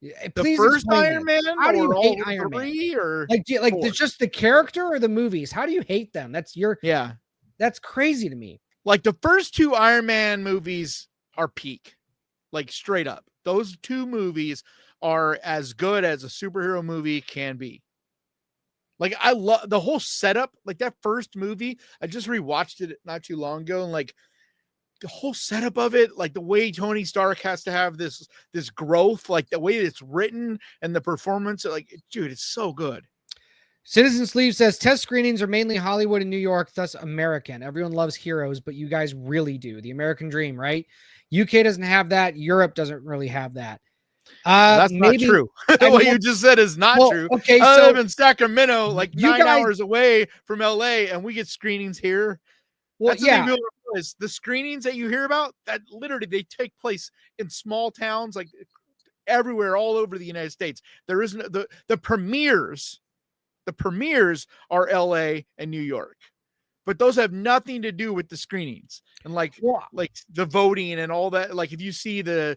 the Please first explain Iron this. Man How do you or hate all Iron Man? three or Like four? just the character or the movies? How do you hate them? Yeah. That's crazy to me. Like the first two Iron Man movies are peak, like straight up. Those two movies are as good as a superhero movie can be. Like I love the whole setup, like that first movie. I just rewatched it not too long ago, and like the whole setup of it, like the way Tony Stark has to have this growth, like the way it's written and the performance, like dude, it's so good. Citizen Sleeve says test screenings are mainly Hollywood and New York, thus American. Everyone loves heroes, but you guys really do. The American dream, right? UK doesn't have that. Europe doesn't really have that. That's maybe, not true. What you just said is not true. Okay, I so live in Sacramento, like you 9 guys- hours away from LA, and we get screenings here. well, That's the thing people don't realize. The screenings that you hear about, that literally they take place in small towns, like everywhere, all over the United States. There isn't the premieres. The premieres are LA and New York, but those have nothing to do with the screenings and like the voting and all that. Like if you see the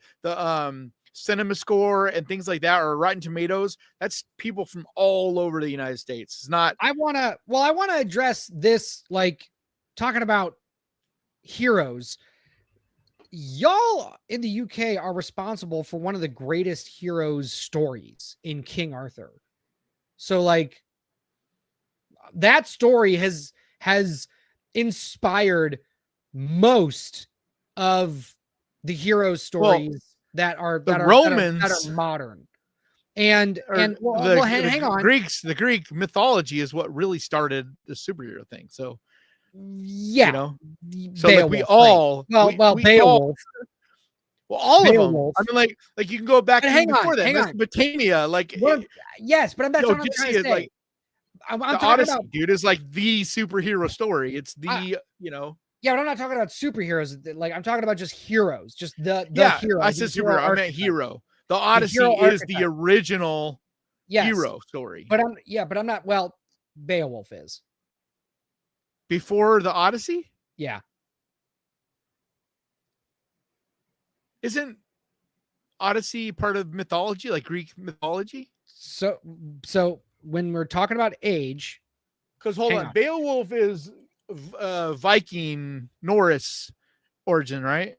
cinema score and things like that, or Rotten Tomatoes, that's people from all over the United States. It's not. I want to address this, like talking about heroes. Y'all in the UK are responsible for one of the greatest heroes stories in King Arthur. So like that story has inspired most of the hero stories that are modern. And hang on. The Greek mythology is what really started the superhero thing. So yeah, so Beowulf, like we all Beowulf. All Beowulf. of them. I mean, like you can go back hang before on, that, Mesopotamia, yes, but that's what I'm trying to say. Like, I'm the talking Odyssey, about, dude, is like the superhero story. It's yeah, but I'm not talking about superheroes. Like I'm talking about just heroes, just the hero. I said superhero. I meant hero. The Odyssey is the original hero story. But I'm not. Well, Beowulf is before the Odyssey. Yeah. Isn't Odyssey part of mythology, like Greek mythology? So when we're talking about age, because hold on, Beowulf is Viking Norse origin, right?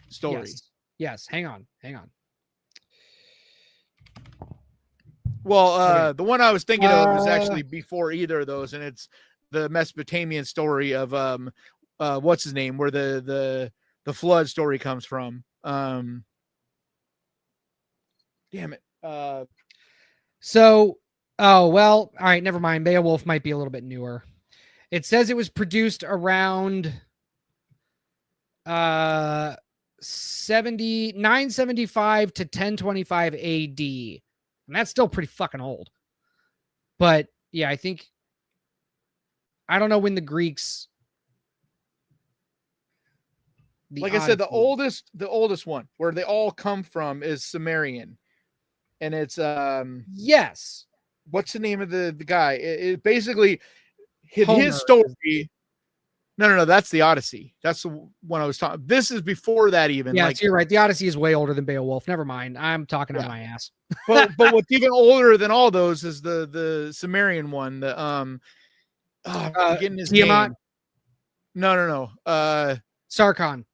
Story. Yes. Hang on. Well, the one I was thinking of is actually before either of those, and it's the Mesopotamian story of what's his name, where the flood story comes from. Damn it. All right, never mind. Beowulf might be a little bit newer. It says it was produced around 975 to 1025 AD. And that's still pretty fucking old. But yeah, I don't know when the Greeks. Like I said, the oldest one where they all come from is Sumerian. And it's yes. What's the name of the guy? It basically his story. No, that's the Odyssey. That's the one I was talking. This is before that even. Yeah, you're right. The Odyssey is way older than Beowulf. Never mind. I'm talking on my ass. but what's even older than all those is the Sumerian one. The I'm forgetting his name. No. Sargon.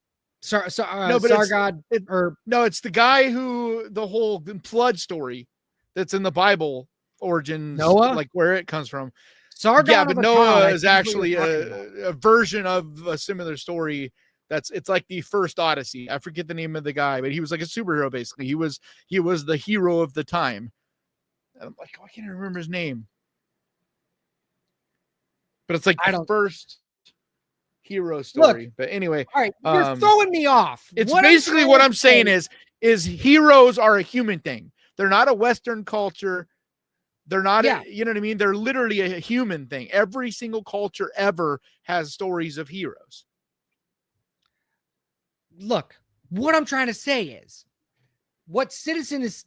Sargon. It's the guy who the whole flood story that's in the Bible origins, Noah, like where it comes from. Sargon. Yeah, but Noah is actually a version of a similar story. It's like the first Odyssey. I forget the name of the guy, but he was like a superhero basically. He was the hero of the time. And I'm like, I can't remember his name. But it's like the first hero story. But anyway, all right, you're throwing me off. It's basically what I'm saying is heroes are a human thing. They're not a Western culture. They're not, Yeah. you know what I mean? They're literally a human thing. Every single culture ever has stories of heroes. Look, what I'm trying to say is, what Citizen is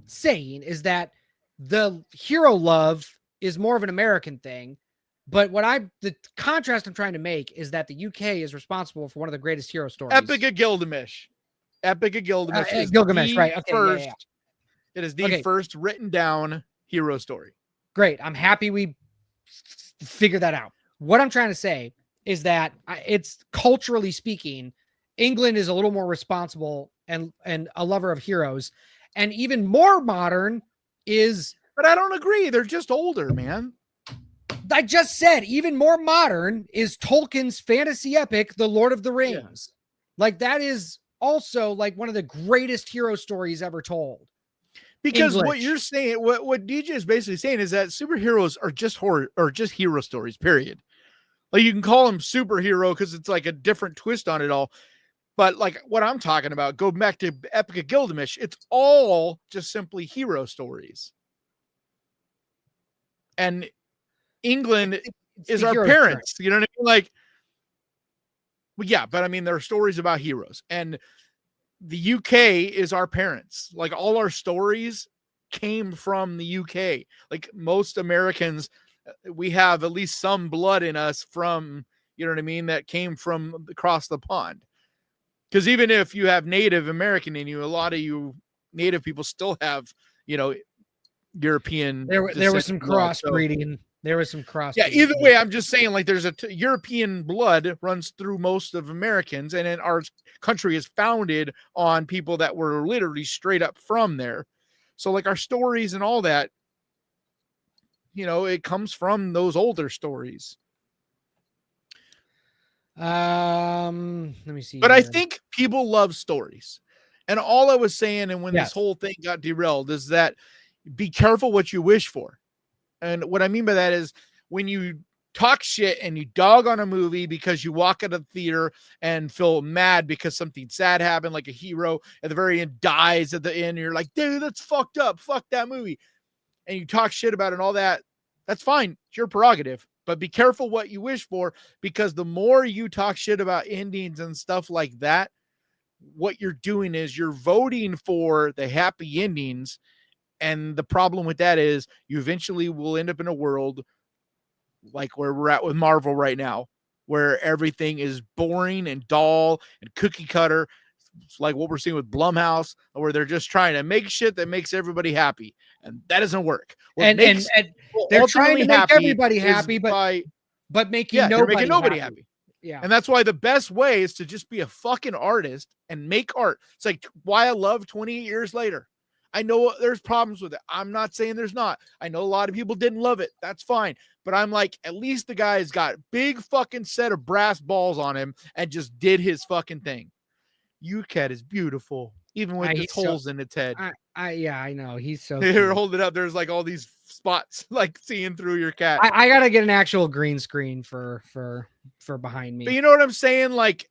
saying is that the hero love is more of an American thing. But the contrast I'm trying to make is that the UK is responsible for one of the greatest hero stories. Epic of Gilgamesh. Epic of Gilgamesh is Gilgamesh, the right? Okay, first. yeah. It is the first written down hero story. Great. I'm happy we figured that out. What I'm trying to say is that it's culturally speaking, England is a little more responsible and a lover of heroes, and even more modern is. But I don't agree. They're just older, man. I just said even more modern is Tolkien's fantasy epic, The Lord of the Rings. Yeah. Like that is also like one of the greatest hero stories ever told. Because English. What you're saying, what DJ is basically saying is that superheroes are just horror or just hero stories, period. Like you can call them superhero because it's like a different twist on it all. But like what I'm talking about, go back to Epic of Gilgamesh, it's all just simply hero stories. And England is our parents, you know what I mean? Like, well, yeah, but I mean, there are stories about heroes, and the UK is our parents. Like, all our stories came from the UK. Like, most Americans, we have at least some blood in us from, you know what I mean, that came from across the pond. Because even if you have Native American in you, a lot of you Native people still have, you know, European. There was some crossbreeding. There was some crossbreeding. Yeah, either way, I'm just saying, like, there's European blood runs through most of Americans, and then our country is founded on people that were literally straight up from there. So, like, our stories and all that, you know, it comes from those older stories. Let me see. But here. I think people love stories. And all I was saying, and when this whole thing got derailed, is that be careful what you wish for. And what I mean by that is when you talk shit and you dog on a movie because you walk out of the theater and feel mad because something sad happened, like a hero at the very end dies at the end, and you're like, dude, that's fucked up. Fuck that movie. And you talk shit about it and all that. That's fine. It's your prerogative. But be careful what you wish for, because the more you talk shit about endings and stuff like that, what you're doing is you're voting for the happy endings. And the problem with that is you eventually will end up in a world like where we're at with Marvel right now, where everything is boring and dull and cookie cutter. It's like what we're seeing with Blumhouse, where they're just trying to make shit that makes everybody happy. And that doesn't work. And they're trying to make everybody happy, but making nobody happy. Yeah. And that's why the best way is to just be a fucking artist and make art. It's like why I love 28 years later. I know there's problems with it. I'm not saying there's not. I know a lot of people didn't love it. That's fine. But I'm like, at least the guy's got big fucking set of brass balls on him and just did his fucking thing. Your cat is beautiful, even with the holes in its head. I know. He's so You're holding it up. There's like all these spots like seeing through your cat. I gotta get an actual green screen for behind me. But you know what I'm saying? Like,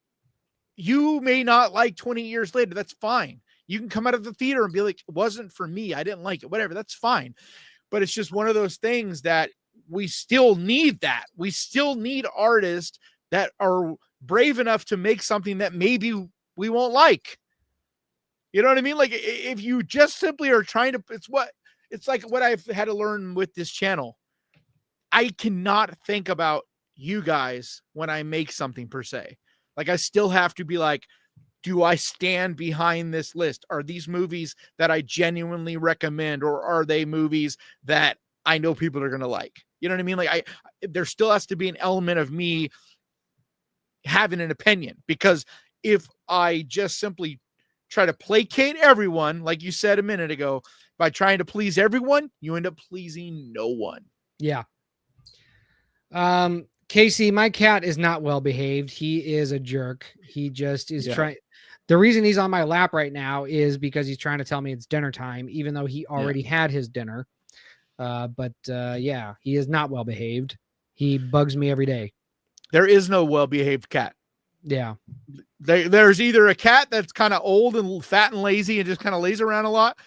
you may not like 20 years later. That's fine. You can come out of the theater and be like, it wasn't for me. I didn't like it. Whatever. That's fine. But it's just one of those things that we still need that. We still need artists that are brave enough to make something that maybe we won't like. You know what I mean? Like, if you just simply are trying to, it's like what I've had to learn with this channel. I cannot think about you guys when I make something per se. Like, I still have to be like, do I stand behind this list? Are these movies that I genuinely recommend, or are they movies that I know people are going to like? You know what I mean? Like, there still has to be an element of me having an opinion, because if I just simply try to placate everyone, like you said a minute ago, by trying to please everyone, you end up pleasing no one. Yeah. Casey, my cat is not well behaved. He is a jerk. He just is trying. The reason he's on my lap right now is because he's trying to tell me it's dinner time, even though he already had his dinner. But he is not well behaved. He bugs me every day. There is no well-behaved cat. Yeah. There's either a cat that's kind of old and fat and lazy and just kind of lays around a lot,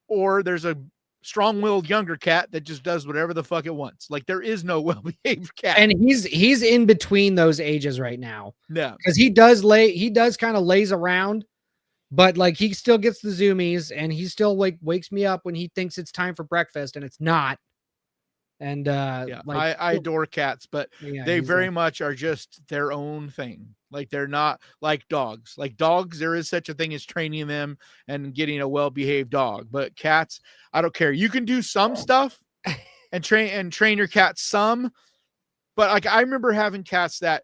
or there's a strong-willed younger cat that just does whatever the fuck it wants. Like there is no well-behaved cat. And he's in between those ages right now. Yeah. Because he does kind of lays around, but like he still gets the zoomies and he still like wakes me up when he thinks it's time for breakfast and it's not. And like I adore cats, but yeah, they he's very much are just their own thing. Like they're not like dogs. Like dogs, there is such a thing as training them and getting a well-behaved dog. But cats, I don't care. You can do some stuff and train your cat some. But like I remember having cats that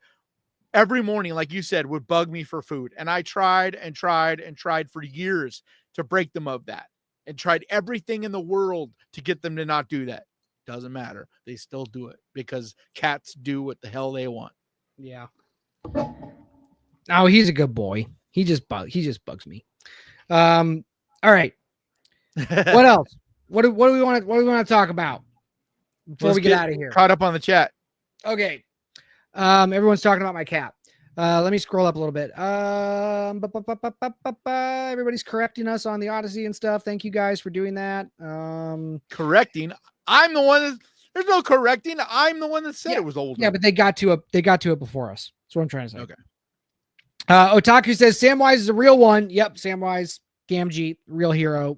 every morning, like you said, would bug me for food. And I tried for years to break them of that and tried everything in the world to get them to not do that. Doesn't matter. They still do it because cats do what the hell they want. Yeah. Oh, he's a good boy. He just bugs me. All right. What else? What do we want to talk about before we get out of here? Caught up on the chat. Okay. Everyone's talking about my cat. Let me scroll up a little bit. Everybody's correcting us on the Odyssey and stuff. Thank you guys for doing that. Correcting. I'm the one that there's no correcting. I'm the one that said it was old. Yeah, but they got to it before us. That's what I'm trying to say. Okay. Otaku says Samwise is a real one. Yep, Samwise Gamgee, real hero.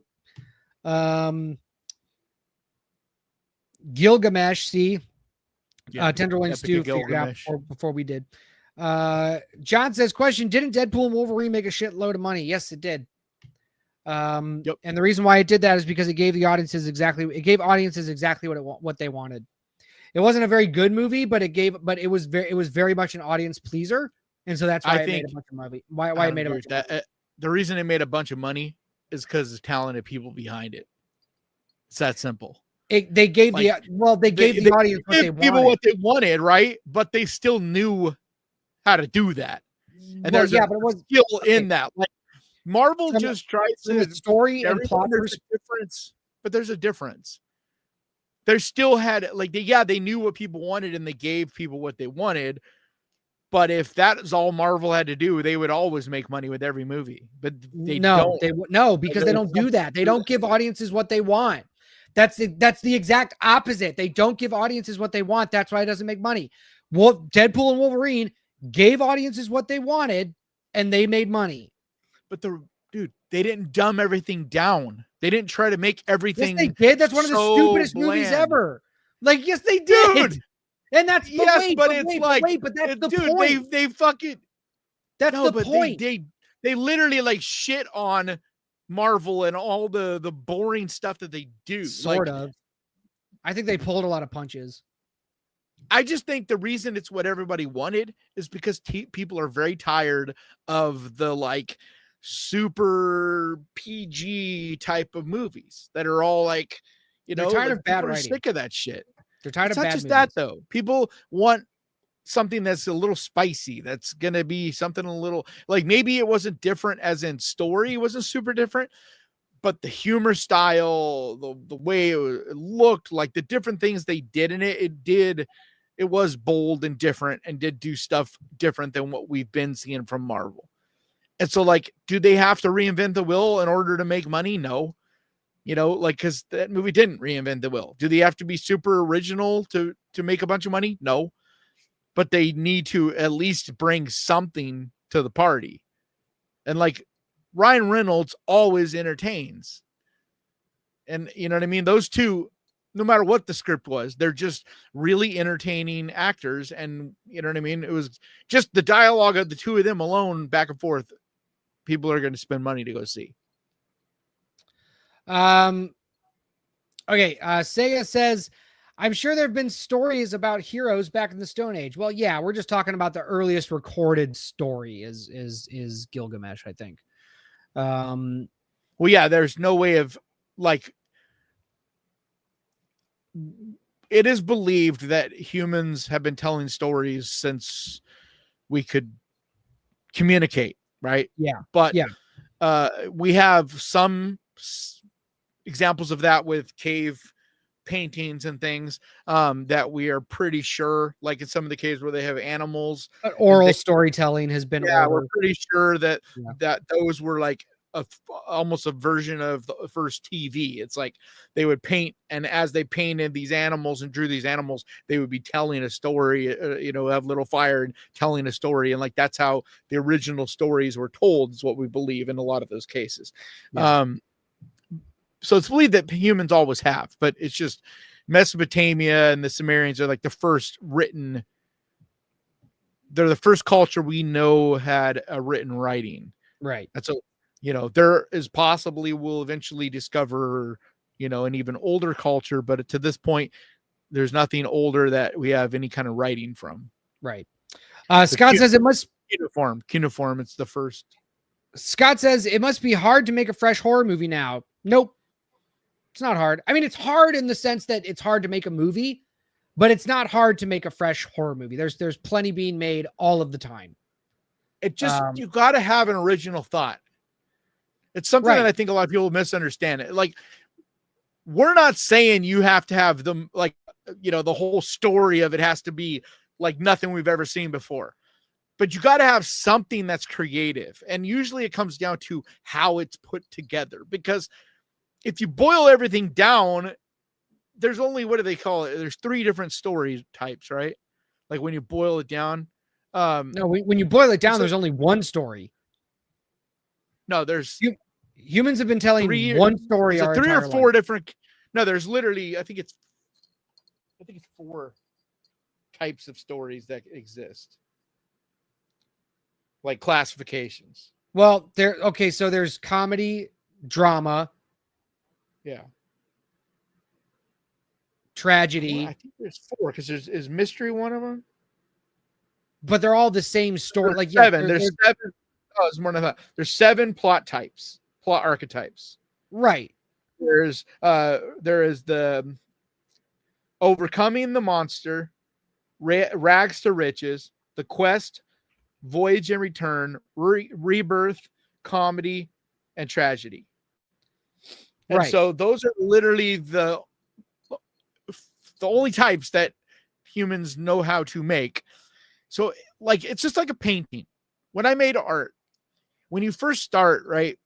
Gilgamesh, see. Tenderloin stew figured out before we did. John says, question, didn't Deadpool and Wolverine make a shitload of money? Yes, it did. And the reason why it did that is because it gave audiences exactly what they wanted. It wasn't a very good movie, but it was very much an audience pleaser, and so that's why it made a bunch of money. Why it made a bunch of money. The reason it made a bunch of money is because of talented people behind it. It's that simple. They gave the audience what they wanted. People what they wanted, right? But they still knew how to do that. And but it was skill in that. Like Marvel just tries to story and plot. There's a difference, but there's a difference. They still had they knew what people wanted and they gave people what they wanted. But if that is all Marvel had to do, they would always make money with every movie. But they don't. Because they don't do that. They don't give audiences what they want. That's the exact opposite. They don't give audiences what they want. That's why it doesn't make money. Well, Deadpool and Wolverine gave audiences what they wanted, and they made money. But they didn't dumb everything down. They didn't try to make everything. Yes, they did. That's one of the stupidest movies ever. Like, yes, they did. Dude. And that's but that's the point. They fucking. That's the point. They literally like shit on Marvel and all the boring stuff that they do. Sort of. I think they pulled a lot of punches. I just think the reason it's what everybody wanted is because people are very tired of the like super PG type of movies that are all like, they're tired of bad writing. Sick of that shit. They're tired of bad movies. It's not just that though. People want something that's a little spicy. That's going to be something a little like maybe it wasn't different as in story. It wasn't super different, but the humor style, the way it looked, like the different things they did in it, it was bold and different and did do stuff different than what we've been seeing from Marvel. And so like, do they have to reinvent the wheel in order to make money? No. Cause that movie didn't reinvent the wheel. Do they have to be super original to make a bunch of money? No. But they need to at least bring something to the party. And like Ryan Reynolds always entertains. And you know what I mean? Those two, no matter what the script was, they're just really entertaining actors. And you know what I mean? It was just the dialogue of the two of them alone back and forth. People are going to spend money to go see. Okay. Seiya says, I'm sure there have been stories about heroes back in the Stone Age. Well, yeah, we're just talking about the earliest recorded story is Gilgamesh, I think. Well, yeah, there's no way of like, it is believed that humans have been telling stories since we could communicate, right? Yeah. But we have some examples of that with cave paintings and things that we are pretty sure, like in some of the caves where they have animals. Oral storytelling has been we're pretty sure that those were like almost a version of the first TV. It's like they would paint, and as they painted these animals and drew these animals, they would be telling a story, have little fire and telling a story. And like, that's how the original stories were told, is what we believe in a lot of those cases. Yeah. So it's believed that humans always have, but it's just Mesopotamia and the Sumerians are like the first written. They're the first culture we know had a written writing. Right. And so, there is possibly we'll eventually discover, an even older culture, but to this point, there's nothing older that we have any kind of writing from. Right. Scott says it must cuneiform. It's the first. Scott says it must be hard to make a fresh horror movie now. Nope. It's not hard. I mean, it's hard in the sense that it's hard to make a movie, but it's not hard to make a fresh horror movie. There's plenty being made all of the time. It just, you got to have an original thought. It's something that I think a lot of people misunderstand it. Like, we're not saying you have to have them, like, the whole story of it has to be like nothing we've ever seen before, but you got to have something that's creative. And usually it comes down to how it's put together, because if you boil everything down, there's only, what do they call it? There's 3 different story types, right? Like when you boil it down. No, when you boil it down, there's only one story. No, there's humans have been telling one story. There's 3 or 4 different. No, there's literally, I think it's 4 types of stories that exist, like classifications. Well, so there's comedy, drama. Yeah. Tragedy. I think there's 4, because is mystery one of them? But they're all the same story. There's 7. There's 7. Oh, it's more than that. There's 7 plot archetypes. Right. There is the overcoming the monster, rags to riches, the quest, voyage and return, rebirth, comedy, and tragedy. And so those are literally the only types that humans know how to make. So, like, it's just like a painting. When I made art, when you first start, right,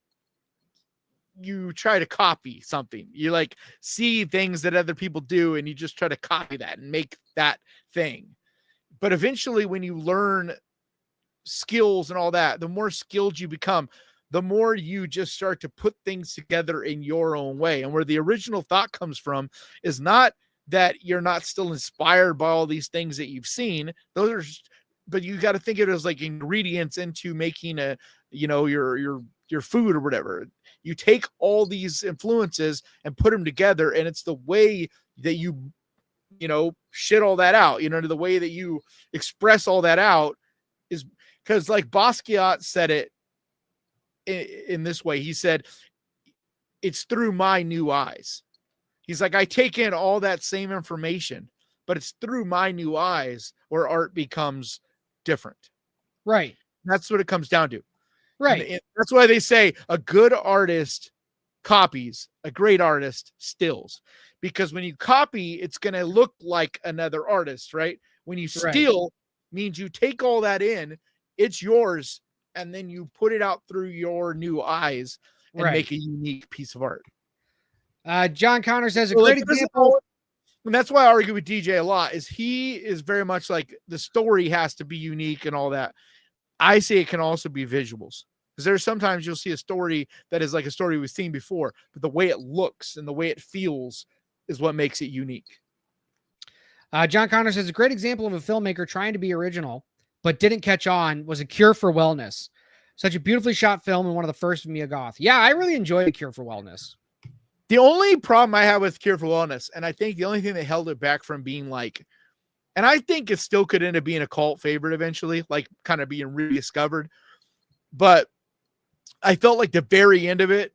you try to copy something. You like see things that other people do, and you just try to copy that and make that thing. But eventually, when you learn skills and all that, the more skilled you become, the more you just start to put things together in your own way. And where the original thought comes from is not that you're not still inspired by all these things that you've seen. Those are, but you got to think of it as like ingredients into making your food or whatever. You take all these influences and put them together, and it's the way that you shit all that out. The way that you express all that out is because, like, Basquiat said it in this way. He said, it's through my new eyes. He's like, I take in all that same information, but it's through my new eyes where art becomes different. Right. That's what it comes down to. Right. And that's why they say a good artist copies, a great artist stills. Because when you copy, it's going to look like another artist, right? When you steal, means you take all that in, it's yours, and then you put it out through your new eyes and make a unique piece of art. John Connor says a great example. And that's why I argue with DJ a lot, is he is very much like the story has to be unique and all that. I say it can also be visuals, because there's sometimes you'll see a story that is like a story we've seen before, but the way it looks and the way it feels is what makes it unique. John Connor says a great example of a filmmaker trying to be original but didn't catch on was A Cure for Wellness. Such a beautifully shot film and one of the first of Mia Goth. Yeah, I really enjoyed A Cure for Wellness. The only problem I have with Cure for Wellness, and I think the only thing that held it back from being like, and I think it still could end up being a cult favorite eventually, like kind of being rediscovered, but I felt like the very end of it,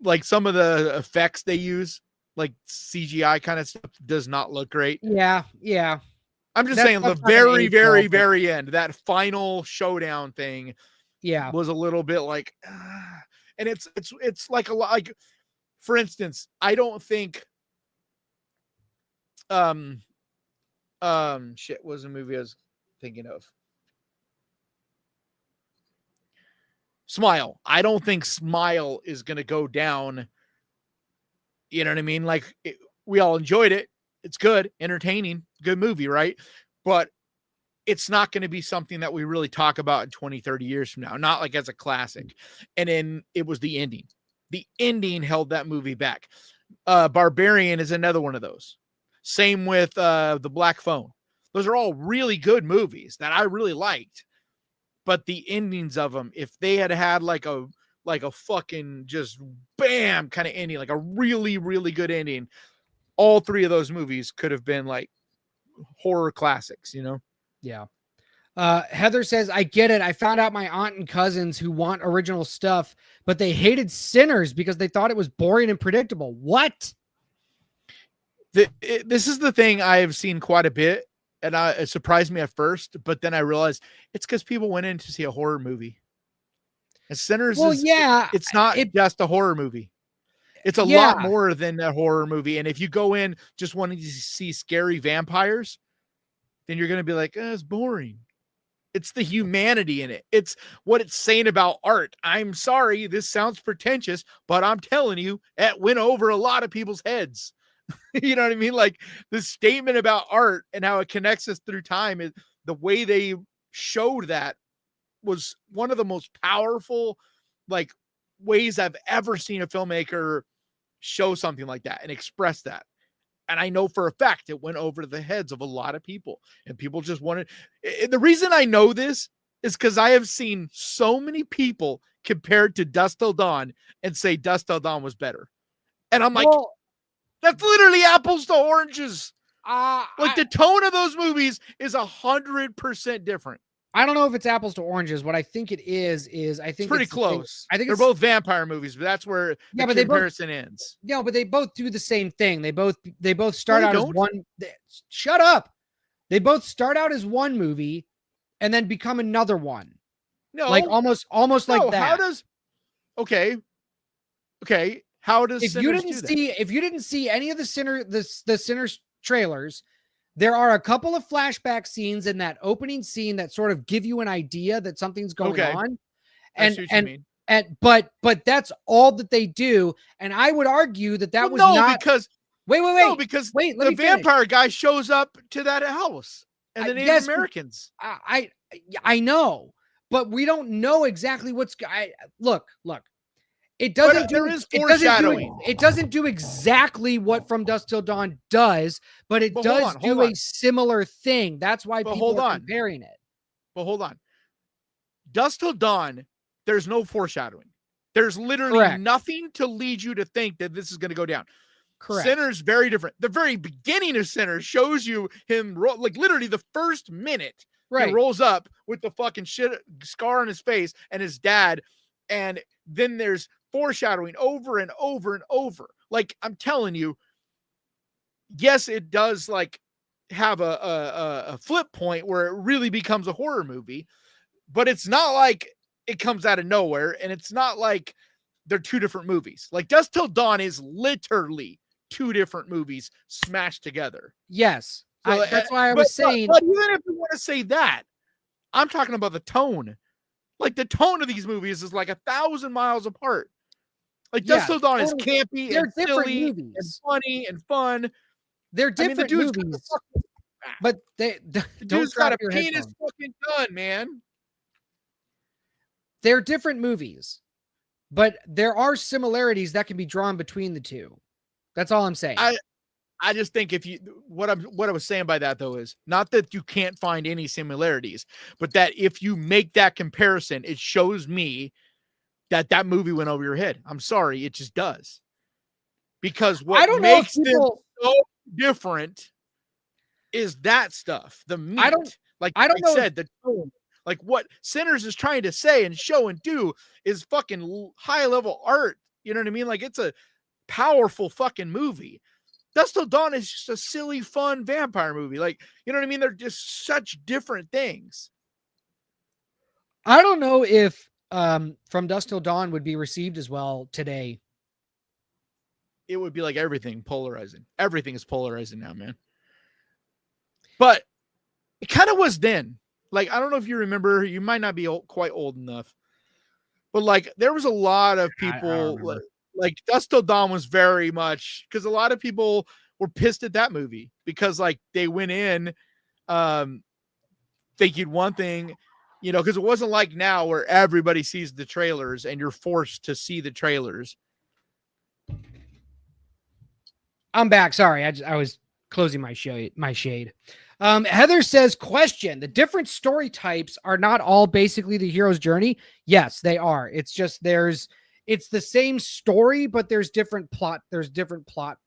like some of the effects they use, like CGI kind of stuff, does not look great. Yeah, yeah. I'm just saying the very, very, very end, that final showdown thing, was a little bit like, and it's like a lot. Like, for instance, I don't think, shit was a movie I was thinking of. Smile. I don't think Smile is going to go down. You know what I mean? Like we all enjoyed it. It's good, entertaining, good movie, right? But it's not going to be something that we really talk about in 20, 30 years from now, not like as a classic. And then it was the ending. The ending held that movie back. Barbarian is another one of those. Same with The Black Phone. Those are all really good movies that I really liked. But the endings of them, if they had like a fucking just bam kind of ending, like a really, really good ending, all three of those movies could have been like horror classics, you know? Yeah. Heather says, I get it. I found out my aunt and cousins who want original stuff, but they hated Sinners because they thought it was boring and predictable. What? This is the thing I have seen quite a bit, and it surprised me at first, but then I realized it's because people went in to see a horror movie. And Sinners it's not just a horror movie. It's a lot more than a horror movie. And if you go in just wanting to see scary vampires, then you're going to be like, it's boring. It's the humanity in it. It's what it's saying about art. I'm sorry, this sounds pretentious, but I'm telling you, it went over a lot of people's heads. You know what I mean? Like the statement about art and how it connects us through time, is the way they showed that was one of the most powerful like ways I've ever seen a filmmaker show something like that and express that. And I know for a fact it went over the heads of a lot of people, and people just wanted. The reason I know this is because I have seen so many people compared to Dusk Till Dawn and say Dusk Till Dawn was better. And I'm like, that's literally apples to oranges. The tone of those movies is 100% different. I don't know if it's apples to oranges. What I think it is I think it's pretty close. I think they're both vampire movies, but that's where the comparison ends. Yeah, but they both do the same thing. They both start out as one. Shut up. They both start out as one movie and then become another one. No, like almost like that. How does? Okay. How does? If you didn't see any of the Sinners trailers, there are a couple of flashback scenes in that opening scene that sort of give you an idea that something's going on. But that's all that they do. And I would argue that was not because wait. No, because the vampire guy shows up to that house and the Native Americans. I know, but we don't know exactly look. It doesn't. There is foreshadowing. It doesn't do exactly what From Dusk Till Dawn does, but it does do a similar thing. That's why people are comparing it. But hold on. Dusk Till Dawn, there's no foreshadowing. There's literally nothing to lead you to think that this is going to go down. Correct. Sinners, very different. The very beginning of Sinners shows you him, like literally the first minute, he rolls up with the fucking shit scar on his face and his dad, and then there's foreshadowing over and over and over. Like, I'm telling you, yes, it does like have a flip point where it really becomes a horror movie, but it's not like it comes out of nowhere, and it's not like they're two different movies. Like Dusk Till Dawn is literally two different movies smashed together. Yes. So, that's why I was saying. But even if you want to say that, I'm talking about the tone. Like the tone of these movies is like 1,000 miles apart. Like Dusk Till Dawn is campy and silly movies. And funny and fun. They're different movies. But the dude's got a penis fucking gun, man. They're different movies, but there are similarities that can be drawn between the two. That's all I'm saying. I just think what I was saying by that though is not that you can't find any similarities, but that if you make that comparison, it shows me that movie went over your head. I'm sorry, it just does. Because what makes them so different is that stuff. The meat. I don't know. The tone. Like what Sinners is trying to say and show and do is fucking high level art. You know what I mean? Like it's a powerful fucking movie. Dusk Till Dawn is just a silly, fun vampire movie. Like, you know what I mean? They're just such different things. I don't know if From Dusk Till Dawn would be received as well today. It would be like everything polarizing. Everything is polarizing now, man. But it kind of was then. Like, I don't know if you remember, you might not be quite old enough, but like there was a lot of I don't people remember. like Dusk Till Dawn was very much because a lot of people were pissed at that movie because like they went in thinking one thing, you know, because it wasn't like now where everybody sees the trailers and you're forced to see the trailers. I'm back. Sorry, I was closing my shade. Heather says, question: the different story types are not all basically the hero's journey. Yes, they are. It's just it's the same story, but there's different plot. There's different plot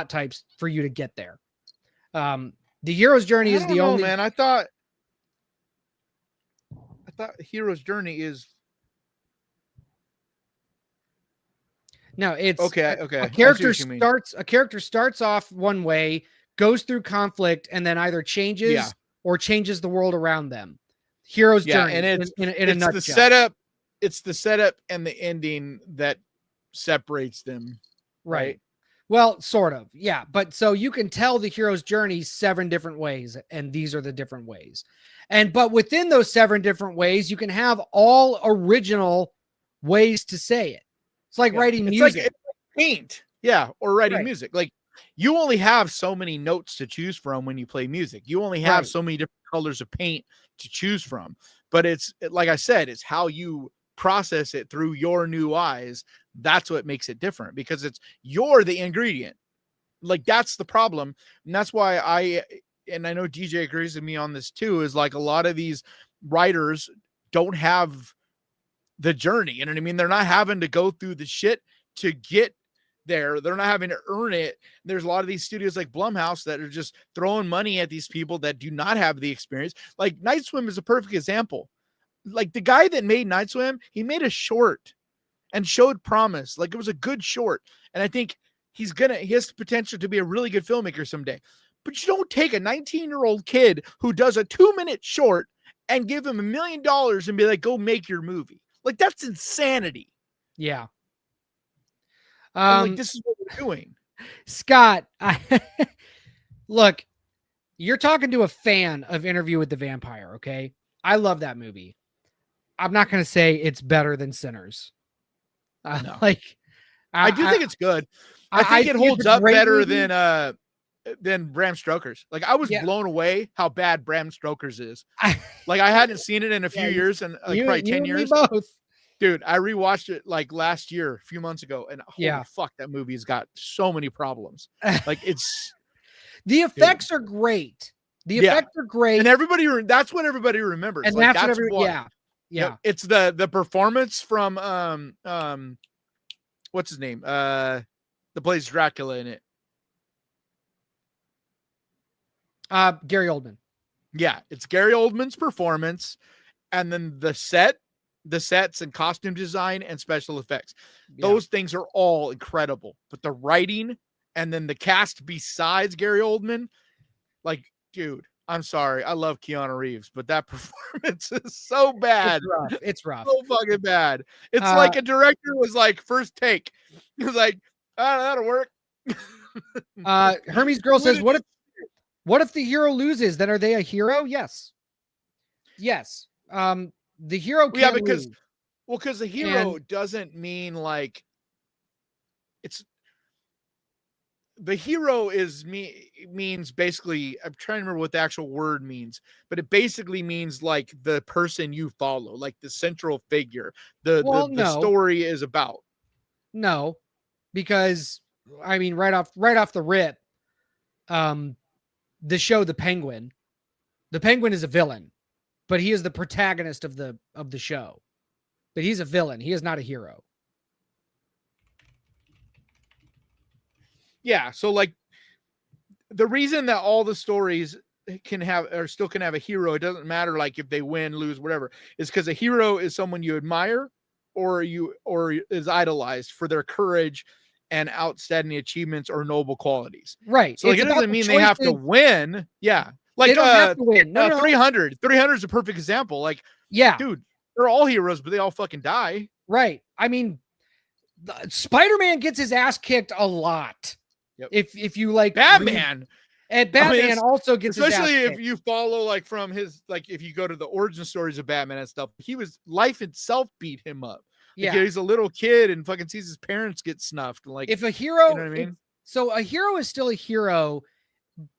types for you to get there. The hero's journey is the only. Man, I thought hero's journey is. No, it's okay. A character starts off one way, goes through conflict, and then either changes or changes the world around them. Hero's journey, and it's in a nutshell. The setup. It's the setup and the ending that separates them, right? Well, sort of, yeah. But so you can tell the hero's journey 7 different ways, and these are the different ways. But within those 7 different ways, you can have all original ways to say it. It's like writing music. It's like paint. Or writing music. Like you only have so many notes to choose from when you play music. You only have so many different colors of paint to choose from. But it's like I said, it's how you process it through your new eyes. That's what makes it different because you're the ingredient. Like that's the problem. And that's why I know DJ agrees with me on this too, is like a lot of these writers don't have the journey. You know what I mean? They're not having to go through the shit to get there. They're not having to earn it. There's a lot of these studios like Blumhouse that are just throwing money at these people that do not have the experience. Like Night Swim is a perfect example. Like the guy that made Night Swim, he made a short and showed promise. Like it was a good short. And I think he has the potential to be a really good filmmaker someday. But you don't take a 19-year-old kid who does a 2-minute short and give him $1 million and be like, go make your movie. Like that's insanity. Yeah. Like this is what we're doing. Scott, look, you're talking to a fan of Interview with the Vampire, okay? I love that movie. I'm not going to say it's better than Sinners. No. Like I do think it's good. I think it holds up better than Bram Stoker's. Like I was blown away how bad Bram Stoker's is. Like I hadn't seen it in a few years and probably 10 years. Both. Dude, I rewatched it like last year, a few months ago, and holy fuck, that movie's got so many problems. Like it's the effects are great. The effects are great, and that's what everybody remembers. And like, that's what It's the performance from what's his name? The plays Dracula in it. Gary Oldman. Yeah, it's Gary Oldman's performance, and then the sets and costume design and special effects. Those things are all incredible. But the writing and then the cast besides Gary Oldman, like, dude, I'm sorry. I love Keanu Reeves, but that performance is so bad. It's rough. So fucking bad. It's like a director was like, first take. He was like, that'll work. Hermes Girl says, what if the hero loses? Then are they a hero? Yes. The hero can lose. Because the hero doesn't mean like it's the hero means basically, I'm trying to remember what the actual word means, but it basically means like the person you follow, like the central figure. The story is about. No, because I mean, right off the rip, the show The Penguin is a villain, but he is the protagonist of the show. But he's a villain. He is not a hero. Yeah, so like the reason that all the stories can have a hero, it doesn't matter like if they win, lose, whatever, is because a hero is someone you admire or is idolized for their courage and outstanding achievements or noble qualities. Right. So like, it doesn't mean they have to win. Yeah. Like they don't have to win. No. 300 is a perfect example. Like, dude, they're all heroes, but they all fucking die. Right. I mean, Spider-Man gets his ass kicked a lot. Yep. If you like Batman, And Batman it's- also gets his especially ass if kicked. you follow like from his like if you go to the origin stories of Batman and stuff, life itself beat him up. Like, Yeah. he's a little kid and fucking sees his parents get snuffed. Like, If a hero, you know what I mean? so a hero is still a hero.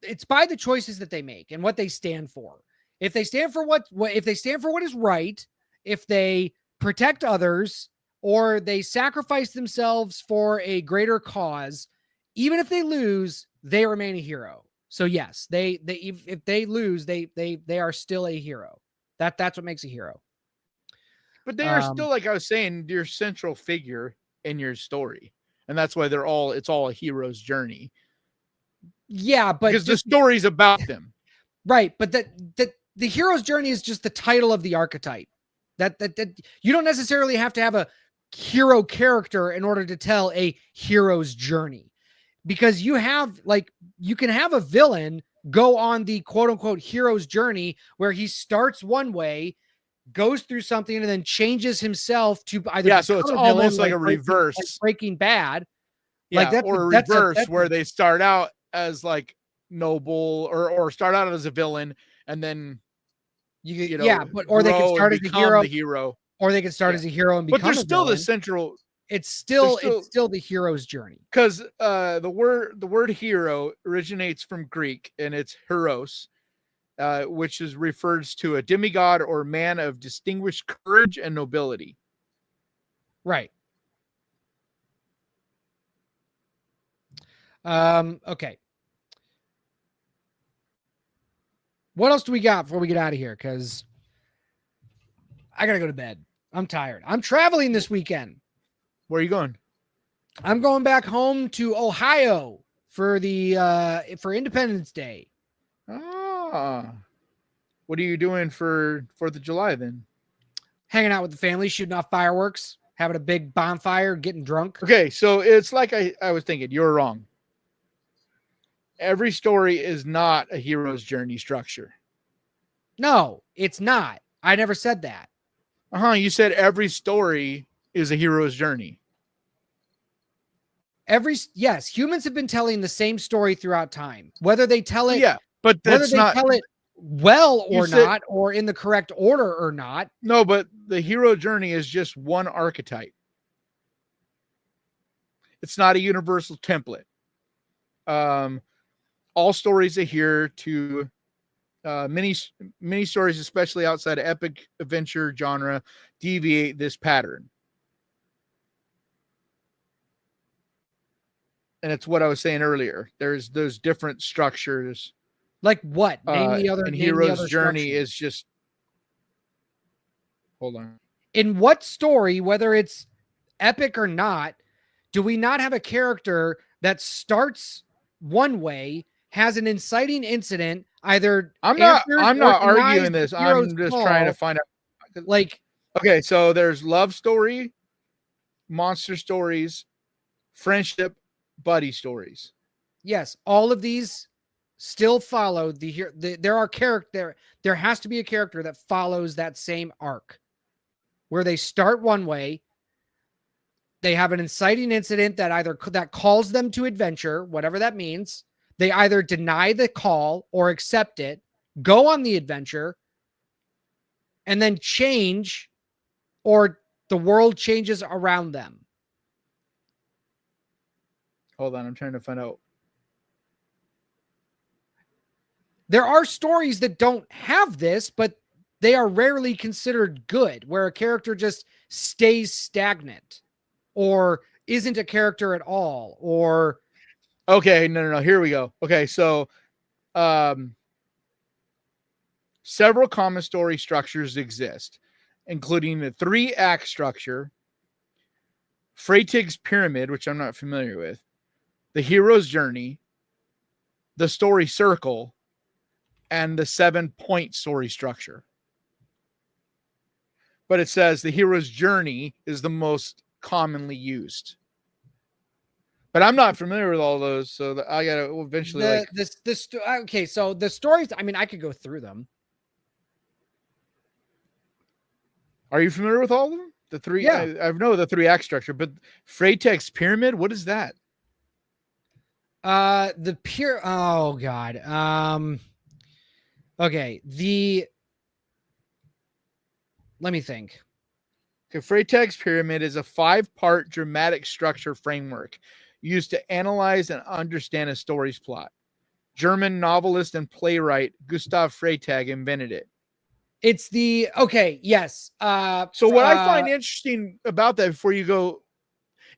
It's by the choices that they make and what they stand for. If they stand for what if they stand for what is right, if they protect others, or they sacrifice themselves for a greater cause, even if they lose, they remain a hero. So yes, they if they lose, they are still a hero. That's what makes a hero. But they are still, like I was saying, your central figure in your story. And that's why it's all a hero's journey. Yeah, but because the story's about them. Right, but the hero's journey is just the title of the archetype. That you don't necessarily have to have a hero character in order to tell a hero's journey, because you can have a villain go on the quote unquote hero's journey where he starts one way, goes through something, and then changes himself to either so it's almost like a reverse, like Breaking Bad. Or a reverse where they start out as like noble or start out as a villain and then or they can start as the hero, or they can start as a hero and become. But there's still the central. It's still the hero's journey, because the word hero originates from Greek and it's heros, which refers to a demigod or man of distinguished courage and nobility. Right. Okay. What else do we got before we get out of here? Because I gotta go to bed. I'm tired. I'm traveling this weekend. Where are you going? I'm going back home to Ohio for for Independence Day. Ah. What are you doing for 4th of July then? Hanging out with the family, shooting off fireworks, having a big bonfire, getting drunk. Okay, so it's like I was thinking, you're wrong. Every story is not a hero's journey structure. No, it's not. I never said that. You said every story is a hero's journey. Yes, humans have been telling the same story throughout time. Whether they tell it, but that's not tell it well or not, or in the correct order or not. No, but the hero journey is just one archetype. It's not a universal template. All stories adhere to many stories, especially outside of epic adventure genre, deviate this pattern. And it's what I was saying earlier. There's those different structures. Like what? Name the other. And hero's journey is just. Hold on. In what story, whether it's epic or not, do we not have a character that starts one way, has an inciting incident, either I'm not arguing this. I'm just trying to find out. Okay, so there's love story, monster stories, friendship, buddy stories. Yes, all of these still follow there has to be a character that follows that same arc, where they start one way, they have an inciting incident that calls them to adventure, whatever that means. They either deny the call or accept it, go on the adventure, and then change, or the world changes around them. Hold on, I'm trying to find out. There are stories that don't have this, but they are rarely considered good, where a character just stays stagnant or isn't a character at all, or... Okay, no. Here we go. Okay, so several common story structures exist, including the 3-act structure, Freytig's pyramid, which I'm not familiar with, the hero's journey, the story circle, and the 7-point story structure. But it says the hero's journey is the most commonly used. But I'm not familiar with all those, so I gotta eventually okay, so the stories, I mean, I could go through them. Are you familiar with all of them? The three? Yeah. I know the 3-act structure, but Freytig's pyramid, what is that? The pure. Oh God. Okay. Let me think. Okay, Freytag's Pyramid is a 5-part dramatic structure framework used to analyze and understand a story's plot. German novelist and playwright Gustav Freytag invented it. It's the okay. Yes. So what I find interesting about that before you go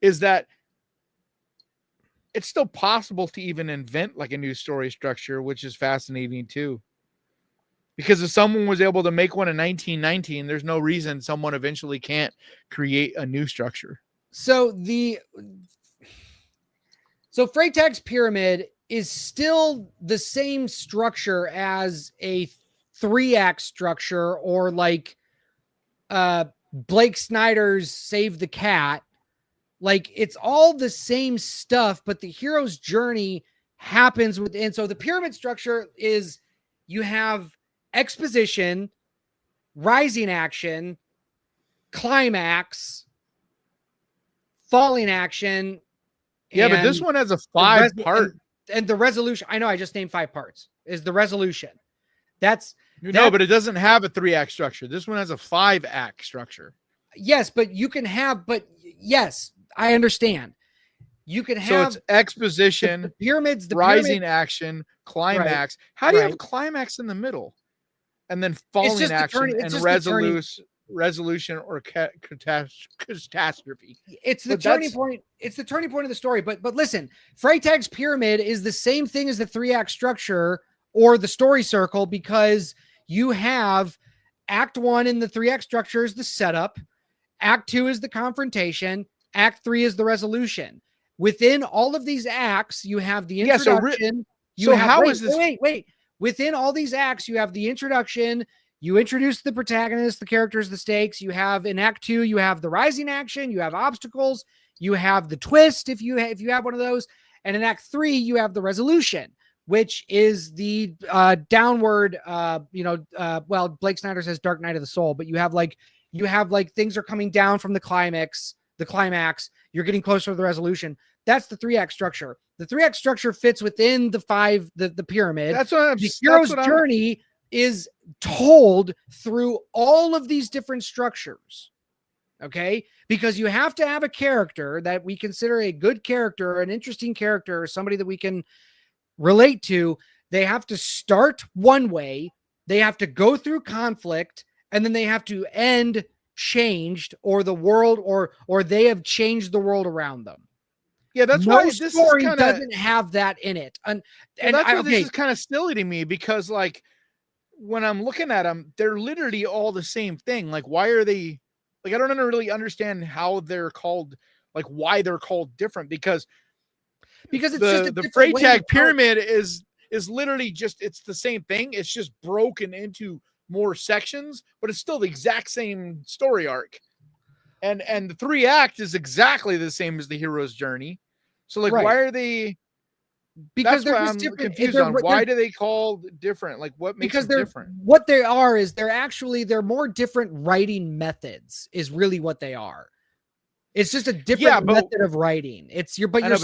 is that it's still possible to even invent like a new story structure, which is fascinating too. Because if someone was able to make one in 1919, there's no reason someone eventually can't create a new structure. So Freytag's Pyramid is still the same structure as a 3-act structure, or like Blake Snyder's Save the Cat. Like, it's all the same stuff, but the hero's journey happens within. So the pyramid structure is, you have exposition, rising action, climax, falling action. Yeah, but this one has a 5-part. And the resolution, I know I just named 5 parts, is the resolution. But it doesn't have a 3-act structure. This one has a 5-act structure. Yes, but yes, I understand. You can have so it's exposition, the pyramids, rising action, climax. Right. How do you have climax in the middle? And then falling action and resolution or catastrophe. It's the turning point. It's the turning point of the story. But listen, Freytag's Pyramid is the same thing as the 3-act structure or the story circle, because you have Act 1 in the 3-act structure is the setup, Act 2 is the confrontation, Act 3 is the resolution. Within all of these acts, you have the introduction. Wait. Within all these acts, you have the introduction. You introduce the protagonist, the characters, the stakes. You have in Act 2, you have the rising action. You have obstacles. You have the twist if you have one of those. And in Act 3, you have the resolution, which is the downward. Blake Snyder says Dark Night of the Soul, but you have like things are coming down from the climax. You're getting closer to the resolution. That's the 3-act structure. The 3-act structure fits within the pyramid. That's what the hero's journey is told through all of these different structures. Okay? Because you have to have a character that we consider a good character, an interesting character, or somebody that we can relate to. They have to start one way, they have to go through conflict, and then they have to end changed, or the world or they have changed the world around them. Yeah, that's why this story doesn't have that in it. This is kind of silly to me, because like when I'm looking at them, they're literally all the same thing. Like, why are they like, I don't really understand how they're called, like why they're called different, because it's just the Freytag Pyramid is literally just, it's the same thing. It's just broken into more sections, but it's still the exact same story arc. And the 3-act is exactly the same as the hero's journey. So like, why are they? Because they're just different. Confused on why do they call different? Like, what makes them different? What they are is they're more different writing methods. Is really what they are. It's just a different method of writing. But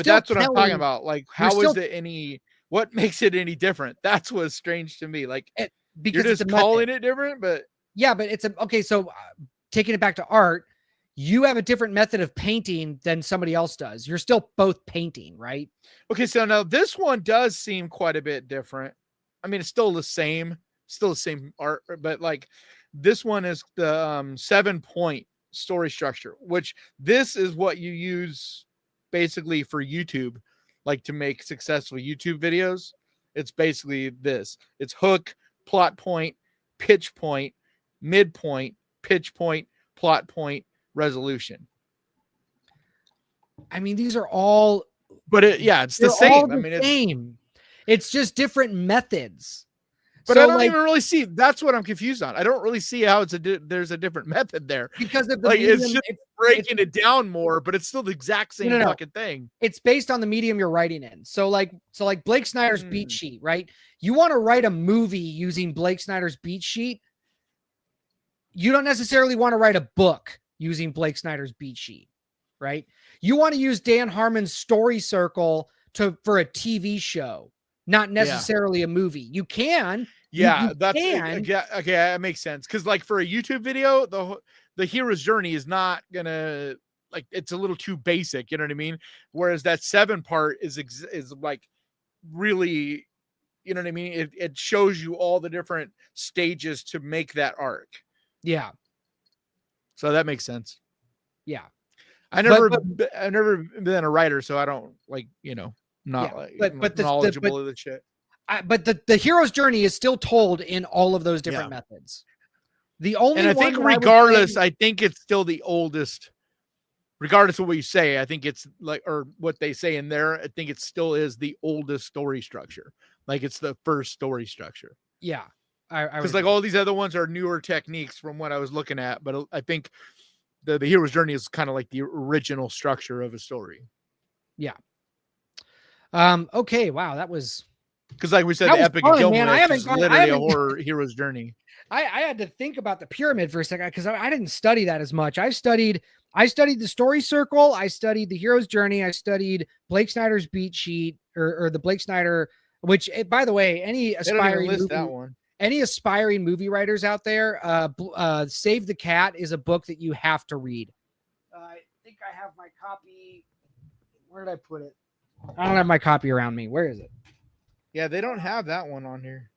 that's what I'm talking about. Like, how is it any? What makes it any different? That's what's strange to me. Like, because you're just calling it different, but it's okay. So taking it back to art, you have a different method of painting than somebody else does. You're still both painting, right? Okay, so now this one does seem quite a bit different. I mean, it's still the same art, but like this one is the 7-point story structure, which this is what you use basically for YouTube, like to make successful YouTube videos. It's basically this. It's hook, plot point, pitch point, midpoint, pitch point, plot point, resolution. I mean, these are all, but it's the same. Same. It's just different methods. But so I don't even really see. That's what I'm confused on. I don't really see how there's a different method there, because of the medium, it's just breaking it down more, but it's still the exact same fucking thing. It's based on the medium you're writing in. So like Blake Snyder's beat sheet, right? You want to write a movie using Blake Snyder's beat sheet. You don't necessarily want to write a book using Blake Snyder's beat sheet, right? You want to use Dan Harmon's story circle for a TV show, not necessarily a movie. You can. Yeah, you that's can. okay. That makes sense. Because like for a YouTube video, the hero's journey is not gonna like it's a little too basic. You know what I mean? Whereas that 7 part is like really, you know what I mean? It shows you all the different stages to make that arc. Yeah. So that makes sense. Yeah. I've never been a writer, so I don't like, not knowledgeable of the shit. But the hero's journey is still told in all of those different methods. The only I think regardless, I think it's still the oldest. Regardless of what you say, I think it's like, or what they say in there, I think it still is the oldest story structure. Like it's the first story structure. Yeah. Because like all these other ones are newer techniques from what I was looking at, but I think the hero's journey is kind of like the original structure of a story. Yeah. Okay. Wow. That was because, like we said, the Epic of Gilgamesh is literally a horror hero's journey. I had to think about the pyramid for a second because I didn't study that as much. I studied the story circle. I studied the hero's journey. I studied Blake Snyder's beat sheet or the Blake Snyder, which, by the way, any aspiring movie writers out there, Save the Cat is a book that you have to read. I think I have my copy. Where did I put it? I don't have my copy around me. Where is it? Yeah, they don't have that one on here.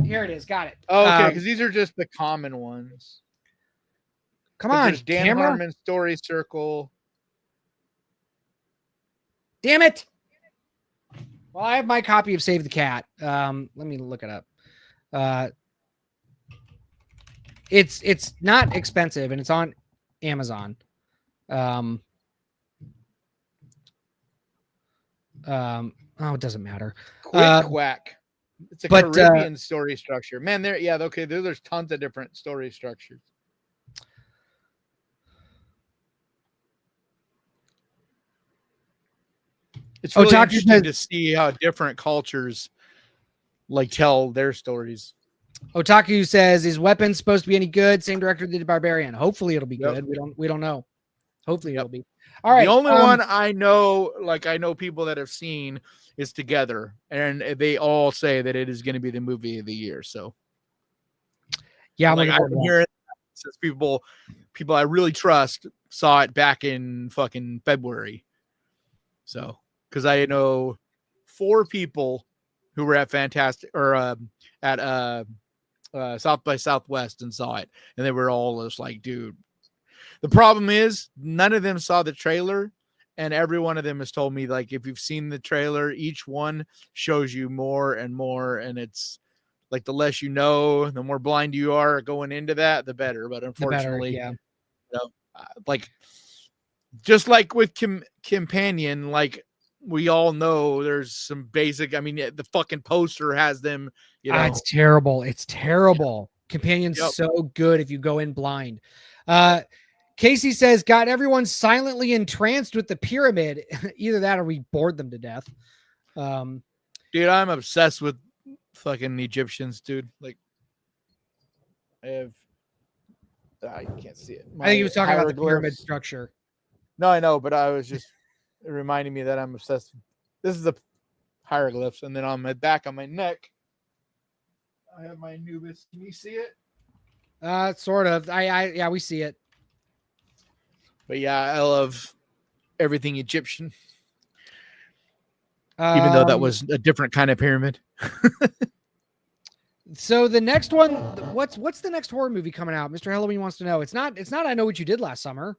Here it is. Got it. Oh, okay, because these are just the common ones. Come on, there's Dan Harmon Story Circle. Damn it. Well, I have my copy of Save the Cat. Let me look it up. It's not expensive and it's on Amazon. Oh, it doesn't matter. Quick Quack. It's a Caribbean story structure. Man, there's tons of different story structures. It's really interesting to see how different cultures like tell their stories. Otaku says, "Is Weapons supposed to be any good?" Same director did Barbarian. Hopefully it'll be good. We don't know. Hopefully it'll be. All right. The only one I know people that have seen is Together, and they all say that it is going to be the movie of the year. So, yeah, I've been hearing since people I really trust saw it back in fucking February. So, because I know 4 people who were at South by Southwest and saw it, and they were all just like, dude. The problem is none of them saw the trailer, and every one of them has told me, like, if you've seen the trailer, each one shows you more and more, and it's like the less you know, the more blind you are going into that, the better. But unfortunately, like just like with Companion, like we all know there's some basic. I mean, the fucking poster has them. It's terrible. It's terrible. Companion's so good if you go in blind. Casey says, got everyone silently entranced with the pyramid. Either that or we bored them to death. Dude, I'm obsessed with fucking Egyptians, dude. Like, I can't see it. I think he was talking about the pyramid structure. No, I know, but I was just reminding me that I'm obsessed. This is the hieroglyphs, and then on my back, on my neck, I have my Anubis. Can you see it? Sort of. Yeah, we see it. But yeah, I love everything Egyptian. Even though that was a different kind of pyramid. So the next one, what's the next horror movie coming out? Mr. Halloween wants to know. It's not I Know What You Did Last Summer.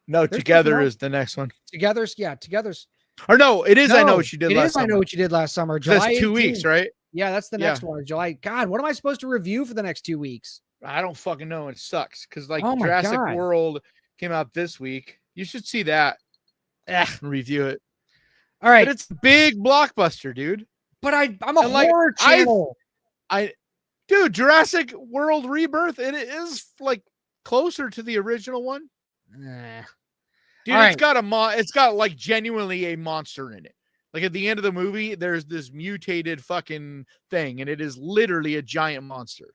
No, Together is the next one. Together's. Or no, it is I Know What You Did Last Summer. I Know What You Did Last Summer. July that's 2 weeks, right? Yeah, that's the next one. July. God, what am I supposed to review for the next 2 weeks? I don't fucking know. It sucks because like Jurassic World came out this week. You should see that and review it. All right, but it's a big blockbuster, dude. But I'm a horror channel. Dude, Jurassic World Rebirth. It is like closer to the original one. Dude, it's got like genuinely a monster in it. Like at the end of the movie, there's this mutated fucking thing, and it is literally a giant monster.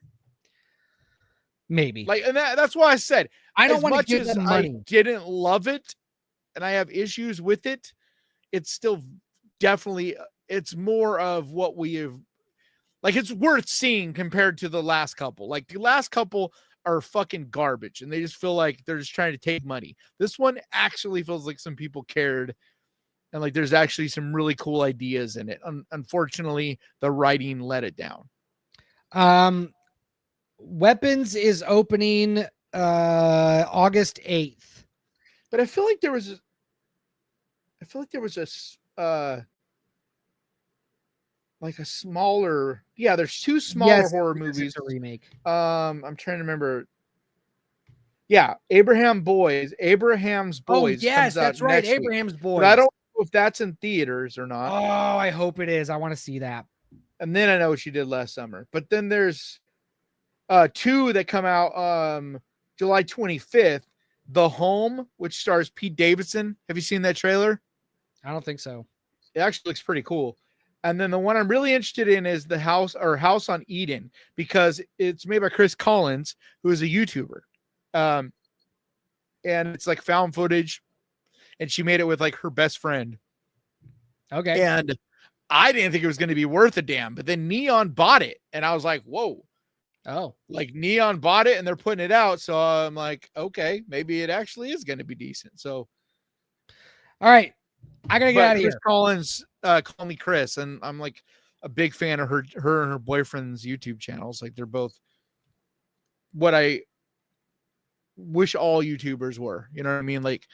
Maybe. Like, and that's why I said I don't want to give them money. I didn't love it, and I have issues with it. it's still definitely, it's more of what we have, like, it's worth seeing compared to the last couple. Like, the last couple are fucking garbage and they just feel like they're just trying to take money. This one actually feels like some people cared, and like there's actually some really cool ideas in it. Unfortunately, the writing let it down. Weapons is opening August 8th. But I feel like there was like a smaller, there's two smaller horror movies. It's a remake. I'm trying to remember. Yeah, Abraham's Boys. Oh, yes, that's right. Abraham's Boys. But I don't know if that's in theaters or not. Oh, I hope it is. I want to see that. And then I know what she did last summer. But then there's two that come out July 25th. The Home, which stars Pete Davidson. Have you seen that trailer? I don't think so. It actually looks pretty cool. And then the one I'm really interested in is the House on Eden, because it's made by Chris Collins, who is a YouTuber. And it's like found footage, and she made it with like her best friend. Okay. And I didn't think it was going to be worth a damn, but then Neon bought it, and I was like, whoa. Oh, Like Neon bought it and they're putting it out. So I'm like, okay, maybe it actually is going to be decent. So, all right, I gotta get out of here. Chris Collins, call me Chris, and I'm like a big fan of her and her boyfriend's YouTube channels. Like, they're both what I wish all YouTubers were. You know what I mean? Like,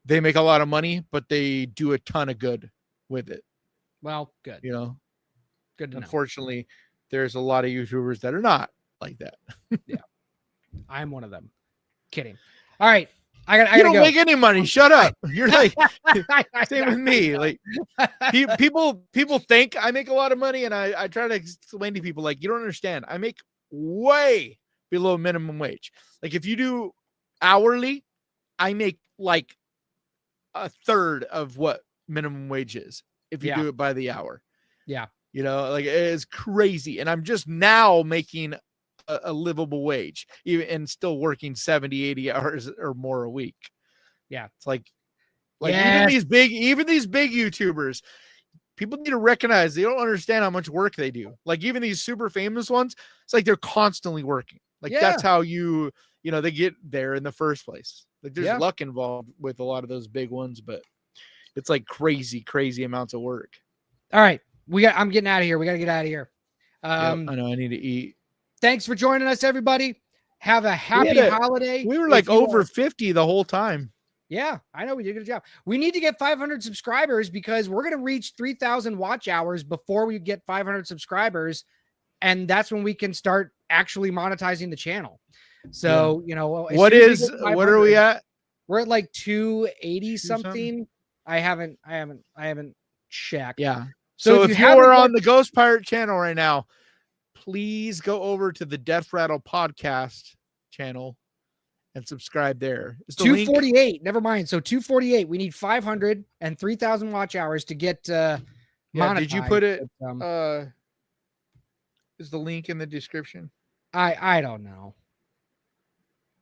they make a lot of money, but they do a ton of good with it. Well, good. You know, good to know. Unfortunately, there's a lot of YouTubers that are not like that. Yeah, I'm one of them. Kidding. All right, I you don't make any money. Shut up. You're like same with me. Like, people think I make a lot of money, and I try to explain to people, like, you don't understand. I make way below minimum wage. Like, if you do hourly, I make like a third of what minimum wage is if you do it by the hour. Yeah. You know, like, it's crazy. And I'm just now making a livable wage, even, and still working 70, 80 hours or more a week. Yeah. It's like even these big YouTubers, people need to recognize they don't understand how much work they do. Like, even these super famous ones, it's like they're constantly working. Like, that's how they get there in the first place. Like, there's luck involved with a lot of those big ones, but it's like crazy amounts of work. All right. I'm getting out of here. We got to get out of here. I know I need to eat. Thanks for joining us, everybody. Have a happy holiday. We were like over 50 the whole time. Yeah, I know we did a good job. We need to get 500 subscribers because we're going to reach 3,000 watch hours before we get 500 subscribers. And that's when we can start actually monetizing the channel. So, what are we at? We're at like 280 something. I haven't checked. Yeah. So if you are on the Ghost Pirate channel right now, please go over to the Death Rattle podcast channel and subscribe there. 248. Never mind. So 248. We need 500 and 3,000 watch hours to get monetized. Did you put it? Is the link in the description? I don't know.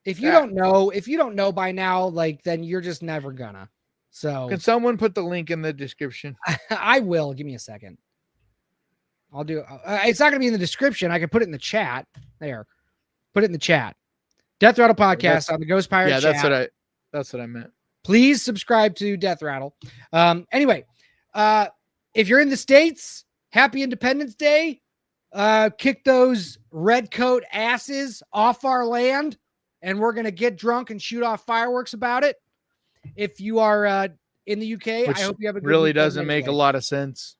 If you don't know by now, like, then you're just never gonna. So can someone put the link in the description? I will. Give me a second. I'll do. It's not going to be in the description. I can put it in the chat. There, put it in the chat. Death Rattle podcast on the Ghost Pirate. Yeah, chat. That's what I meant. Please subscribe to Death Rattle. Anyway, if you're in the States, happy Independence Day. Kick those red coat asses off our land, and we're gonna get drunk and shoot off fireworks about it. If you are in the UK, I hope you have a good really weekend doesn't make a lot of sense.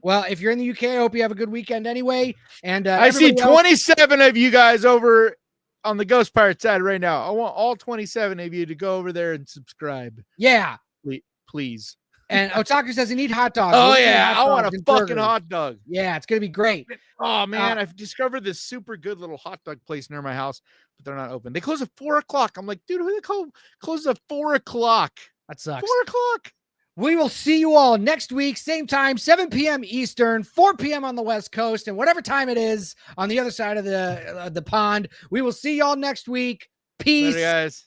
Well, if you're in the UK, I hope you have a good weekend anyway. And I see 27 of you guys over on the Ghost Pirate side right now. I want all 27 of you to go over there and subscribe. Yeah. Please. And Otaku says he needs hot dogs. Oh, yeah. I want a fucking hot dog. Yeah, it's going to be great. Oh, man. I've discovered this super good little hot dog place near my house, but they're not open. They close at 4 o'clock. I'm like, dude, who they call closes at 4 o'clock? That sucks. 4 o'clock. We will see you all next week, same time, 7 p.m. Eastern, 4 p.m. on the West Coast, and whatever time it is on the other side of the pond. We will see y'all next week. Peace. Later, guys.